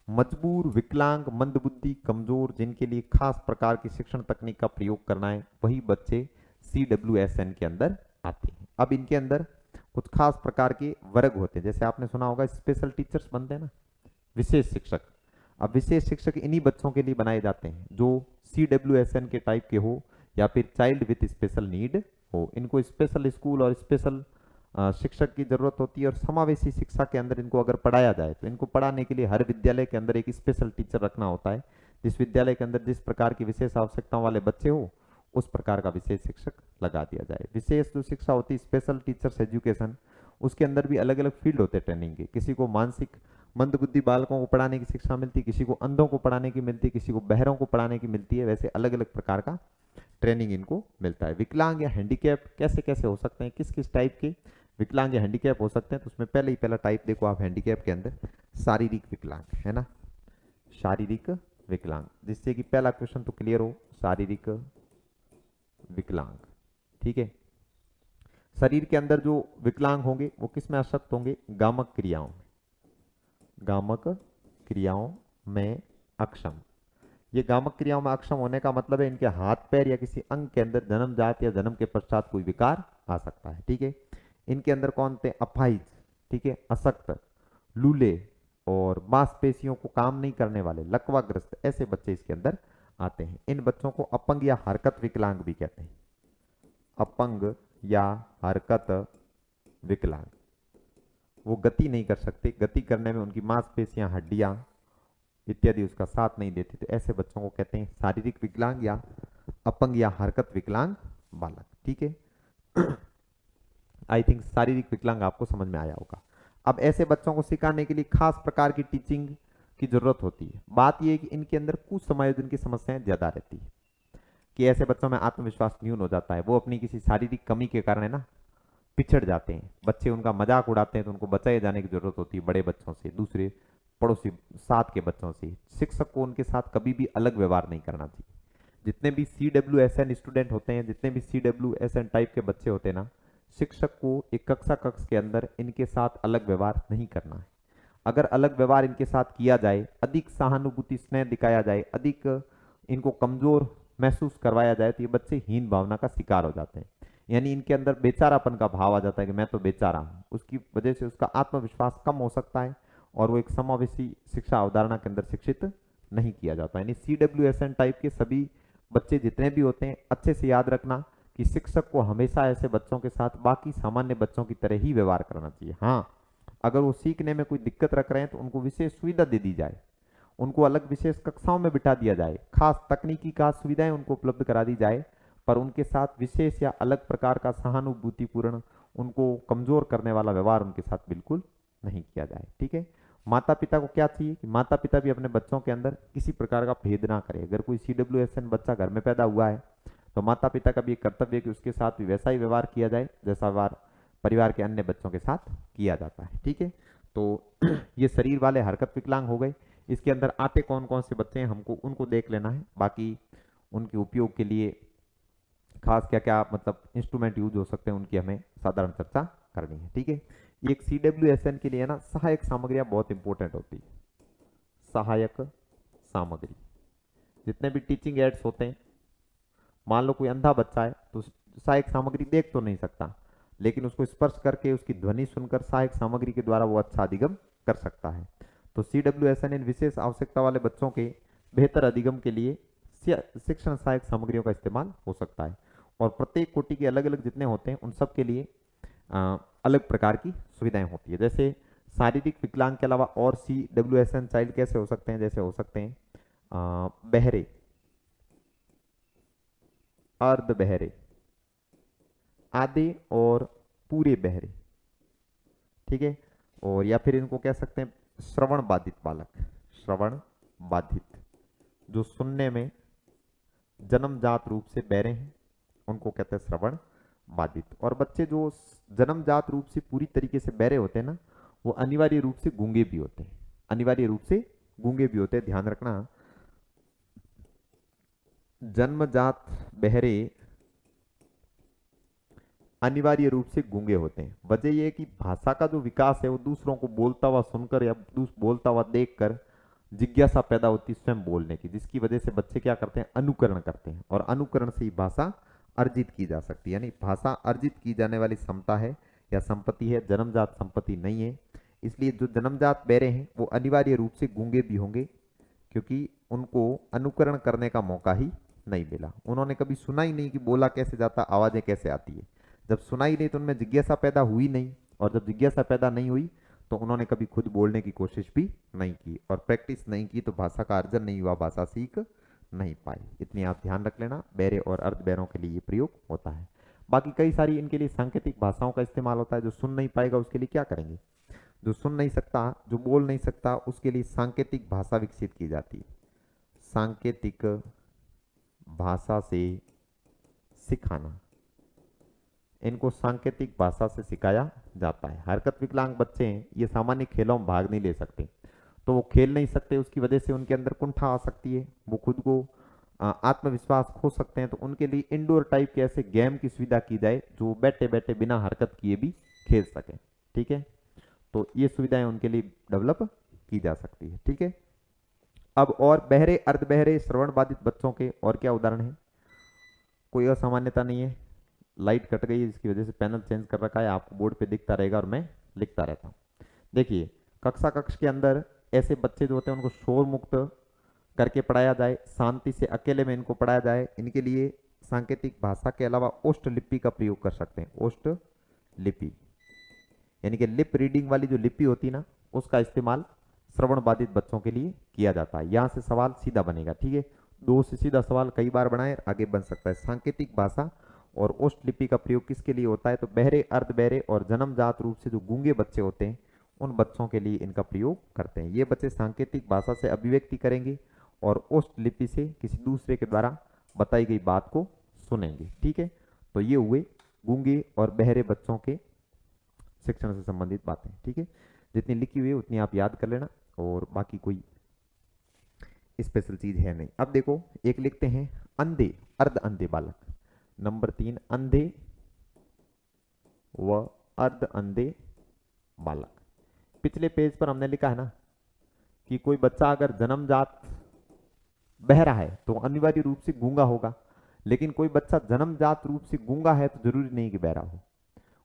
मजबूर, विकलांग, मंदबुद्धि, कमजोर, जिनके लिए खास प्रकार की शिक्षण तकनीक का प्रयोग करना है, वही बच्चे CWSN के अंदर आते हैं। अब इनके अंदर कुछ खास प्रकार के वर्ग होते हैं, जैसे आपने सुना होगा स्पेशल टीचर्स बनते हैं ना, विशेष शिक्षक। अब विशेष शिक्षक इन्हीं बच्चों के लिए बनाए जाते हैं जो CWSN के टाइप के हो या फिर चाइल्ड विथ स्पेशल नीड हो। इनको स्पेशल स्कूल और स्पेशल शिक्षक की जरूरत होती है, और समावेशी शिक्षा के अंदर इनको अगर पढ़ाया जाए तो इनको पढ़ाने के लिए हर विद्यालय के अंदर एक स्पेशल टीचर रखना होता है। जिस विद्यालय के अंदर जिस प्रकार की विशेष आवश्यकताओं वाले बच्चे हो उस प्रकार का विशेष शिक्षक लगा दिया जाए। विशेष जो शिक्षा होती है, स्पेशल टीचर्स एजुकेशन, उसके अंदर भी अलग अलग फील्ड होते हैं ट्रेनिंग के। किसी को मानसिक मंदबुद्धि बालकों को पढ़ाने की शिक्षा मिलती है, किसी को अंधों को पढ़ाने की मिलती है, किसी को बहरों को पढ़ाने की मिलती है। वैसे अलग अलग प्रकार का ट्रेनिंग इनको मिलता है। विकलांग या हैंडीकैप कैसे कैसे हो सकते हैं, किस किस टाइप के विकलांग या हैंडीकैप हो सकते हैं, तो उसमें पहले ही पहला टाइप देखो आप हैंडीकैप के अंदर, शारीरिक विकलांग है ना, शारीरिक विकलांग, जिससे कि पहला क्वेश्चन तो क्लियर हो, शारीरिक विकलांग। ठीक है, शरीर के अंदर जो विकलांग होंगे वो किस में अशक्त होंगे, गामक क्रियाओं में, गामक क्रियाओं में अक्षम। ये गामक क्रियाओं में अक्षम होने का मतलब है इनके हाथ पैर या किसी अंग के अंदर जन्मजात या जन्म के पश्चात कोई विकार आ सकता है। ठीक है, इनके अंदर कौन थे, अपाहिज, ठीक है, अशक्त, लूले और मांसपेशियों को काम नहीं करने वाले, लकवाग्रस्त, ऐसे बच्चे इसके अंदर आते हैं। इन बच्चों को अपंग या हरकत विकलांग भी कहते हैं, अपंग या हरकत विकलांग। वो गति नहीं कर सकते, गति करने में उनकी मांसपेशियां, हड्डियां इत्यादि उसका साथ नहीं देती, तो ऐसे बच्चों को कहते हैं शारीरिक विकलांग या अपंग या हरकत विकलांग बालक। ठीक है, आई थिंक शारीरिक विकलांग आपको समझ में आया होगा। अब ऐसे बच्चों को सिखाने के लिए खास प्रकार की टीचिंग की जरूरत होती है। बात यह है कि इनके अंदर कुछ समायोजन की समस्याएं ज्यादा रहती है, कि ऐसे बच्चों में आत्मविश्वास न्यून हो जाता है, वो अपनी किसी शारीरिक कमी के कारण है ना पिछड़ जाते हैं। बच्चे उनका मजाक उड़ाते हैं तो उनको बचाए जाने की जरूरत होती है, बड़े बच्चों से, दूसरे पड़ोसी साथ के बच्चों से। शिक्षक को उनके साथ कभी भी अलग व्यवहार नहीं करना चाहिए। जितने भी CWSN स्टूडेंट होते हैं, जितने भी CWSN टाइप के बच्चे होते हैं ना, शिक्षक को एक कक्षा कक्ष के अंदर इनके साथ अलग व्यवहार नहीं करना है। अगर अलग व्यवहार इनके साथ किया जाए, अधिक सहानुभूति स्नेह दिखाया जाए, अधिक इनको कमजोर महसूस करवाया जाए, तो ये बच्चे हीन भावना का शिकार हो जाते हैं। यानी इनके अंदर बेचारापन का भाव आ जाता है कि मैं तो बेचारा हूं। उसकी वजह से उसका आत्मविश्वास कम हो सकता है और वो एक समावेशी शिक्षा अवधारणा के अंदर शिक्षित नहीं किया जाता। यानी CWSN टाइप के सभी बच्चे जितने भी होते हैं, अच्छे से याद रखना कि शिक्षक को हमेशा ऐसे बच्चों के साथ बाकी सामान्य बच्चों की तरह ही व्यवहार करना चाहिए। हाँ, अगर वो सीखने में कोई दिक्कत रख रहे हैं तो उनको विशेष सुविधा दे दी जाए, उनको अलग विशेष कक्षाओं में बिठा दिया जाए, खास तकनीकी खास सुविधाएं उनको उपलब्ध करा दी जाए, पर उनके साथ विशेष या अलग प्रकार का सहानुभूतिपूर्ण, उनको कमजोर करने वाला व्यवहार उनके साथ बिल्कुल नहीं किया जाए। ठीक है, माता पिता को क्या चाहिए कि माता पिता भी अपने बच्चों के अंदर किसी प्रकार का भेद ना करें। अगर कोई CWSN बच्चा घर में पैदा हुआ है तो माता पिता का भी एक कर्तव्य है कि उसके साथ भी वैसा ही व्यवहार किया जाए जैसा व्यवहार परिवार के अन्य बच्चों के साथ किया जाता है। ठीक है, तो ये शरीर वाले हरकत विकलांग हो गए। इसके अंदर आते कौन कौन से बच्चे हैं हमको उनको देख लेना है, बाकी उनके उपयोग के लिए खास क्या क्या मतलब इंस्ट्रूमेंट यूज हो सकते हैं उनकी हमें साधारण चर्चा करनी है। ठीक है, एक CWSN के लिए ना सहायक सामग्रियां बहुत इंपॉर्टेंट होती है। सहायक सामग्री, जितने भी टीचिंग एड्स होते हैं, मान लो कोई अंधा बच्चा है तो सहायक सामग्री देख तो नहीं सकता, लेकिन उसको स्पर्श करके उसकी ध्वनि सुनकर सहायक सामग्री के द्वारा वो अच्छा अधिगम कर सकता है। तो CWSN इन विशेष आवश्यकता वाले बच्चों के बेहतर अधिगम के लिए शिक्षण सहायक सामग्रियों का इस्तेमाल हो सकता है, और प्रत्येक कोटि के अलग अलग जितने होते हैं उन सब के लिए अलग प्रकार की सुविधाएं होती है। जैसे शारीरिक विकलांग के अलावा और CWSN चाइल्ड कैसे हो सकते हैं, जैसे हो सकते हैं बहरे, अर्ध बहरे, आधे और पूरे बहरे। ठीक है, और या फिर इनको कह सकते हैं श्रवण बाधित बालक, श्रवण बाधित, जो सुनने में जन्मजात रूप से बहरे हैं उनको कहते हैं श्रवण बाधित। और बच्चे जो जन्मजात रूप से पूरी तरीके से बहरे होते हैं ना, वो अनिवार्य रूप से गूंगे भी होते हैं, अनिवार्य रूप से गूंगे भी होते हैं। ध्यान रखना, जन्मजात बहरे अनिवार्य रूप से गूंगे होते हैं। वजह यह है कि भाषा का जो विकास है वो दूसरों को बोलता हुआ सुनकर या बोलता हुआ देखकर जिज्ञासा पैदा होती है स्वयं बोलने की, जिसकी वजह से बच्चे क्या करते हैं, अनुकरण करते हैं, और अनुकरण से ही भाषा अर्जित की जा सकती है। यानी भाषा अर्जित की जाने वाली क्षमता है या संपत्ति है, जन्मजात संपत्ति नहीं है। इसलिए जो जन्मजात बहरे हैं वो अनिवार्य रूप से गूंगे भी होंगे, क्योंकि उनको अनुकरण करने का मौका ही नहीं मिला। उन्होंने कभी सुना ही नहीं कि बोला कैसे जाता, आवाजें कैसे आती है। जब सुना ही नहीं तो उनमें जिज्ञासा पैदा हुई नहीं, और जब जिज्ञासा पैदा नहीं हुई तो उन्होंने कभी खुद बोलने की कोशिश भी नहीं की, और प्रैक्टिस नहीं की तो भाषा का अर्जन नहीं हुआ, भाषा सीख नहीं पाई। इतनी आप ध्यान रख लेना, बैरे और अर्ध बैरों के लिए ये प्रयोग होता है। बाकी कई सारी इनके लिए सांकेतिक भाषाओं का इस्तेमाल होता है। जो सुन नहीं पाएगा उसके लिए क्या करेंगे, जो सुन नहीं सकता, जो बोल नहीं सकता, उसके लिए सांकेतिक भाषा विकसित की जाती है। सांकेतिक भाषा से सिखाना, इनको सांकेतिक भाषा से सिखाया जाता है। हरकत विकलांग बच्चे हैं, ये सामान्य खेलों में भाग नहीं ले सकते, तो वो खेल नहीं सकते, उसकी वजह से उनके अंदर कुंठा आ सकती है, वो खुद को आत्मविश्वास खो सकते हैं। तो उनके लिए इंडोर टाइप के ऐसे गेम की सुविधा की जाए जो बैठे बैठे बिना हरकत किए भी खेल सकें। ठीक है, तो ये सुविधाएं उनके लिए डेवलप की जा सकती है। ठीक है, अब और बहरे अर्ध बहरे श्रवण बाधित बच्चों के और क्या उदाहरण है। कोई असामान्यता नहीं है, लाइट कट गई है जिसकी वजह से पैनल चेंज कर रखा है, आपको बोर्ड पे दिखता रहेगा और मैं लिखता रहता हूँ। देखिए, कक्षा कक्ष के अंदर ऐसे बच्चे जो होते हैं उनको शोर मुक्त करके पढ़ाया जाए, शांति से अकेले में इनको पढ़ाया जाए। इनके लिए सांकेतिक भाषा के अलावा ओष्ठ लिपि का प्रयोग कर सकते हैं। ओष्ठ लिपि यानी कि लिप रीडिंग वाली जो लिपि होती है ना, उसका इस्तेमाल श्रवण बाधित बच्चों के लिए किया जाता है। यहां से सवाल सीधा बनेगा। ठीक है, दो से सीधा सवाल कई बार बनाए, आगे बन सकता है। सांकेतिक भाषा और ओष्ठ लिपि का प्रयोग किसके लिए होता है, तो बहरे अर्ध बहरे और जन्मजात रूप से जो गूंगे बच्चे होते हैं उन बच्चों के लिए इनका प्रयोग करते हैं। ये बच्चे सांकेतिक भाषा से अभिव्यक्ति करेंगे और ओष्ठ लिपि से किसी दूसरे के द्वारा बताई गई बात को सुनेंगे। ठीक है, तो ये हुए गूंगे और बहरे बच्चों के शिक्षण से संबंधित बातें। ठीक है, जितनी लिखी हुई है उतनी आप याद कर लेना, और बाकी कोई स्पेशल चीज है नहीं। अब देखो, एक लिखते हैं अंधे अर्ध अंधे बालक। नंबर 3, अंधे व अर्ध अंधे बालक। पिछले पेज पर हमने लिखा है ना कि कोई बच्चा अगर जन्मजात बहरा है तो अनिवार्य रूप से गूंगा होगा, लेकिन कोई बच्चा जन्मजात रूप से गूंगा है तो जरूरी नहीं कि बहरा हो।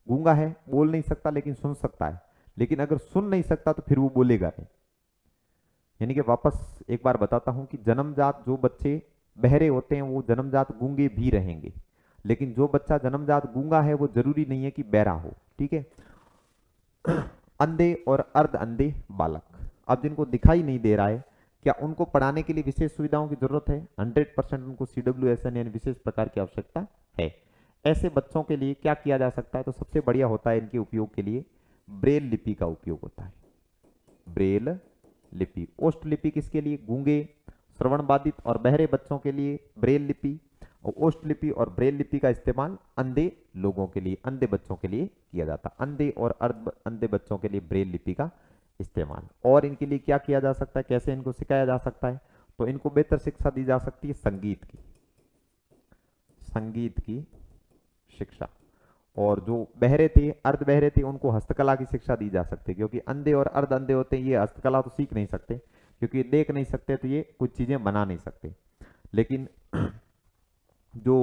गूंगा है, बोल नहीं सकता लेकिन सुन सकता है, लेकिन अगर सुन नहीं सकता तो फिर वो बोलेगा नहीं। यानी कि वापस एक बार बताता हूं कि जन्मजात जो बच्चे बहरे होते हैं वो जन्मजात गूंगे भी रहेंगे, लेकिन जो बच्चा जन्मजात गूंगा है वो जरूरी नहीं है कि बहरा हो। ठीक है, अंधे और अर्ध अंधे बालक, अब जिनको दिखाई नहीं दे रहा है, क्या उनको पढ़ाने के लिए विशेष सुविधाओं की जरूरत है? 100% उनको CWSN यानी विशेष प्रकार की आवश्यकता है। ऐसे बच्चों के लिए क्या किया जा सकता है, तो सबसे बढ़िया होता है इनके उपयोग के लिए ब्रेल लिपि का उपयोग होता है। ब्रेल लिपि। ओष्ठ लिपि किसके लिए? गूंगे, श्रवण बाधित और बहरे बच्चों के लिए ब्रेल लिपि, और ओष्ठ लिपि और ब्रेल लिपि का इस्तेमाल अंधे लोगों के लिए, अंधे बच्चों के लिए किया जाता है। अंधे और अर्ध अंधे बच्चों के लिए ब्रेल लिपि का इस्तेमाल। और इनके लिए क्या किया जा सकता है, कैसे इनको सिखाया जा सकता है, तो इनको बेहतर शिक्षा दी जा सकती है संगीत की, संगीत की शिक्षा। और जो बहरे थे, अर्ध बहरे थे, उनको हस्तकला की शिक्षा दी जा सकती है, क्योंकि अंधे और अर्ध अंधे होते हैं, ये हस्तकला तो सीख नहीं सकते, क्योंकि ये देख नहीं सकते तो ये कुछ चीजें बना नहीं सकते। लेकिन जो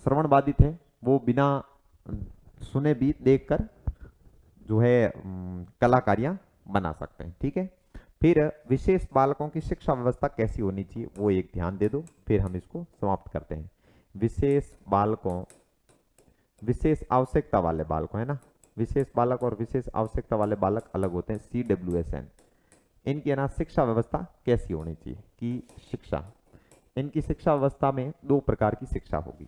श्रवण बाधित है वो बिना सुने भी देखकर जो है कलाकारियां बना सकते हैं। ठीक है, फिर विशेष बालकों की शिक्षा व्यवस्था कैसी होनी चाहिए वो एक ध्यान दे दो, फिर हम इसको समाप्त करते हैं। विशेष बालकों, विशेष आवश्यकता वाले बालकों, है ना, विशेष बालक और विशेष आवश्यकता वाले बालक अलग होते हैं, CWSN। इनकी है ना शिक्षा व्यवस्था कैसी होनी चाहिए कि शिक्षा, इनकी शिक्षा व्यवस्था में दो प्रकार की शिक्षा होगी।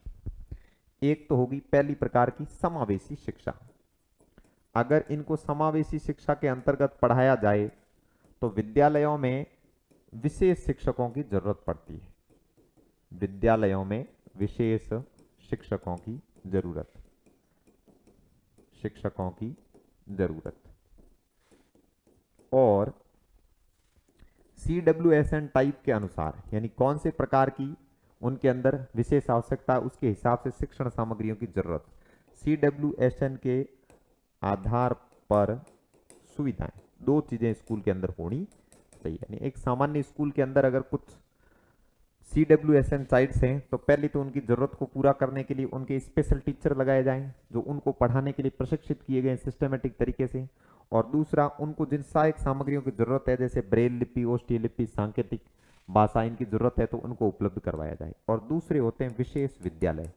एक तो होगी पहली प्रकार की समावेशी शिक्षा। अगर इनको समावेशी शिक्षा के अंतर्गत पढ़ाया जाए तो विद्यालयों में विशेष शिक्षकों की जरूरत पड़ती है। विद्यालयों में विशेष शिक्षकों की जरूरत, शिक्षकों की जरूरत। और CWSN टाइप के अनुसार, यानी कौन से प्रकार की उनके अंदर विशेष आवश्यकता, उसके हिसाब से शिक्षण सामग्रियों की जरूरत। CWSN के आधार पर सुविधाएं, दो चीजें स्कूल के अंदर होनी चाहिए। यानी एक सामान्य स्कूल के अंदर अगर कुछ CWSN साइट्स हैं तो पहले तो उनकी जरूरत को पूरा करने के लिए उनके स्पेशल टीचर लगाए जाएं जो उनको पढ़ाने के लिए प्रशिक्षित किए गए सिस्टमेटिक तरीके से। और दूसरा, उनको जिन सहायक सामग्रियों की जरूरत है जैसे ब्रेल लिपि, ओष्ठीय लिपि, सांकेतिक भाषा इनकी जरूरत है तो उनको उपलब्ध करवाया जाए। और दूसरे होते हैं विशेष विद्यालय।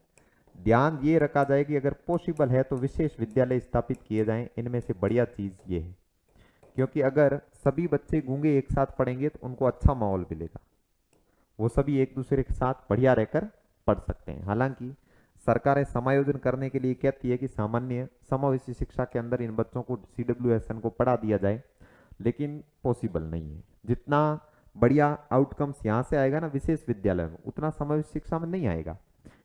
ध्यान ये रखा जाए कि अगर पॉसिबल है तो विशेष विद्यालय स्थापित किए जाएं। इनमें से बढ़िया चीज ये है, क्योंकि अगर सभी बच्चे गूंगे एक साथ पढ़ेंगे तो उनको अच्छा माहौल मिलेगा, वो सभी एक दूसरे के साथ बढ़िया रहकर पढ़ सकते हैं। हालांकि सरकारें समायोजन करने के लिए कहती है कि सामान्य समावेशी शिक्षा के अंदर इन बच्चों को CWSN को पढ़ा दिया जाए, लेकिन पॉसिबल नहीं है। जितना बढ़िया आउटकम्स यहाँ से आएगा ना विशेष विद्यालय में, उतना समावेशी शिक्षा में नहीं आएगा,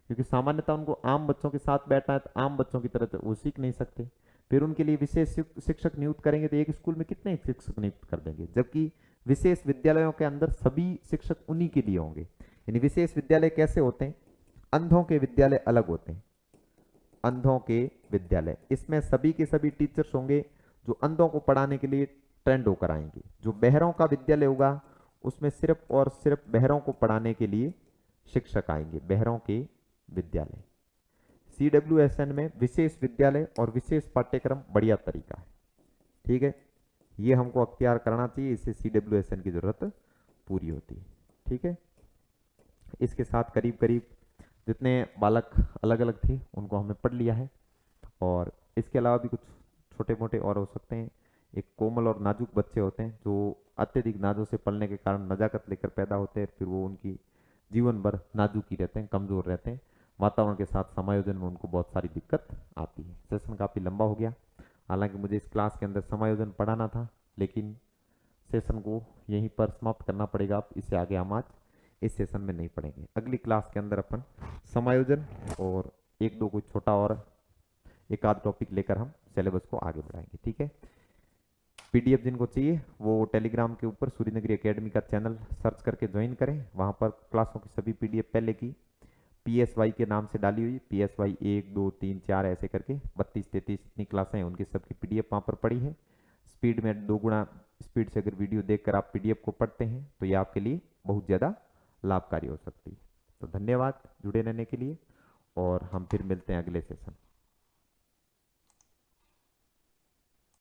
क्योंकि सामान्यतः उनको आम बच्चों के साथ बैठना है तो आम बच्चों की तरह वो सीख नहीं सकते। फिर उनके लिए विशेष शिक्षक नियुक्त करेंगे तो एक स्कूल में कितने शिक्षक नियुक्त कर देंगे, जबकि विशेष विद्यालयों के अंदर सभी शिक्षक उन्हीं के लिए होंगे। यानी विशेष विद्यालय कैसे होते हैं? अंधों के विद्यालय अलग होते हैं। अंधों के विद्यालय, इसमें सभी के सभी टीचर्स होंगे जो अंधों को पढ़ाने के लिए ट्रेंड होकर आएंगे। जो बहरों का विद्यालय होगा उसमें सिर्फ और सिर्फ बहरों को पढ़ाने के लिए शिक्षक आएंगे, बहरों के विद्यालय। CWSN में विशेष विद्यालय और विशेष पाठ्यक्रम बढ़िया तरीका है, ठीक है। ये हमको अख्तियार करना चाहिए, इससे CWSN की जरूरत पूरी होती है, ठीक है। इसके साथ करीब करीब जितने बालक अलग अलग थे उनको हमने पढ़ लिया है, और इसके अलावा भी कुछ छोटे मोटे और हो सकते हैं। एक कोमल और नाजुक बच्चे होते हैं जो अत्यधिक नाजों से पलने के कारण नजाकत लेकर पैदा होते हैं, फिर वो उनकी जीवन भर नाजुक ही रहते हैं, कमजोर रहते हैं। वातावरण के साथ समायोजन में उनको बहुत सारी दिक्कत आती है। सेशन काफ़ी लंबा हो गया, हालांकि मुझे इस क्लास के अंदर समायोजन पढ़ाना था, लेकिन सेशन को यहीं पर समाप्त करना पड़ेगा। अब इससे आगे हम आज इस सेशन में नहीं पढ़ेंगे। अगली क्लास के अंदर अपन समायोजन और एक दो कोई छोटा और एक आध टॉपिक लेकर हम सिलेबस को आगे बढ़ाएंगे, ठीक है। PDF जिनको चाहिए वो टेलीग्राम के ऊपर सूर्यनगरी एकेडमी का चैनल सर्च करके ज्वाइन करें। वहाँ पर क्लासों की सभी PDF पहले की PSY के नाम से डाली हुई, PSY 1 2 3 4 ऐसे करके 32 33 इतनी क्लासें हैं, उनकी सबकी PDF वहाँ पर पड़ी है। स्पीड में 2 गुना स्पीड से अगर वीडियो देखकर आप PDF को पढ़ते हैं तो ये आपके लिए बहुत ज़्यादा लाभकारी हो सकती है। तो धन्यवाद जुड़े रहने के लिए, और हम फिर मिलते हैं अगले सेशन।